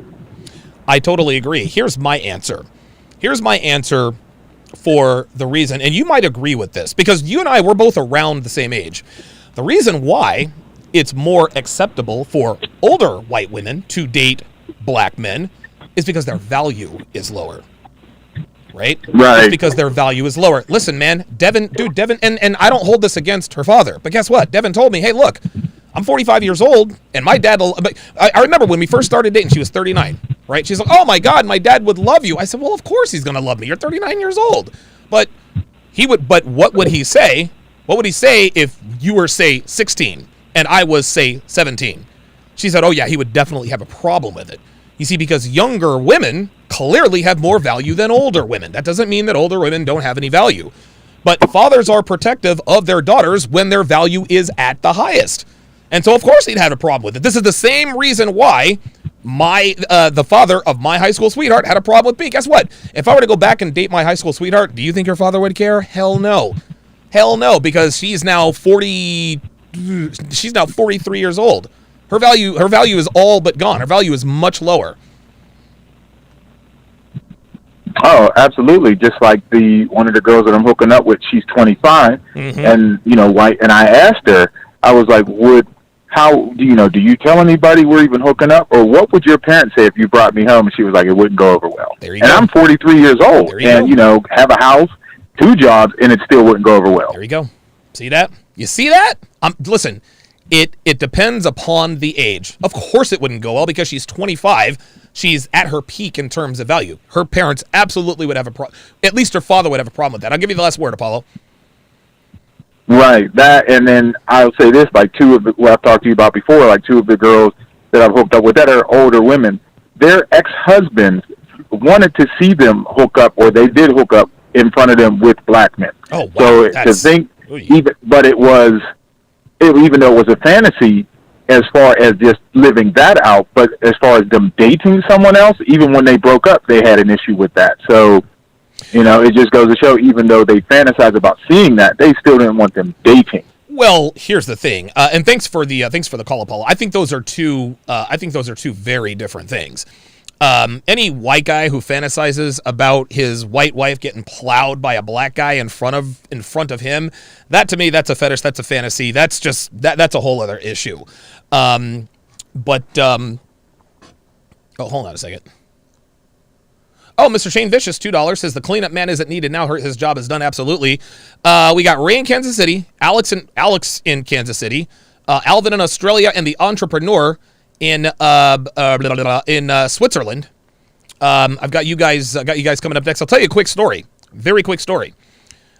A: I totally agree. Here's my answer for the reason, and you might agree with this because you and I, we're both around the same age. The reason why it's more acceptable for older white women to date black men is because their value is lower. Right? It's because their value is lower. Listen, man, Devin, and I don't hold this against her father, but guess what? Devin told me, hey, look, I'm 45 years old, and my dad, I remember when we first started dating, she was 39, right? She's like, oh my God, my dad would love you. I said, well, of course he's going to love me. You're 39 years old. But what would he say What would he say if you were, say, 16 and I was, say, 17? She said, oh, yeah, he would definitely have a problem with it. You see, because younger women clearly have more value than older women. That doesn't mean that older women don't have any value. But fathers are protective of their daughters when their value is at the highest. And so, of course, he'd have a problem with it. This is the same reason why the father of my high school sweetheart had a problem with me. Guess what? If I were to go back and date my high school sweetheart, do you think her father would care? Hell no. Hell no, because she's now 43 years old. Her value is all but gone. Her value is much lower.
L: Oh, absolutely. Just like one of the girls that I'm hooking up with, she's 25, and white. And I asked her, I was like, do you tell anybody we're even hooking up, or what would your parents say if you brought me home? And she was like, it wouldn't go over well.
A: There you go.
L: I'm 43 years old, and have a house, 2 jobs, and it still wouldn't go over well.
A: There you go. See that? You see that? Listen. It depends upon the age. Of course it wouldn't go well because she's 25. She's at her peak in terms of value. Her parents absolutely would have a problem. At least her father would have a problem with that. I'll give you the last word, Apollo.
L: Right. That, and then I'll say this, like what I've talked to you about before, like 2 of the girls that I've hooked up with that are older women, their ex-husbands wanted to see them hook up, or they did hook up in front of them with black men.
A: Oh, wow.
L: So to think, but it was... even though it was a fantasy as far as just living that out, but as far as them dating someone else, even when they broke up, they had an issue with that. So, it just goes to show, even though they fantasize about seeing that, they still didn't want them dating.
A: Well, here's the thing, and thanks for the call, Apollo. I think those are two very different things. Any white guy who fantasizes about his white wife getting plowed by a black guy in front of him, that to me, that's a fetish, that's a fantasy, that's just that's a whole other issue. Oh, hold on a second. Oh, Mr. Shane Vicious, $2 says the cleanup man isn't needed now. His job is done. Absolutely. We got Ray in Kansas City, Alex in Kansas City, Alvin in Australia, and the entrepreneur in Switzerland. I've got you guys coming up next. I'll tell you a quick story, very quick story.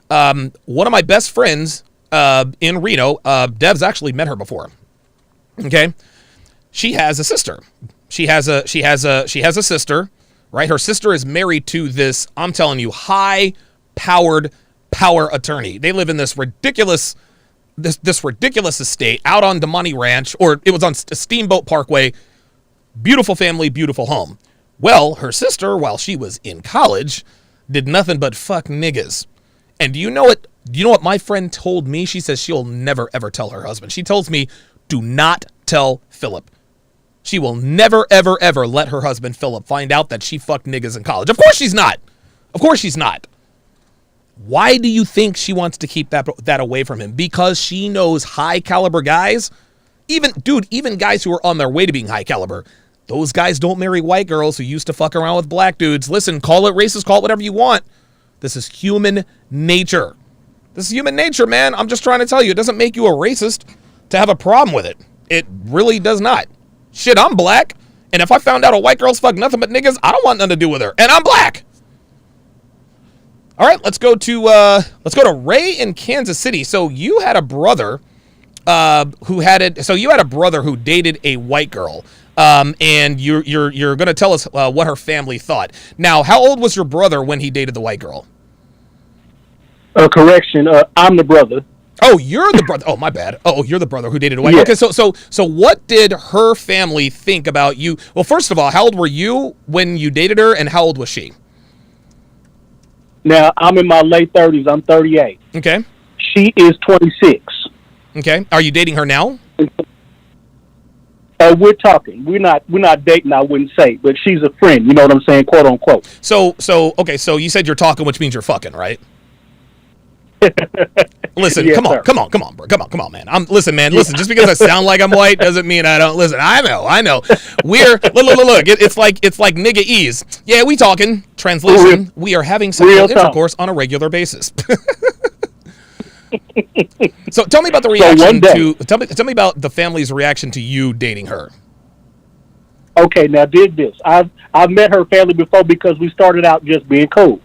A: One of my best friends in Reno, Dev's actually met her before. Okay, she has a sister. She has a sister, right? Her sister is married to this, I'm telling you, high-powered power attorney. They live in this ridiculous estate out on Damani Ranch, or it was on Steamboat Parkway. Beautiful family, beautiful home. Well, her sister, while she was in college, did nothing but fuck niggas. And do you know what my friend told me? She says she'll never ever tell her husband. She tells me, do not tell Philip. She will never ever ever let her husband Philip find out that she fucked niggas in college. Of course she's not. Of course she's not. Why do you think she wants to keep that away from him? Because she knows high caliber guys, even guys who are on their way to being high caliber, those guys don't marry white girls who used to fuck around with black dudes. Listen, call it racist, call it whatever you want. This is human nature. This is human nature, man. I'm just trying to tell you, it doesn't make you a racist to have a problem with it. It really does not. Shit, I'm black, and if I found out a white girl's fuck nothing but niggas, I don't want nothing to do with her, and I'm black. All right, let's go to Ray in Kansas City. So you had a brother who dated a white girl, and you're going to tell us what her family thought. Now, how old was your brother when he dated the white girl?
M: Correction, I'm the brother.
A: Oh, you're the brother. Oh, my bad. Oh, you're the brother who dated a white girl. Okay, so what did her family think about you? Well, first of all, how old were you when you dated her, and how old was she?
M: Now, I'm in my late 30s. I'm 38.
A: Okay.
M: She is 26.
A: Okay. Are you dating her now?
M: We're talking. We're not dating, I wouldn't say, but she's a friend. You know what I'm saying, quote unquote.
A: So you said you're talking, which means you're fucking, right? Listen,
M: yes,
A: come on, bro. Come on, man. Listen, just because I sound like I'm white doesn't mean I don't listen. I know. We're look. It's like nigga ease. Yeah, we talking. Translation, we are having sexual intercourse on a regular basis. So tell me about the reaction tell me about the family's reaction to you dating her.
M: Okay, now dig this. I've met her family before because we started out just being cool.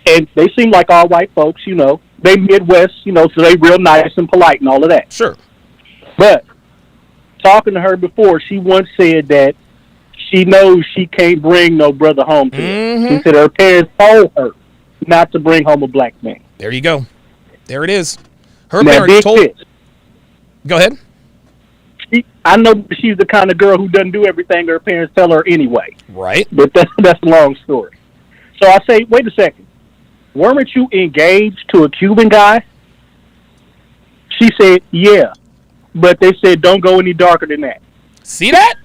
M: And they seem like all white folks, you know, they Midwest, you know, so they real nice and polite and all of that.
A: Sure.
M: But talking to her before, she once said that she knows she can't bring no brother home to her. She said her parents told her not to bring home a black man.
A: There you go. There it is. Her
M: Now,
A: parents told. Go ahead.
M: I know she's the kind of girl who doesn't do everything her parents tell her anyway.
A: Right.
M: But that's a long story. So I say, wait a second. Weren't you engaged to a Cuban guy? She said, yeah. But they said, don't go any darker than that.
A: See that?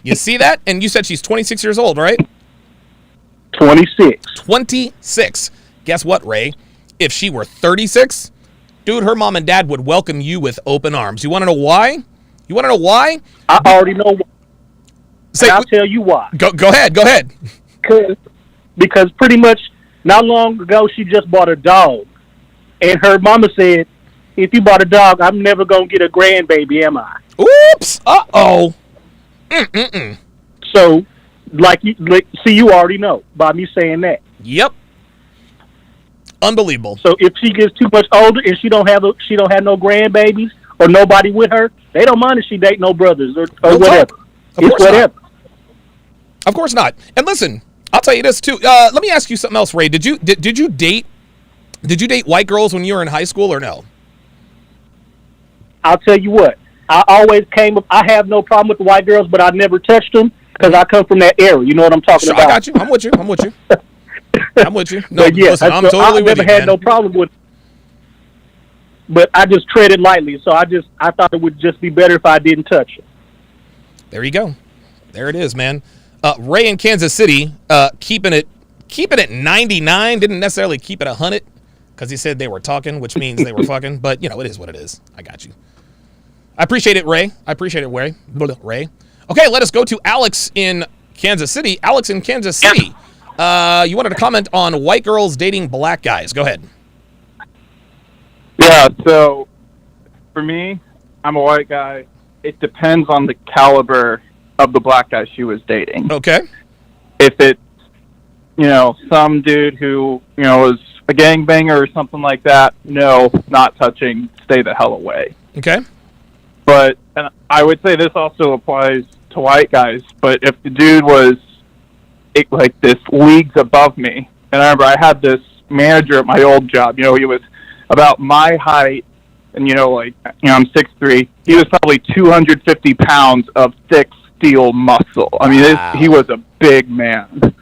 A: You see that? And you said she's 26 years old, right?
M: 26.
A: 26. Guess what, Ray? If she were 36, dude, her mom and dad would welcome you with open arms. You want to know why? You want to know why?
M: I already know why. I'll tell you why.
A: Go ahead. Go ahead.
M: Because pretty much not long ago, she just bought a dog. And her mama said, if you bought a dog, I'm never going to get a grandbaby, am I?
A: Oops. Uh-oh.
M: So, see, you already know by me saying that.
A: Yep. Unbelievable.
M: So if she gets too much older and she don't have no grandbabies or nobody with her, they don't mind if she date no brothers or whatever. It's whatever.
A: Of course not. And listen, I'll tell you this too. Let me ask you something else, Ray. Did you date white girls when you were in high school or no?
M: I'll tell you what. I have no problem with the white girls, but I never touched them because I come from that era. You know what I'm talking about?
A: I got you. I'm with you. I'm with you. No,
M: yeah,
A: listen, I'm totally with you,
M: I never had
A: man.
M: no problem with it. But I just treaded lightly, so I thought it would just be better if I didn't touch it.
A: There you go. There it is, man. Ray in Kansas City, keeping it 99, didn't necessarily keep it 100 because he said they were talking, which means they were fucking. But you know, it is what it is. I got you. I appreciate it, Ray. Ray. Okay, let us go to Alex in Kansas City. Alex in Kansas City. You wanted to comment on white girls dating black guys. Go ahead.
N: Yeah, so for me, I'm a white guy. It depends on the caliber of the black guy she was dating.
A: Okay.
N: If it's, some dude who, was a gangbanger or something like that, no, not touching, stay the hell away.
A: Okay.
N: But, and I would say this also applies to white guys, but if the dude was like this leagues above me, and I remember I had this manager at my old job, he was about my height, and I'm 6'3", he was probably 250 pounds of thick steel muscle. I mean, he was a big man.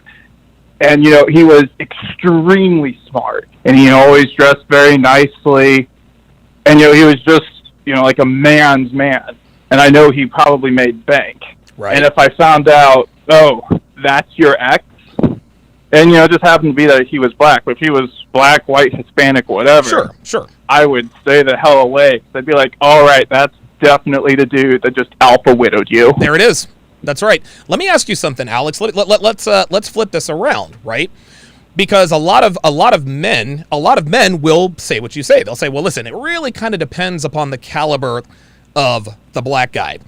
N: And, he was extremely smart, and he always dressed very nicely, and, he was just, like a man's man, and I know he probably made bank.
A: Right.
N: And if I found out, oh, that's your ex, and, it just happened to be that he was black, but if he was black, white, Hispanic, whatever,
A: sure,
N: I would stay the hell away. I'd be like, all right, that's definitely the dude that just alpha widowed you.
A: There it is. That's right. Let me ask you something, Alex. Let's flip this around, right? Because a lot of men will say what you say. They'll say, well, listen, it really kind of depends upon the caliber of the black guy.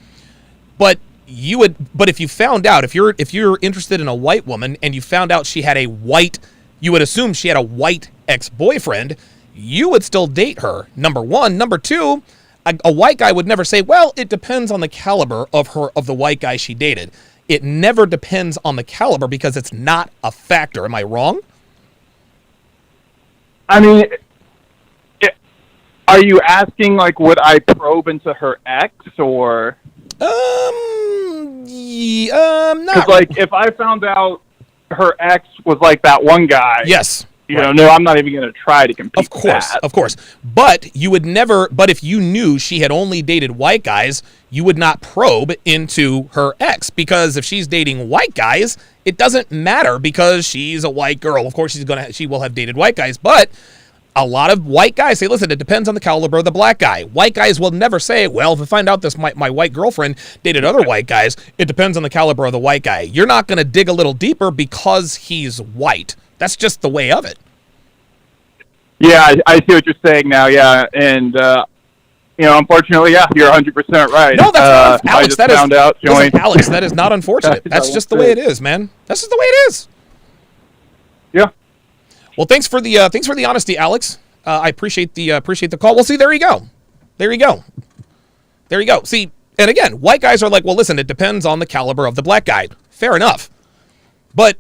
A: But if you found out, if you're interested in a white woman and you found out you would assume she had a white ex-boyfriend, you would still date her. Number one. Number two, a white guy would never say, well, it depends on the caliber of the white guy she dated. It never depends on the caliber because it's not a factor. Am I wrong?
N: I mean, are you asking, like, would I probe into her ex, or?
A: Not.
N: Because, like, if I found out her ex was, like, that one guy.
A: Yes.
N: No, I'm not even going to try to compete with that.
A: Of course. But you would never, but if you knew she had only dated white guys, you would not probe into her ex, because if she's dating white guys, it doesn't matter because she's a white girl. Of course, she will have dated white guys, but a lot of white guys say, listen, it depends on the caliber of the black guy. White guys will never say, well, if I find out my white girlfriend dated other white guys, it depends on the caliber of the white guy. You're not going to dig a little deeper because he's white. That's just the way of it.
N: Yeah, I see what you're saying now, yeah. And, unfortunately, yeah, you're 100% right.
A: No, that's not, Alex,
N: Alex,
A: that is not unfortunate. That's just the way it is, man. That's just the way it is.
N: Yeah.
A: Well, thanks for the honesty, Alex. I appreciate the call. Well, see, there you go. See, and again, white guys are like, well, listen, it depends on the caliber of the black guy. Fair enough. But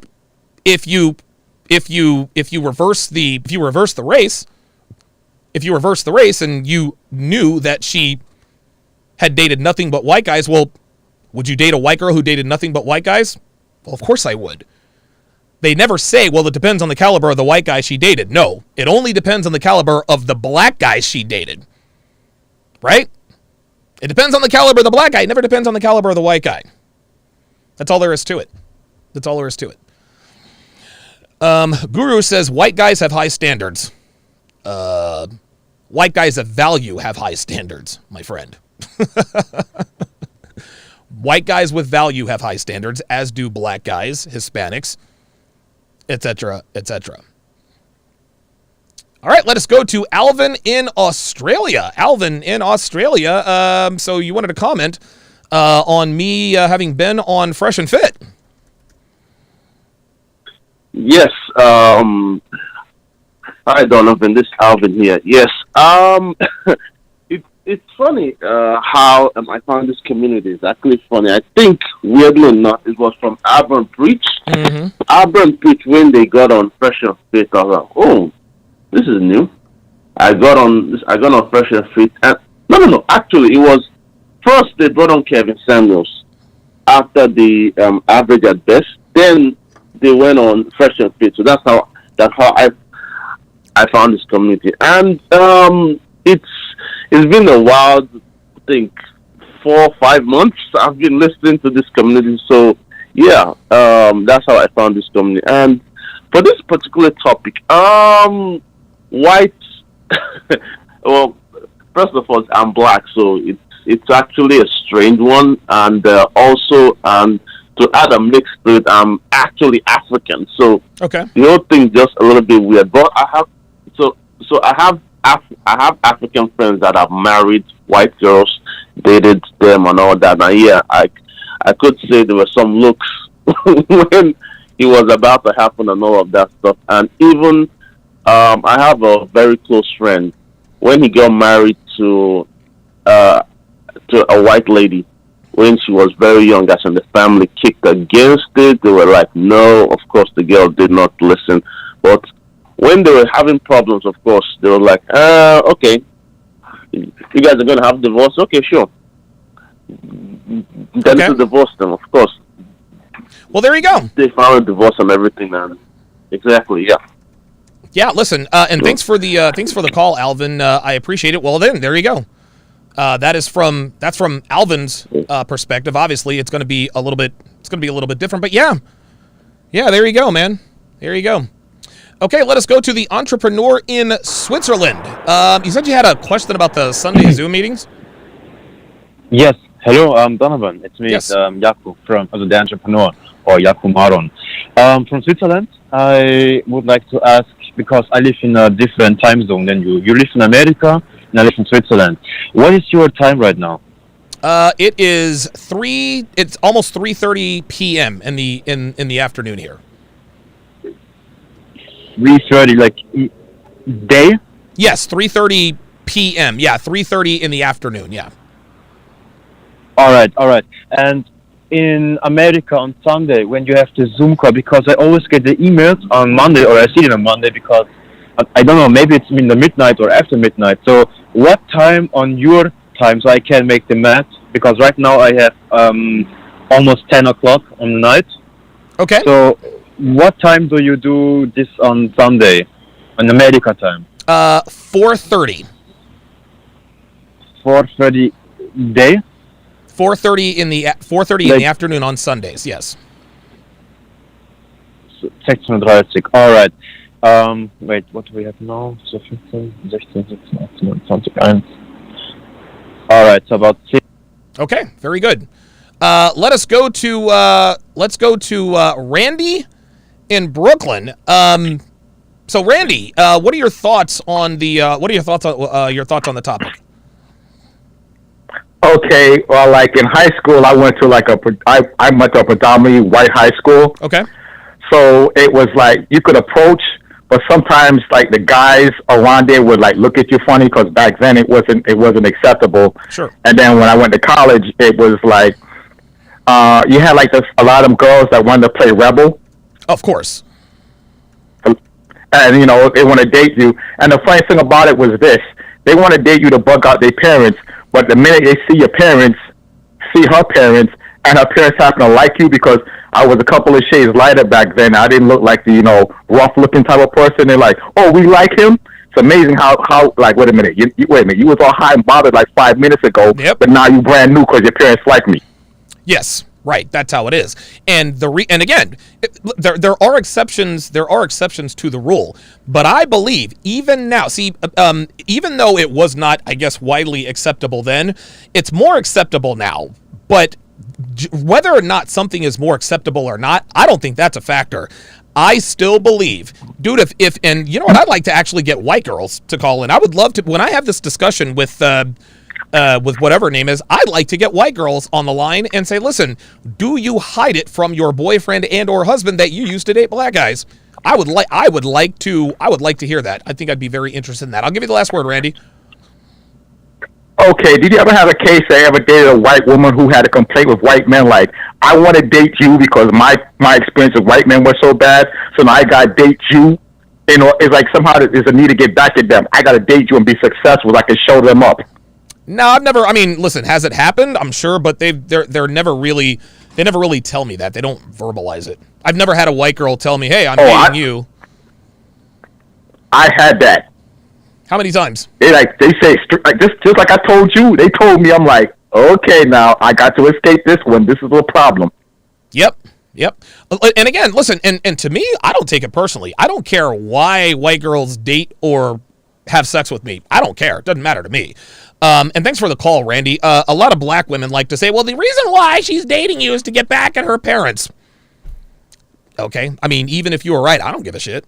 A: if you reverse the race and you knew that she had dated nothing but white guys, well, would you date a white girl who dated nothing but white guys? Well, of course I would. They never say, well, it depends on the caliber of the white guy she dated. No, it only depends on the caliber of the black guys she dated. Right? It depends on the caliber of the black guy. It never depends on the caliber of the white guy. That's all there is to it. Guru says, white guys have high standards. White guys of value have high standards, my friend. White guys with value have high standards, as do black guys, Hispanics, etc., etc. All right, let us go to Alvin in Australia. So you wanted to comment on me having been on Fresh and Fit.
O: Yes. Hi, Donovan. This is Alvin here. Yes. It's funny how I found this community. It's actually funny. I think, weirdly enough, it was from Auburn Preach.
A: Mm-hmm.
O: Auburn Preach, when they got on Fresh and Fit, I was like, oh, this is new. I got on Fresh and Fit. And no. Actually, it was first they brought on Kevin Samuels after the Average at Best. Then they went on Fresh and Fit. So that's how I found this community. And it's been a wild, I think, 4 or 5 months I've been listening to this community. So yeah, that's how I found this community. And for this particular topic, white. Well, first of all, I'm black, so it's actually a strange one, and also to add a mixed spirit, I'm actually African, so
A: okay,
O: the whole thing just a little bit weird. But I have African friends that have married white girls, dated them, and all that. And yeah, I could say there were some looks when it was about to happen and all of that stuff, and even. I have a very close friend. When he got married to a white lady when she was very young, and the family kicked against it. They were like, no, of course the girl did not listen. But when they were having problems, of course, they were like, okay, you guys are going to have divorce? Okay, sure. Then to divorce them, of course.
A: Well, there you go.
O: They found a divorce and everything. And exactly, yeah.
A: Yeah, listen, and thanks for the call, Alvin. I appreciate it. Well, then there you go. That's from Alvin's perspective. Obviously, it's going to be a little bit different, but yeah, there you go, man. There you go. Okay, let us go to the entrepreneur in Switzerland. You said you had a question about the Sunday Zoom meetings.
P: Yes. Hello, Donovan. It's me,
A: yes.
P: Yaku from the entrepreneur, or Yaku Maron. From Switzerland, I would like to ask, because I live in a different time zone than you. You live in America, and I live in Switzerland. What is your time right now?
A: It is it's almost 3:30 p.m. in the afternoon here.
P: 3:30, like day?
A: Yes, 3:30 p.m. Yeah, 3:30 in the afternoon. Yeah.
P: All right. And in America on Sunday, when you have the Zoom call, because I always get the emails on Monday, or I see it on Monday, because I don't know, maybe it's in the midnight or after midnight. So what time on your time, so I can make the math? Because right now I have almost 10 o'clock on the night.
A: Okay.
P: So what time do you do this on Sunday, on America time?
A: 4:30.
P: 4:30 day?
A: 4:30 in the afternoon on Sundays. Yes.
P: 36. All right. Wait, what do we have now? So 15, 16, 17, 21. All right, so about 6.
A: Okay, very good. Let us go to Randy in Brooklyn. So Randy, what are your thoughts on your thoughts on the topic?
Q: Okay, well, like in high school, I went to I went to a predominantly white high school.
A: Okay.
Q: So it was like you could approach but sometimes like the guys around there would like look at you funny because back then it wasn't acceptable.
A: Sure.
Q: And then when I went to college, it was like you had like a lot of them girls that wanted to play rebel.
A: Of course.
Q: And they want to date you. And the funny thing about it was this: they want to date you to bug out their parents, but the minute they see your parents, see her parents, and her parents happen to like you because I was a couple of shades lighter back then. I didn't look like the rough-looking type of person. They're like, "Oh, we like him." It's amazing how like, wait a minute, you was all high and bothered like 5 minutes ago, but now you brand new because your parents like me.
A: Yes. Right, that's how it is, and and again, there are exceptions. There are exceptions to the rule, but I believe even now, even though it was not, I guess, widely acceptable then, it's more acceptable now. But whether or not something is more acceptable or not, I don't think that's a factor. I still believe, dude, if and you know what, I'd like to actually get white girls to call in. I would love to when I have this discussion with whatever her name is, I'd like to get white girls on the line and say, listen, do you hide it from your boyfriend and or husband that you used to date black guys? I would like to hear that. I think I'd be very interested in that. I'll give you the last word, Randy.
Q: Okay, did you ever have a case that ever dated a white woman who had a complaint with white men like, I want to date you because my experience with white men was so bad, so now I got to date you? It's like somehow there's a need to get back at them. I got to date you and be successful. I can show them up.
A: No, I've never. I mean, listen, has it happened? I'm sure, but they never really tell me that. They don't verbalize it. I've never had a white girl tell me, "Hey, I'm dating you."
Q: I had that.
A: How many times?
Q: They say like just like I told you. They told me. I'm like, okay, now I got to escape this one. This is a problem.
A: Yep. And again, listen, and to me, I don't take it personally. I don't care why white girls date or have sex with me. I don't care. It doesn't matter to me. And thanks for the call, Randy. A lot of black women like to say, well, the reason why she's dating you is to get back at her parents. Okay. I mean, even if you were right, I don't give a shit.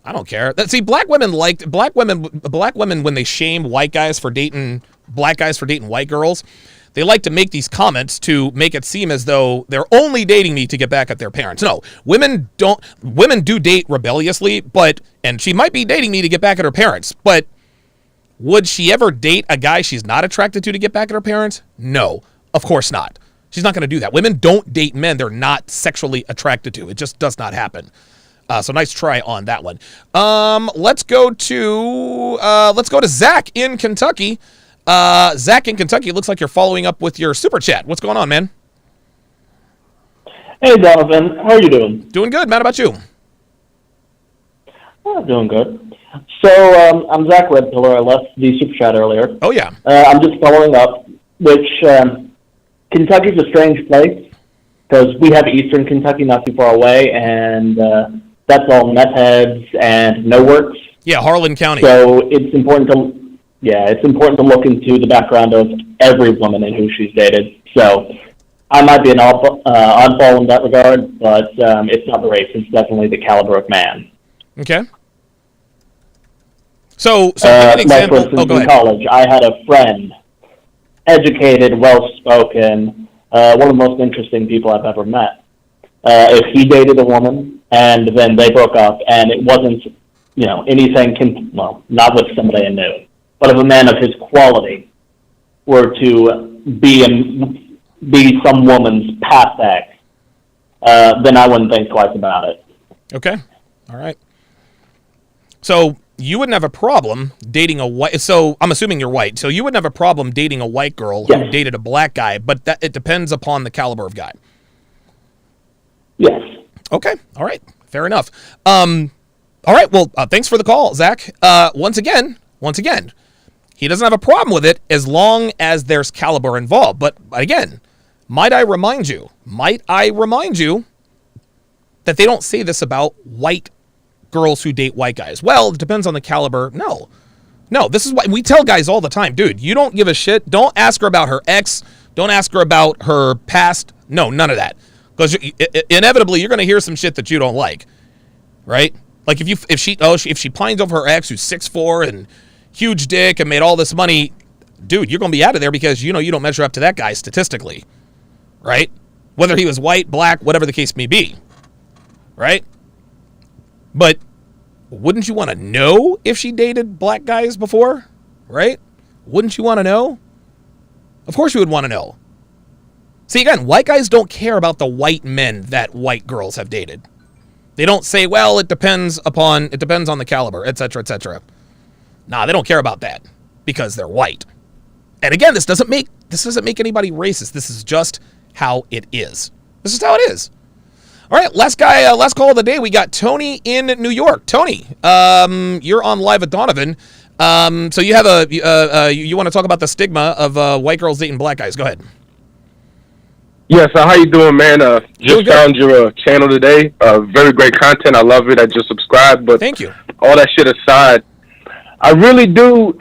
A: I don't care. See, black women when they shame white guys for dating black guys for dating white girls, they like to make these comments to make it seem as though they're only dating me to get back at their parents. No, women do date rebelliously, and she might be dating me to get back at her parents, but would she ever date a guy she's not attracted to get back at her parents? No, of course not. She's not going to do that. Women don't date men they're not sexually attracted to. It just does not happen. So nice try on that one. Let's go to Zach in Kentucky. Zach in Kentucky, looks like you're following up with your super chat. What's going on, man?
R: Hey, Donovan. How are you doing?
A: Doing good, man. How about you?
R: Oh, doing good. So, I'm Zach Redpillar. I left the super chat earlier.
A: Oh, yeah.
R: I'm just following up, which Kentucky's a strange place because we have eastern Kentucky not too far away, and that's all meth heads and no works.
A: Yeah, Harlan County.
R: So it's important to look into the background of every woman and who she's dated. So I might be an oddball in that regard, but it's not the race. It's definitely the caliber of man.
A: Okay. So give an example.
R: Like, for instance, in college, I had a friend, educated, well-spoken, one of the most interesting people I've ever met. If he dated a woman and then they broke up and it wasn't, anything, not with somebody I knew, but if a man of his quality were to be some woman's past ex, then I wouldn't think twice about it.
A: Okay. All right. So you wouldn't have a problem dating a white. So I'm assuming you're white. So you wouldn't have a problem dating a white girl who dated a black guy, but that it depends upon the caliber of guy.
R: Yes.
A: Okay. All right. Fair enough. All right. Well, thanks for the call, Zach. Once again, he doesn't have a problem with it as long as there's caliber involved. But again, might I remind you that they don't say this about white girls who date white guys. Well, it depends on the caliber. No, this is why we tell guys all the time, dude, you don't give a shit. Don't ask her about her ex. Don't ask her about her past. No, none of that. Because inevitably you're going to hear some shit that you don't like, right? Like if she pines over her ex who's 6'4" and huge dick and made all this money, dude, you're going to be out of there because you don't measure up to that guy statistically, right? Whether he was white, black, whatever the case may be, right? But wouldn't you want to know if she dated black guys before? Right? Wouldn't you want to know? Of course you would want to know. See, again, white guys don't care about the white men that white girls have dated. They don't say, well, it depends on the caliber, etc., etc. Nah, they don't care about that because they're white. And again, this doesn't make anybody racist. This is just how it is. This is how it is. All right, last call of the day. We got Tony in New York. Tony, you're on Live with Donovan. So you have you want to talk about the stigma of white girls dating black guys? Go ahead.
S: Yes, how you doing, man? Just found your channel today. Very great content. I love it. I just subscribed. But
A: thank you.
S: All that shit aside, I really do.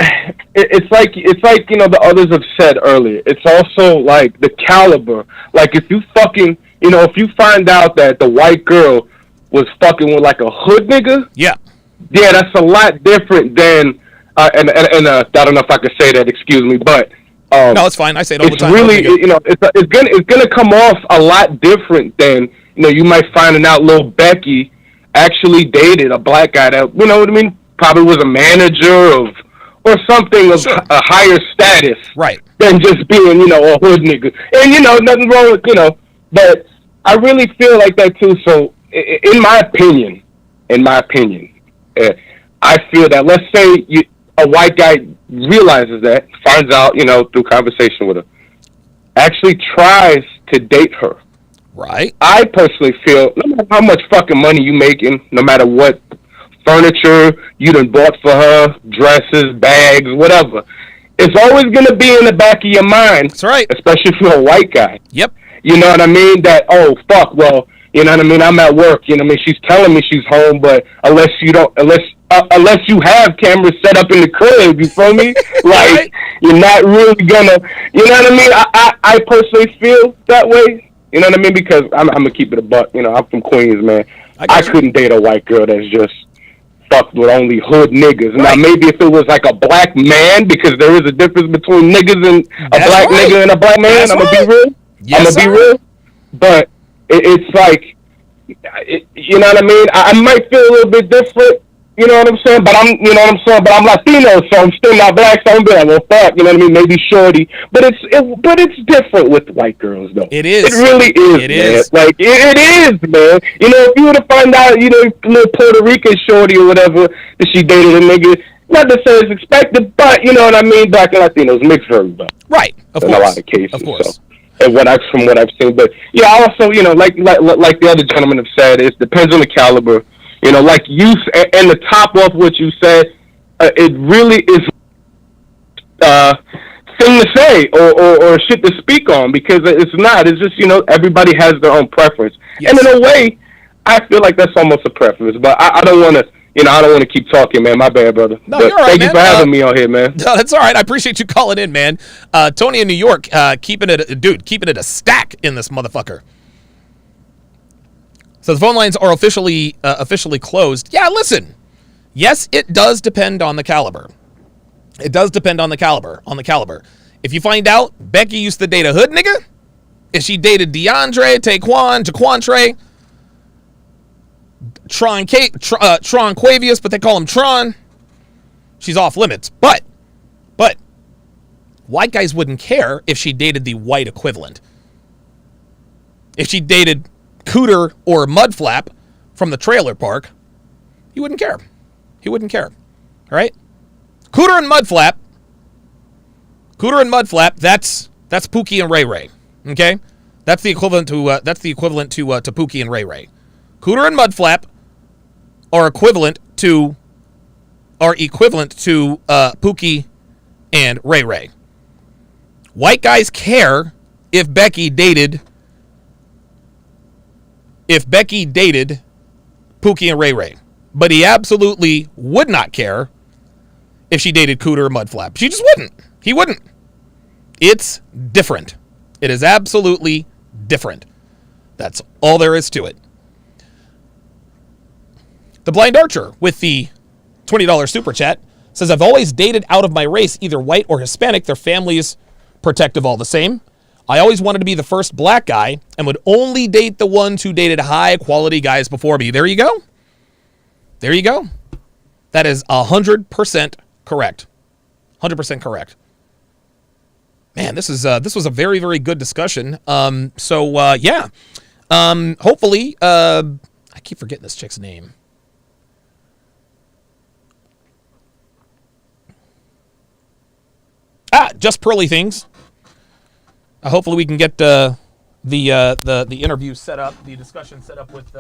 S: It's like the others have said earlier. It's also like the caliber. Like if you fucking, if you find out that the white girl was fucking with like a hood nigga, yeah, that's a lot different than. And I don't know if I could say that. Excuse me, but.
A: No, it's fine. I say it all the time.
S: Really, it's gonna come off a lot different than you might find out little Becky actually dated a black guy that what I mean, probably was a manager or something of a higher status, right? Than just being a hood nigga, and nothing wrong with but I really feel like that too. So in my opinion, I feel that let's say a white guy realizes that, finds out, through conversation with her, actually tries to date her.
A: Right.
S: I personally feel, no matter how much fucking money you making, no matter what furniture you done bought for her, dresses, bags, whatever, it's always going to be in the back of your mind.
A: That's right.
S: Especially if you're a white guy.
A: Yep.
S: You know what I mean? That, oh, fuck, well, you know what I mean? I'm at work, she's telling me she's home, but unless you have cameras set up in the crib, you feel me? Like, you're not really gonna, you know what I mean? I personally feel that way, you know what I mean? Because I'm gonna keep it a buck, I'm from Queens, man. I couldn't date a white girl that's just fucked with only hood niggas. Now, maybe if it was like a black man, because there is a difference between niggas and a black nigga and a black man, I'm gonna be real. I'm gonna be real. But it's like, you know what I mean? I might feel a little bit different. You know what I'm saying? But I'm Latino, so I'm still not black, so I'm be like, well, fuck, you know what I mean? Maybe shorty. But it's different with white girls, though.
A: It is.
S: It really is,
A: It
S: man.
A: is.
S: Like, it is, man. If you were to find out, little Puerto Rican shorty or whatever, that she dated a nigga, not to say it's expected, but, you know what I mean? Black and Latinos mix for everybody.
A: Right, of course.
S: In a lot of cases.
A: Of course.
S: So. And from what I've seen. But, yeah, also, like the other gentlemen have said, it depends on the caliber. Like you, and the top of what you said, it really is thing to say or shit to speak on, because it's not. It's just, everybody has their own preference. Yes. And in a way, I feel like that's almost a preference. But I don't want to, I don't want to keep talking, man. My bad, brother.
A: No, you're all right,
S: thank
A: man.
S: you for having me on here, man.
A: No, that's all right. I appreciate you calling in, man. Tony in New York, keeping it a stack in this motherfucker. So the phone lines are officially closed. Yeah, listen. Yes, it does depend on the caliber. It does depend on the caliber. If you find out Becky used to date a hood nigga, if she dated DeAndre, Jaquantre, Tron Quavius, but they call him Tron, she's off limits. But white guys wouldn't care if she dated the white equivalent. If she dated Cooter or Mudflap from the trailer park, he wouldn't care. All right? Cooter and Mudflap, that's Pookie and Ray Ray. Okay? That's the equivalent to Pookie and Ray Ray. Cooter and Mudflap are equivalent to Pookie and Ray Ray. White guys care if Becky dated Pookie and Ray Ray, but he absolutely would not care if she dated Cooter or Mudflap. She just wouldn't. He wouldn't. It's different. It is absolutely different. That's all there is to it. The Blind Archer with the $20 super chat says, I've always dated out of my race, either white or Hispanic. Their families protective all the same. I always wanted to be the first black guy and would only date the ones who dated high quality guys before me. There you go. That is 100% correct. 100% correct. Man, this was a very, very good discussion. Yeah. Hopefully, I keep forgetting this chick's name. Just Pearly Things. Hopefully we can get the interview set up, the discussion set up with.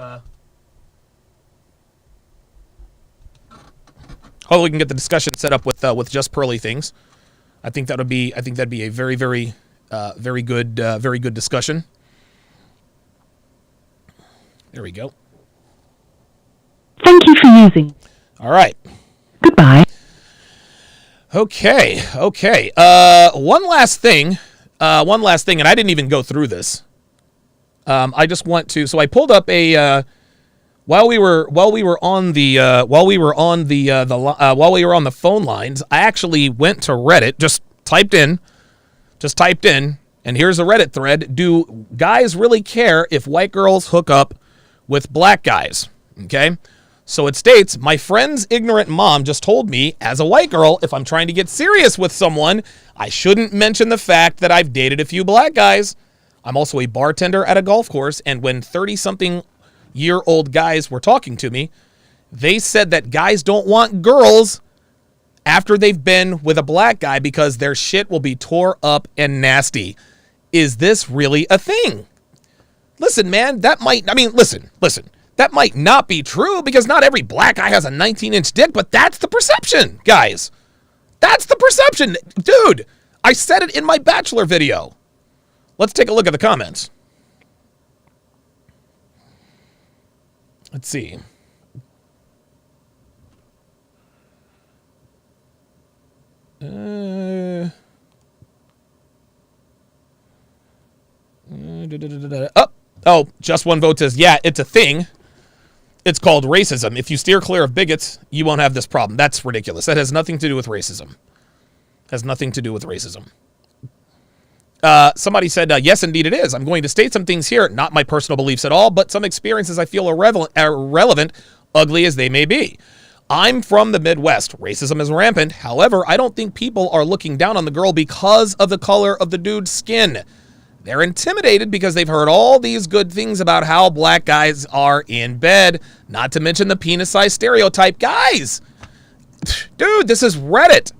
A: Hopefully we can get the discussion set up with Just Pearly Things. I think that'd be a very, very, very good discussion. There we go.
T: Thank you for using.
A: All right.
T: Goodbye.
A: Okay. One last thing, and I didn't even go through this. I just want to. So I pulled up a while we were on the phone lines. I actually went to Reddit. Just typed in, and here's a Reddit thread. Do guys really care if white girls hook up with black guys? Okay. So it states, my friend's ignorant mom just told me, as a white girl, if I'm trying to get serious with someone, I shouldn't mention the fact that I've dated a few black guys. I'm also a bartender at a golf course, and when 30-something-year-old guys were talking to me, they said that guys don't want girls after they've been with a black guy because their shit will be tore up and nasty. Is this really a thing? Listen, man, listen. That might not be true because not every black guy has a 19-inch dick, but that's the perception, guys. That's the perception. Dude, I said it in my Bachelor video. Let's take a look at the comments. Let's see. Just one vote says, yeah, it's a thing. It's called racism. If you steer clear of bigots, you won't have this problem. That's ridiculous. That has nothing to do with racism. Somebody said, yes, indeed it is. I'm going to state some things here, not my personal beliefs at all, but some experiences I feel are relevant, ugly as they may be. I'm from the Midwest. Racism is rampant. However, I don't think people are looking down on the girl because of the color of the dude's skin. They're intimidated because they've heard all these good things about how black guys are in bed, not to mention the penis-sized stereotype. Guys, dude, this is Reddit.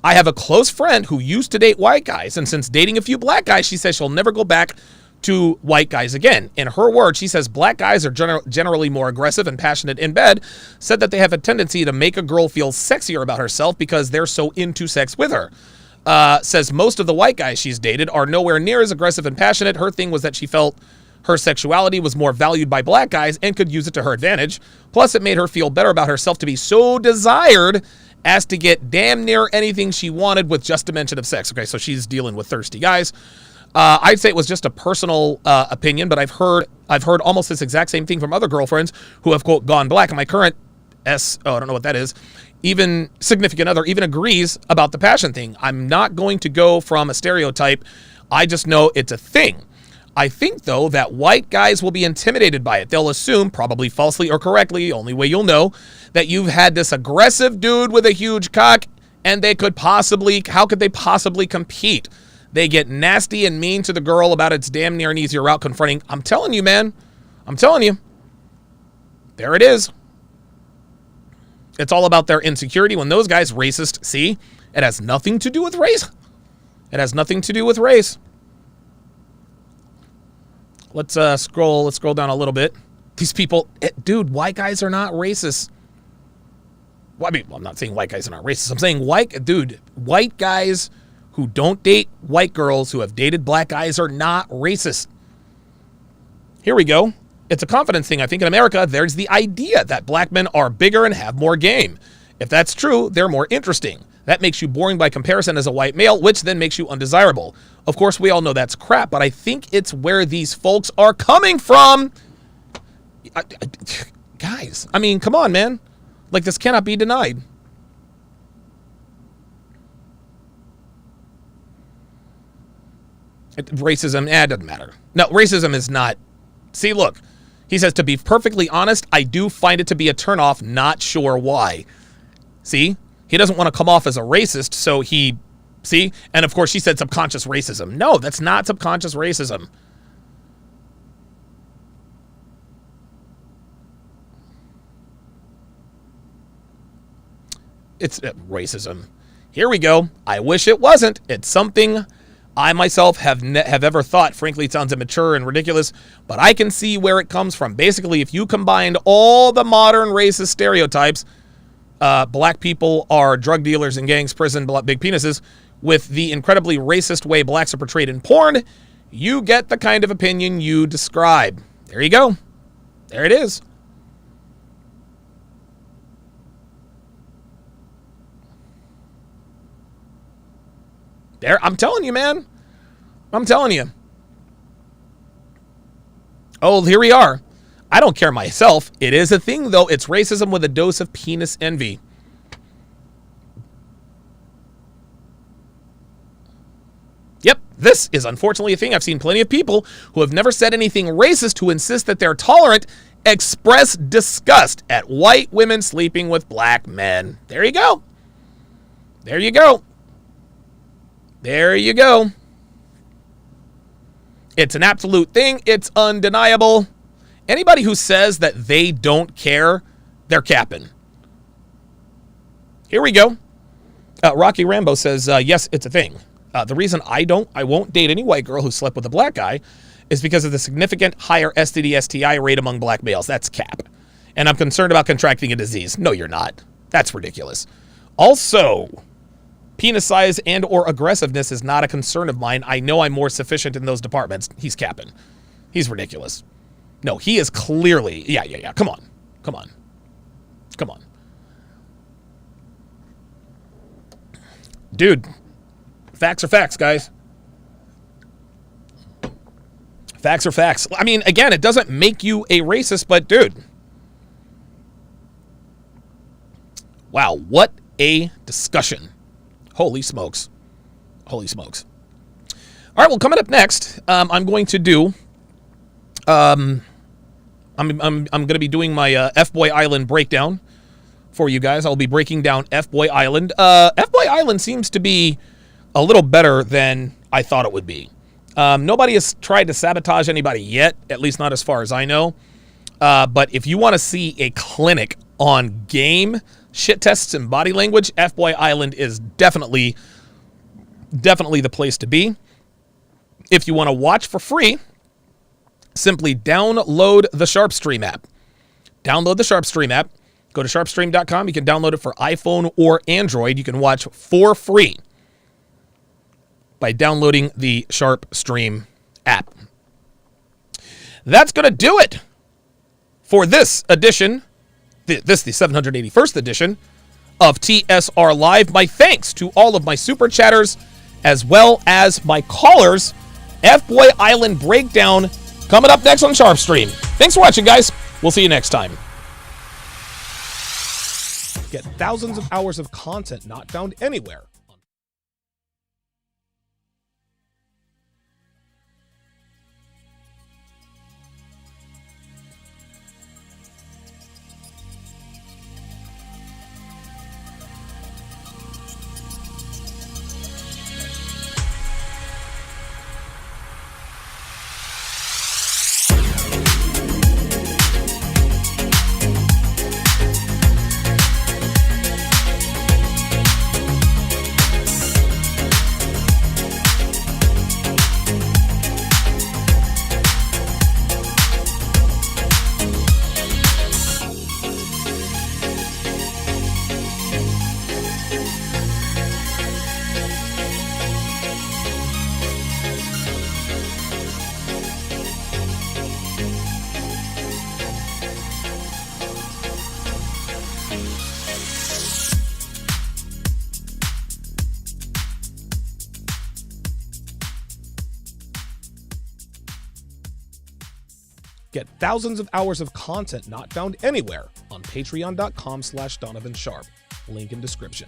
A: I have a close friend who used to date white guys, and since dating a few black guys, she says she'll never go back to white guys again. In her words, she says black guys are generally more aggressive and passionate in bed, said that they have a tendency to make a girl feel sexier about herself because they're so into sex with her. Says most of the white guys she's dated are nowhere near as aggressive and passionate. Her thing was that she felt her sexuality was more valued by black guys and could use it to her advantage. Plus, it made her feel better about herself to be so desired as to get damn near anything she wanted with just a mention of sex. Okay, so she's dealing with thirsty guys. I'd say it was just a personal opinion, but I've heard almost this exact same thing from other girlfriends who have, quote, gone black. And my current I don't know what that is, even significant other even agrees about the passion thing. I'm not going to go from a stereotype. I just know it's a thing. I think, though, that white guys will be intimidated by it. They'll assume, probably falsely or correctly, only way you'll know, that you've had this aggressive dude with a huge cock, and how could they possibly compete? They get nasty and mean to the girl about it's damn near an easier route confronting. I'm telling you, man. I'm telling you. There it is. It's all about their insecurity. When those guys racist, see, it has nothing to do with race. It has nothing to do with race. Let's scroll down a little bit. These people, dude, white guys are not racist. Well, I'm not saying white guys are not racist. I'm saying white guys who don't date white girls who have dated black guys are not racist. Here we go. It's a confidence thing. I think in America, there's the idea that black men are bigger and have more game. If that's true, they're more interesting. That makes you boring by comparison as a white male, which then makes you undesirable. Of course, we all know that's crap, but I think it's where these folks are coming from. Guys, I mean, come on, man. Like, this cannot be denied. Racism, it doesn't matter. No, racism is not. See, look. He says, to be perfectly honest, I do find it to be a turnoff, not sure why. See? He doesn't want to come off as a racist, so he... See? And of course she said subconscious racism. No, that's not subconscious racism. It's racism. Here we go. I wish it wasn't. It's something I myself have ever thought. Frankly, it sounds immature and ridiculous, but I can see where it comes from. Basically, if you combined all the modern racist stereotypes, black people are drug dealers in gangs, prison, big penises, with the incredibly racist way blacks are portrayed in porn, you get the kind of opinion you describe. There you go. There it is. There, I'm telling you, man. I'm telling you. Oh, here we are. I don't care myself. It is a thing, though. It's racism with a dose of penis envy. Yep, this is unfortunately a thing. I've seen plenty of people who have never said anything racist who insist that they're tolerant express disgust at white women sleeping with black men. There you go. There you go. There you go. It's an absolute thing. It's undeniable. Anybody who says that they don't care, they're capping. Here we go. Rocky Rambo says, yes, it's a thing. The reason I won't date any white girl who slept with a black guy is because of the significant higher STD, STI rate among black males. That's cap. And I'm concerned about contracting a disease. No, you're not. That's ridiculous. Also, penis size and or aggressiveness is not a concern of mine. I know I'm more sufficient in those departments. He's capping. He's ridiculous. No, he is clearly... Yeah. Come on. Come on. Come on. Dude, facts are facts, guys. Facts are facts. I mean, again, it doesn't make you a racist, but dude. Wow, what a discussion. Holy smokes. Holy smokes. All right, well, coming up next, I'm going to do... I'm going to be doing my F-Boy Island breakdown for you guys. I'll be breaking down F-Boy Island. F-Boy Island seems to be a little better than I thought it would be. Nobody has tried to sabotage anybody yet, at least not as far as I know. But if you want to see a clinic on game shit tests and body language, F-Boy Island is definitely the place to be. If you want to watch for free, simply download the SharpStream app. Download the SharpStream app. Go to sharpstream.com. You can download it for iPhone or Android. You can watch for free by downloading the SharpStream app. That's going to do it for this edition, the 781st edition of TSR Live. My thanks to all of my super chatters as well as my callers. F-Boy Island breakdown coming up next on SharpStream. Thanks for watching, guys. We'll see you next time. Get thousands of hours of content not found anywhere. Get thousands of hours of content not found anywhere on patreon.com/Donovan Sharp. Link in description.